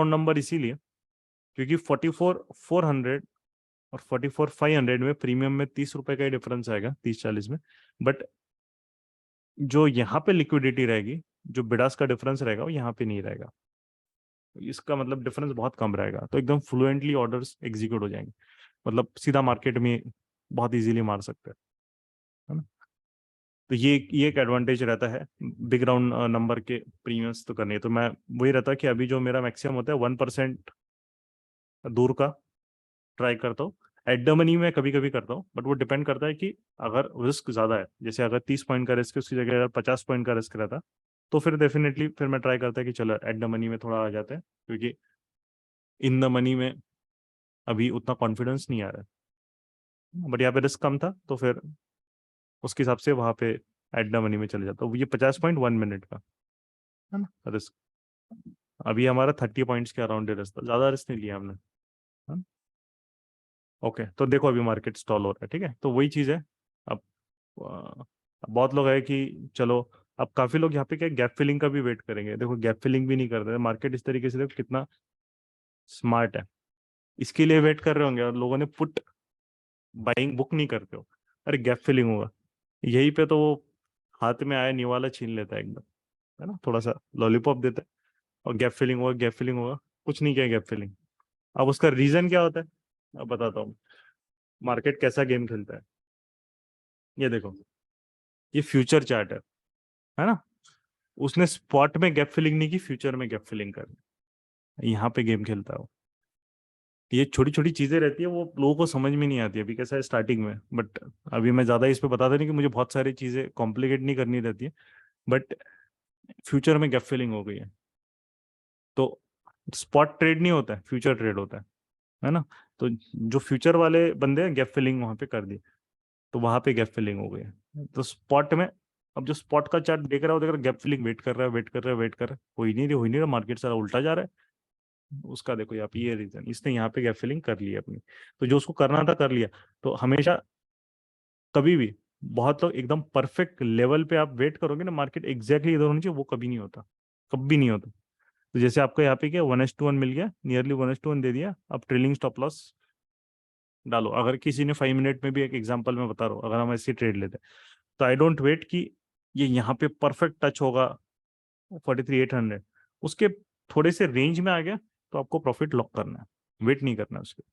नंबर इसीलिए क्योंकि 44,400 और 44,500 में प्रीमियम में 30 रुपए का ही डिफरेंस आएगा, 30-40 में। बट जो यहाँ पे लिक्विडिटी रहेगी, जो बिडास का डिफरेंस रहेगा वो यहाँ पे नहीं रहेगा। इसका मतलब डिफरेंस बहुत कम रहेगा, तो एकदम फ्लुएंटली ऑर्डर्स एग्जीक्यूट हो जाएंगे, मतलब सीधा मार्केट में बहुत इजीली मार सकते हैं, है ना। तो ये एक एडवांटेज रहता है बिग राउंड नंबर के प्रीमियम्स तो करने। तो मैं वही रहता है कि अभी जो मेरा मैक्सिमम होता है 1% दूर का ट्राई करता हूँ। एट द मनी में कभी कभी करता हूँ, बट वो डिपेंड करता है कि अगर रिस्क ज़्यादा है, जैसे अगर 30 पॉइंट का रिस्क है उसकी जगह अगर 50 पॉइंट का रिस्क रहता तो फिर डेफिनेटली फिर मैं ट्राई करता है कि चलो एट द मनी में थोड़ा आ जाते हैं, क्योंकि इन द मनी में अभी उतना कॉन्फिडेंस नहीं आ रहा है। बट यहाँ पे रिस्क कम था तो फिर उसके हिसाब से वहाँ पे एट द मनी में चले जाता हूँ। ये 50 पॉइंट 1 मिनट का है ना रिस्क, अभी हमारा 30 पॉइंट्स के अराउंड रिस्क था, ज्यादा रिस्क नहीं लिया हमने। हाँ? ओके, तो देखो अभी मार्केट स्टॉल हो रहा है, ठीक है, तो वही चीज है। अब बहुत लोग है कि चलो, अब काफी लोग यहाँ पे क्या गैप फिलिंग का भी वेट करेंगे। देखो गैप फिलिंग भी नहीं कर रहे, मार्केट इस तरीके से देखो कितना स्मार्ट है, इसके लिए वेट कर रहे होंगे, और लोगों ने पुट बाइंग बुक नहीं करते हो, अरे गैप फिलिंग होगा, यही पे तो वो हाथ में आया निवाला छीन लेता है एकदम, है ना, थोड़ा सा लॉलीपॉप देता है, और गैप फिलिंग होगा, गैप फिलिंग होगा। कुछ नहीं किया गैप फिलिंग। अब उसका रीजन क्या होता है, अब बताता हूँ मार्केट कैसा गेम खेलता है। ये देखो, ये फ्यूचर चार्ट है ना, उसने स्पॉट में गैप फिलिंग नहीं की, फ्यूचर में गैप फिलिंग कर, यहाँ पे गेम खेलता है वो। ये छोटी छोटी चीजें रहती है, वो लोगों को समझ में नहीं आती। अभी कैसा है स्टार्टिंग में, बट अभी मैं ज्यादा इस पे बताता नहीं कि मुझे बहुत सारी चीजें कॉम्प्लिकेट नहीं करनी रहती है, बट फ्यूचर में गैप फिलिंग हो गई है, तो स्पॉट ट्रेड नहीं होता है, फ्यूचर ट्रेड होता है ना। तो जो फ्यूचर वाले बंदे हैं गैप फिलिंग वहां पे कर दी, तो वहां पे गैप फिलिंग हो गई है। तो स्पॉट में, अब जो स्पॉट का चार्ट देख रहा हो, देख रहा गैप फिलिंग वेट कर रहा है, वेट कर रहा है, वेट कर रहा है, हो ही नहीं रहा, मार्केट सारा उल्टा जा रहा है। उसका देखो यहाँ पे ये रीजन, इसने यहाँ पे गैप फिलिंग कर ली अपनी, तो जो उसको करना था कर लिया। तो हमेशा कभी भी बहुत लोग एकदम परफेक्ट लेवल पे आप वेट करोगे ना, मार्केट एग्जैक्टली इधर होनी चाहिए, वो कभी नहीं होता, कभी नहीं होता। तो जैसे आपको यहाँ पे क्या 1:1 मिल गया, नियरली 1:1 दे दिया, अब ट्रेलिंग स्टॉप लॉस डालो। अगर किसी ने 5 मिनट में भी, एक एग्जांपल में बता रहा हूँ, अगर हम ऐसी ट्रेड लेते हैं, तो आई डोंट वेट कि ये यहाँ पे परफेक्ट टच होगा 43,800, उसके थोड़े से रेंज में आ गया तो आपको प्रॉफिट लॉक करना है, वेट नहीं करना है उसके।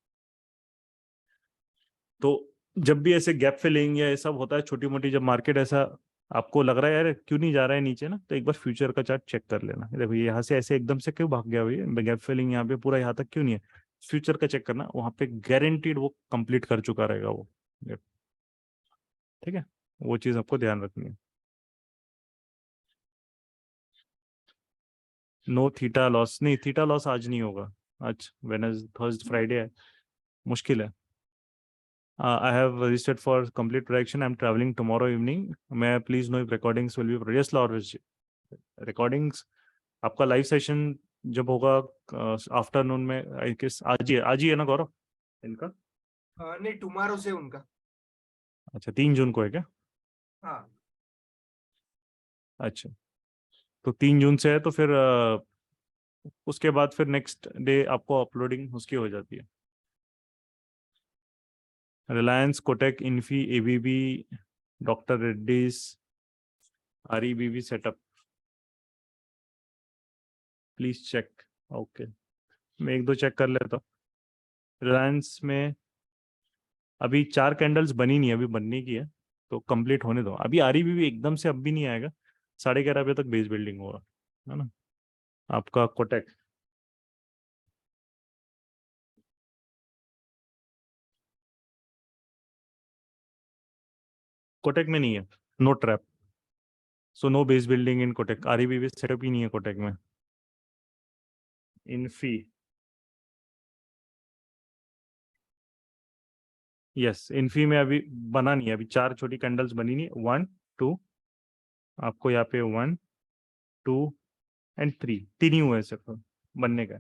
तो जब भी ऐसे गैप फिलिंग या ये सब होता है छोटी मोटी, जब मार्केट ऐसा आपको लग रहा है यार क्यों नहीं जा रहा है नीचे ना, तो एक बार फ्यूचर का चार्ट चेक कर लेना। देखो ये यहाँ से ऐसे एकदम से क्यों भाग गया भाई, गैप फिलिंग यहाँ पे पूरा यहाँ तक क्यों नहीं है, फ्यूचर का चेक करना, वहां पे गारंटीड वो कंप्लीट कर चुका रहेगा वो। ठीक है, वो चीज आपको ध्यान रखनी है। नो थीटा लॉस, नहीं थीटा लॉस आज नहीं होगा, आज वेनस थर्सडे फ्राइडे है, मुश्किल है। I have registered for complete protection. I'm traveling tomorrow evening. May I please know if recordings will be produced? Yes, Lord. Recordings आपका लाइव सेशन जब होगा आफ्टरनून में, किस आज ही है ना गौरव इनका? नहीं, टुमारो से उनका। अच्छा 3 जून को है क्या? हाँ। अच्छा, तो 3 जून से है, तो फिर उसके बाद फिर नेक्स्ट डे आपको अपलोडिंग उसकी हो जाती है। Reliance, Kotak, Infy, ABB, doctor Reddy's, REBB setup, please check. Okay, मैं एक दो चेक कर लेता हूँ। रिलायंस में अभी 4 कैंडल्स बनी नहीं है, अभी बनने की है, तो कंप्लीट होने दो। अभी आरईबी भी एकदम से अब भी नहीं आएगा, 11:30 बजे तक बेस बिल्डिंग होगा, है ना। आपका कोटेक, कोटेक में नहीं है, no trap, so no base building in Kotak, REB भी सेटअप ही नहीं है कोटेक में। इन्फी, यस इन्फी में अभी बना नहीं है, अभी 4 छोटी कैंडल्स बनी नहीं, 1 2, आपको यहाँ पे 1 2 एंड 3, 3 ही हुए हैं सिर्फ बनने का,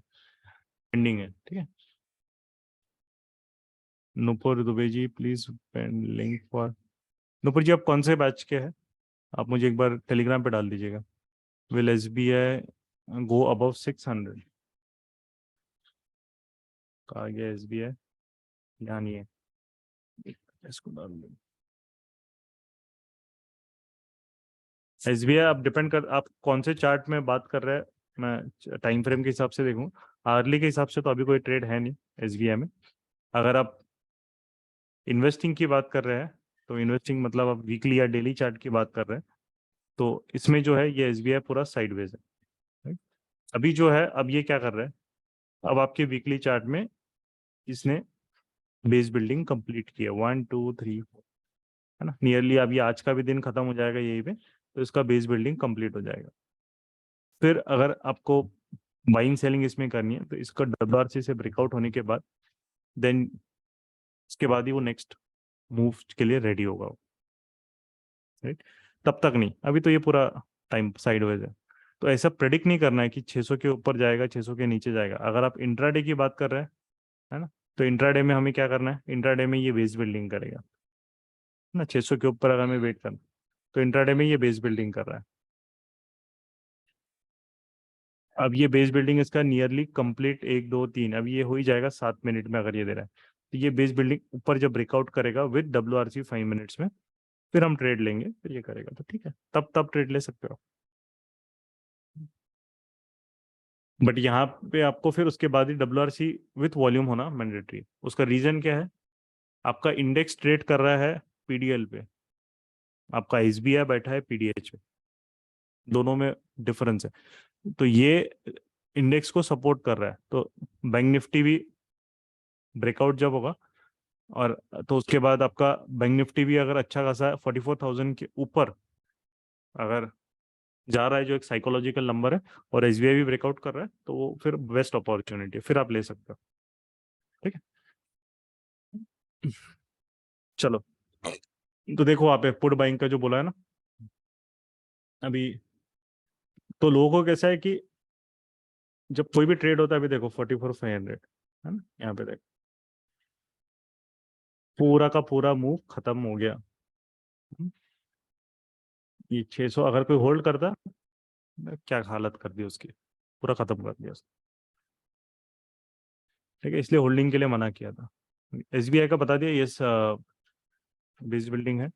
पेंडिंग है, ठीक है। Nupur Dubey ji please link for, Nupur जी आप कौन से बैच के हैं, आप मुझे एक बार टेलीग्राम पे डाल दीजिएगा। विल SBI गो अबव 600, कहा गया SBI, यहाँ नहीं है, इसको डाल दो। SBI आप डिपेंड कर, आप कौन से चार्ट में बात कर रहे हैं, मैं टाइम फ्रेम के हिसाब से देखूँ, हार्ली के हिसाब से तो अभी कोई ट्रेड है नहीं SBI में। अगर आप इन्वेस्टिंग की बात कर रहे हैं, तो इन्वेस्टिंग मतलब आप वीकली या डेली चार्ट की बात कर रहे हैं, तो इसमें जो है ये SBI पूरा साइडवेज है, right? अभी जो है, अब ये क्या कर रहा है, अब आपके वीकली चार्ट में इसने बेस बिल्डिंग कंप्लीट किया, 1 2 3 4, है ना, नियरली अभी आज का भी दिन खत्म हो जाएगा यही पे, तो इसका बेस बिल्डिंग कंप्लीट हो जाएगा। फिर अगर आपको बाइंग सेलिंग इसमें करनी है, तो इसका WRC से ब्रेकआउट होने के बाद देन इसके बाद ही वो नेक्स्ट मूव के लिए रेडी होगा, राइट। तब तक नहीं, अभी तो ये पूरा टाइम साइडवेज है। तो ऐसा प्रेडिक्ट नहीं करना है कि 600 के ऊपर जाएगा 600 के नीचे जाएगा। अगर आप इंट्राडे की बात कर रहे हैं, है ना, तो इंट्राडे में हमें क्या करना है, इंट्राडे में ये बेस बिल्डिंग करेगा ना, 600 के ऊपर अगर हमें वेट करना, तो इंट्राडे में ये बेस बिल्डिंग कर रहा है। अब ये बेस बिल्डिंग इसका नियरली कंप्लीट 1 2 3, अब ये हो ही जाएगा 7 मिनट में अगर ये दे रहा है। तो ये बेस बिल्डिंग ऊपर जब ब्रेकआउट करेगा विद WRC 5 मिनट्स में, फिर हम ट्रेड लेंगे, फिर ये करेगा तो ठीक है, तब ट्रेड ले सकते हो। बट यहाँ पे आपको फिर उसके बाद ही WRC विथ वॉल्यूम होना मैंडेटरी। उसका रीजन क्या है, आपका इंडेक्स ट्रेड कर रहा है PDL पे, आपका SBI बैठा है PDH पे, दोनों में डिफरेंस है। तो ये इंडेक्स को सपोर्ट कर रहा है, तो बैंक निफ्टी भी ब्रेकआउट जब होगा, और तो उसके बाद आपका बैंक निफ्टी भी अगर अच्छा खासा 44,000 के ऊपर अगर जा रहा है, जो एक साइकोलॉजिकल नंबर है, और SBI भी ब्रेकआउट कर रहा है, तो वो फिर बेस्ट अपॉर्चुनिटी है, फिर आप ले सकते हो। ठीक है, चलो। तो देखो आप पुट बाइंग का जो बोला है ना अभी, तो लोगों को कैसा है कि जब कोई भी ट्रेड होता है, अभी देखो 44,500 है ना, यहाँ पे देखो पूरा का पूरा मूव खत्म हो गया। ये 600 अगर कोई होल्ड करता, क्या हालत कर दी उसकी, पूरा खत्म कर दिया उसने। ठीक है, इसलिए होल्डिंग के लिए मना किया था। SBI का बता दिया, यस बेस बिल्डिंग है।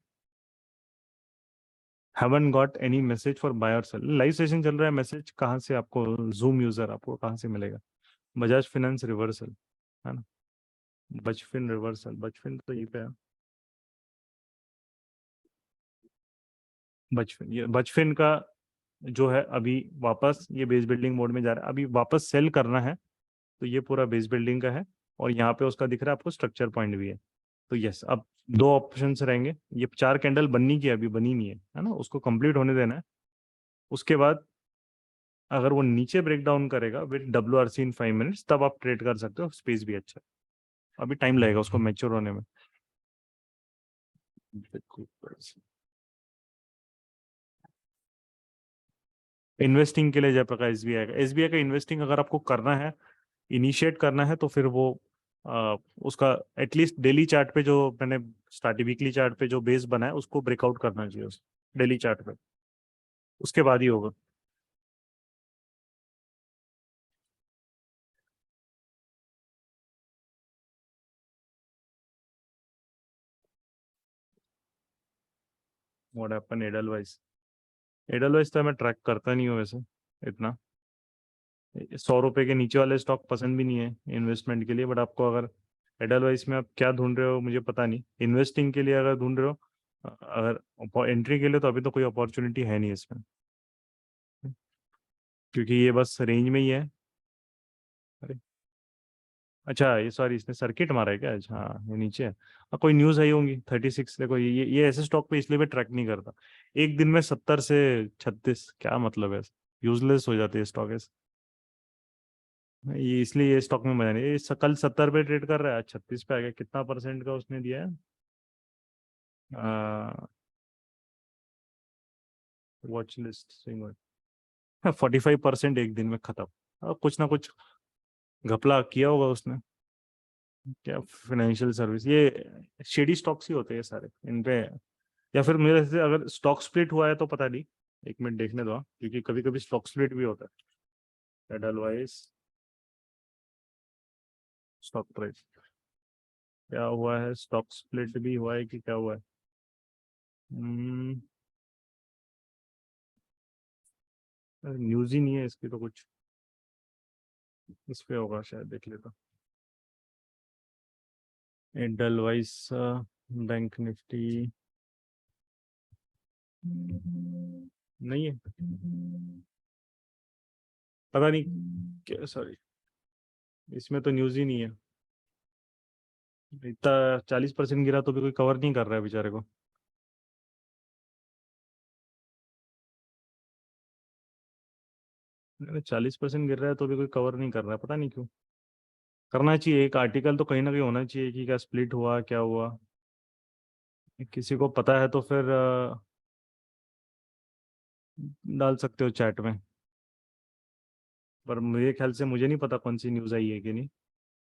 Haven't got any message for buy और सेल, लाइव सेशन चल रहा है, मैसेज कहाँ से आपको, जूम यूजर आपको कहाँ से मिलेगा? बजाज फिनेंस रिवर्सल, है ना, बजफिन रिवर्सल, बजफिन तो ये पे है, बजफिन, ये बजफिन का जो है अभी वापस ये बेस बिल्डिंग मोड में जा रहा है, अभी वापस सेल करना है, तो ये पूरा बेस बिल्डिंग का है। और यहाँ पे उसका दिख रहा है आपको स्ट्रक्चर पॉइंट भी है। तो यस, अब दो ऑप्शंस रहेंगे, ये 4 कैंडल बननी की है, अभी बनी नहीं है ना, उसको कंप्लीट होने देना है। उसके बाद अगर वो नीचे ब्रेक डाउन करेगा विद WRC इन 5 मिनट्स, तब आप ट्रेड कर सकते हो, स्पेस भी अच्छा है। अभी टाइम लगेगा उसको मैच्योर होने में। इन्वेस्टिंग के लिए जयप्रकाश SBI का इन्वेस्टिंग अगर आपको करना है, इनिशिएट करना है, तो फिर वो उसका एटलीस्ट डेली चार्ट पे, जो मैंने स्टार्टिंग वीकली चार्ट पे जो बेस बना है, उसको ब्रेकआउट करना चाहिए डेली चार्ट पे, उसके बाद ही होगा। व्हाट हैपन एडलवाइज तो मैं ट्रैक करता नहीं हूँ वैसे इतना। 100 रुपए के नीचे वाले स्टॉक पसंद भी नहीं है इन्वेस्टमेंट के लिए, बट आपको अगर एडलवाइज में आप क्या ढूंढ रहे हो मुझे पता नहीं, इन्वेस्टिंग के लिए अगर ढूंढ रहे हो, अगर एंट्री के लिए, तो अभी तो कोई अपॉर्चुनिटी है नहीं इसमें, क्योंकि ये बस रेंज में ही है। अरे अच्छा, ये सॉरी, इसने सर्किट मारा है क्या आज? हाँ, ये नीचे है। कोई न्यूज़ आई होंगी 36, देखो ये ऐसे स्टॉक पे इसलिए भी ट्रैक नहीं करता। एक दिन में 70 से 36, क्या मतलब है, यूजलेस हो जाते हैं स्टॉक ऐसे। ये इसलिए ये स्टॉक में मजा नहीं, कल 70 पे ट्रेड कर रहा है, आज 36 पे आ गया, कितना परसेंट का उसने दिया है? वॉच लिस्ट 45% एक दिन में खत्म। कुछ ना कुछ घपला किया होगा उसने, क्या फाइनेंशियल सर्विस, ये शेडी स्टॉक्स ही होते हैं सारे इन पे। या फिर मेरे से अगर स्टॉक स्प्लिट हुआ है तो पता नहीं, 1 मिनट देखने दो, क्योंकि कभी कभी स्टॉक स्प्लिट भी होता है। एडलवाइस स्टॉक प्राइस क्या हुआ है, स्टॉक स्प्लिट भी हुआ है कि क्या हुआ है? न्यूज ही नहीं है इसकी तो कुछ, इस पे होगा शायद, देख लेता। एडलवाइस बैंक निफ्टी नहीं है, पता नहीं क्या, सॉरी, इसमें तो न्यूज ही नहीं है। इतना 40% गिरा तो भी कोई कवर नहीं कर रहा है बेचारे को। 40% गिर रहा है तो भी कोई कवर नहीं कर रहा है, पता नहीं क्यों। करना चाहिए, एक आर्टिकल तो कहीं ना कहीं होना चाहिए कि क्या स्प्लिट हुआ, क्या हुआ। किसी को पता है तो फिर डाल सकते हो चैट में। पर मेरे ख्याल से, मुझे नहीं पता कौन सी न्यूज़ आई है कि नहीं।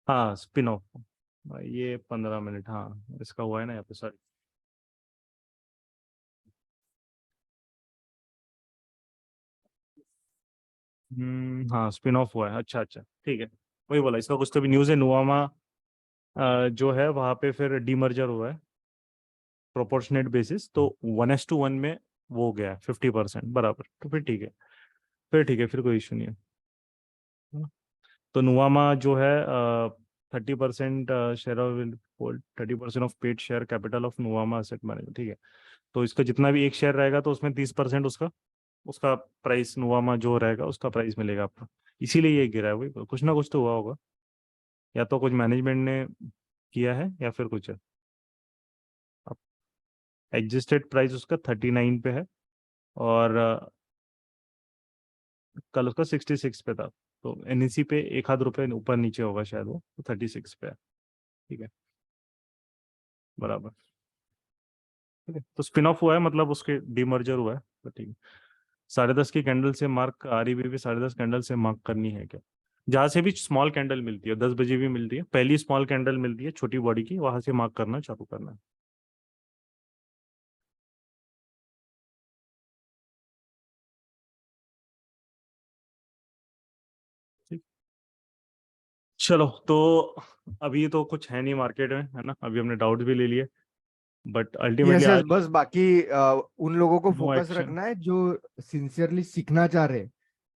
हाँ, स्पिन ऑफ, ये 15 मिनट, हाँ इसका हुआ है ना यहाँ पे, सॉरी। हाँ स्पिन ऑफ हुआ है, अच्छा अच्छा, ठीक है। वही बोला, इसका कुछ तो भी न्यूज़ है, नुवामा जो है वहाँ पे फिर डीमर्जर हुआ है प्रोपोर्शनेट बेसिस, तो 1:1 में वो हो गया है 50% बराबर, तो फिर ठीक है, फिर ठीक है, फिर कोई इशू नहीं है। हाँ। तो नुवामा जो है 30% share of, 30% of paid share capital of Nuvama asset management, ठीक है। तो इसका जितना भी एक शेयर रहेगा तो उसमें 30% उसका उसका प्राइस, नुवामा जो रहेगा उसका प्राइस मिलेगा आपको, इसीलिए ये गिरा है। वही कुछ ना कुछ तो हुआ होगा, या तो कुछ मैनेजमेंट ने किया है या फिर कुछ है। अब एडजस्टेड प्राइस उसका 39 पे है, और कल उसका 66 पे था, तो एनईसी पे 1 आध रुपये ऊपर नीचे होगा शायद, वो तो 36 पे है, ठीक है, बराबर। ठीक है, तो स्पिन ऑफ हुआ है, मतलब उसके डीमर्जर हुआ है, तो ठीक है। 10:30 की कैंडल से मार्क, आ रही भी 10:30 कैंडल से मार्क करनी है क्या? जहाँ से भी स्मॉल कैंडल मिलती है, 10 बजे भी मिलती है, पहली स्मॉल कैंडल मिलती है छोटी बॉडी की, वहां से मार्क करना चालू करना है। ठीक, चलो तो अभी तो कुछ है नहीं मार्केट में, है ना, अभी हमने डाउट भी ले लिए, बट अल्टीमेटली यस यस, आज बस बाकी उन लोगों को नो फोकस एक्शन। रखना है जो सिंसियरली सीखना चाह रहे हैं।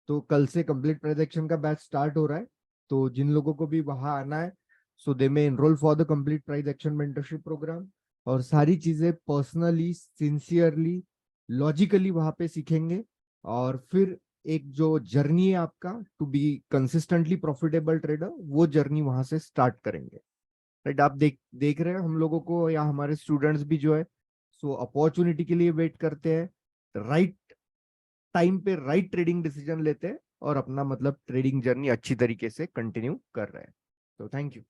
तो कल से कंप्लीट प्रोजेक्शन का बैच स्टार्ट हो रहा है, तो जिन लोगों को भी वहां आना है, so they may enrol for the complete price action mentorship programme, और सारी चीजें पर्सनली, सिंसियरली, लॉजिकली वहां पे सीखेंगे। और फिर एक जो जर्नी है आपका to be consistently profitable trader, वो जर्नी वहां से स्टार्ट करेंगे। राइट, आप देख देख रहे हैं हम लोगों को, या हमारे स्टूडेंट्स भी जो है सो अपॉर्चुनिटी के लिए वेट करते हैं, राइट टाइम पे राइट ट्रेडिंग डिसीजन लेते हैं, और अपना मतलब ट्रेडिंग जर्नी अच्छी तरीके से कंटिन्यू कर रहे हैं। तो थैंक यू।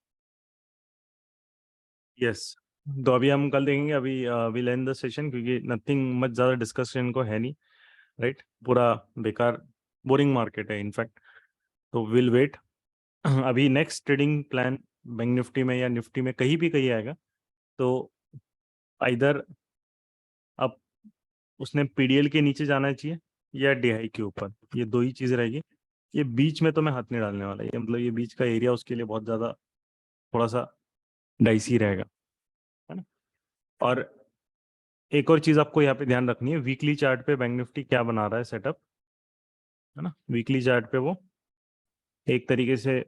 यस, तो अभी हम कल देखेंगे, अभी विल एंड द सेशन, क्योंकि नथिंग मच ज़्यादा डिस्कशन को है नहीं, राइट, पूरा बेकार, बोरिंग मार्केट है इनफैक्ट, तो विल वेट। अभी next trading plan bank Nifty में या निफ्टी में कहीं भी कहीं आएगा, तो इधर अब उसने पीडीएल के नीचे जाना चाहिए या डीआई के ऊपर, ये दो ही चीज़ रहेगी। ये बीच में तो मैं हाथ नहीं डालने वाला, ये मतलब ये बीच का एरिया उसके लिए बहुत ज़्यादा, थोड़ा सा डाइसी रहेगा, है ना। और एक और चीज़ आपको यहाँ पे ध्यान रखनी है, वीकली चार्ट पे बैंक निफ्टी क्या बना रहा है सेटअप, है ना, वीकली चार्ट पे वो एक तरीके से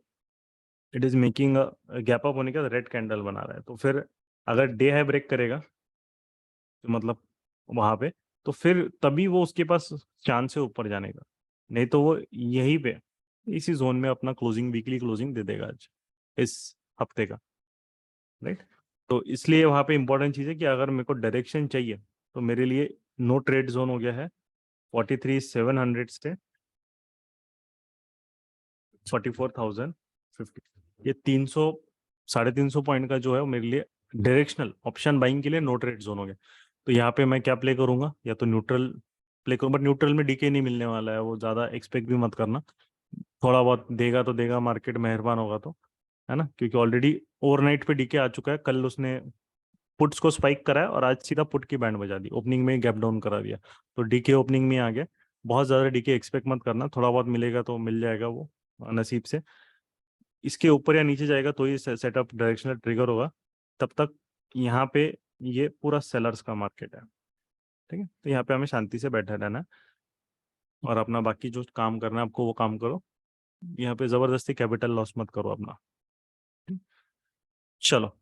it is making gap up होने का रेड कैंडल बना रहा है, तो फिर अगर डे हाई ब्रेक करेगा, तो मतलब वहां पे, तो फिर तभी वो उसके पास चांस है ऊपर जाने का, नहीं तो वो यहीं पे इसी जोन में अपना क्लोजिंग, वीकली क्लोजिंग दे देगा आज, इस हफ्ते का, राइट। तो इसलिए वहां पे इंपॉर्टेंट चीज़ है कि अगर मेरे को डायरेक्शन चाहिए, तो मेरे लिए नो ट्रेड जोन हो गया है 43,700 से 44,050, ये 300, 350 पॉइंट का जो है वो मेरे लिए डायरेक्शनल ऑप्शन बाइंग के लिए नो ट्रेड जोन हो गया। तो यहाँ पे मैं क्या प्ले करूंगा, या तो न्यूट्रल प्ले करूँ, बट न्यूट्रल में डीके नहीं मिलने वाला है, वो ज़्यादा एक्सपेक्ट भी मत करना, थोड़ा बहुत देगा तो देगा, मार्केट मेहरबान होगा तो, है ना, क्योंकि ऑलरेडी ओवरनाइट पे डीके आ चुका है, कल उसने पुट्स को स्पाइक करा है और आज सीधा पुट की बैंड बजा दी, ओपनिंग में गैप डाउन करा दिया, तो डीके ओपनिंग में आ गया। बहुत ज़्यादा डीके एक्सपेक्ट मत करना, थोड़ा बहुत मिलेगा तो मिल जाएगा वो नसीब से, इसके ऊपर या नीचे जाएगा तो ये सेटअप डायरेक्शनल ट्रिगर होगा, तब तक यहाँ पे ये पूरा सेलर्स का मार्केट है, ठीक है, तो यहाँ पे हमें शांति से बैठा रहना है, और अपना बाकी जो काम करना है आपको वो काम करो, यहाँ पे ज़बरदस्ती कैपिटल लॉस मत करो अपना। ठीक? चलो,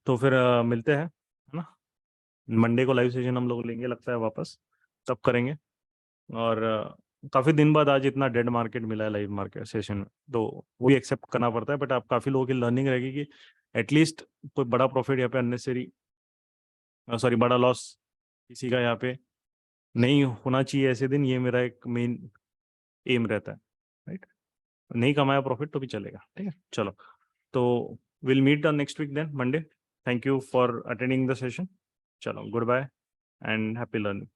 तो फिर मिलते हैं, है ना, मंडे को लाइव सेशन हम लोग लेंगे लगता है वापस, तब करेंगे। और काफ़ी दिन बाद आज इतना डेड मार्केट मिला है लाइव मार्केट सेशन में, तो वो भी एक्सेप्ट करना पड़ता है, बट आप काफ़ी लोगों की लर्निंग रहेगी कि एटलीस्ट कोई बड़ा प्रॉफिट यहाँ पे अननेसरी, सॉरी बड़ा लॉस किसी का यहाँ पे नहीं होना चाहिए ऐसे दिन, ये मेरा एक मेन एम रहता है, राइट। नहीं कमाया प्रॉफिट तो भी चलेगा, ठीक है, चलो, तो will meet the next week then Monday. Thank you for attending the session, चलो goodbye and happy learning.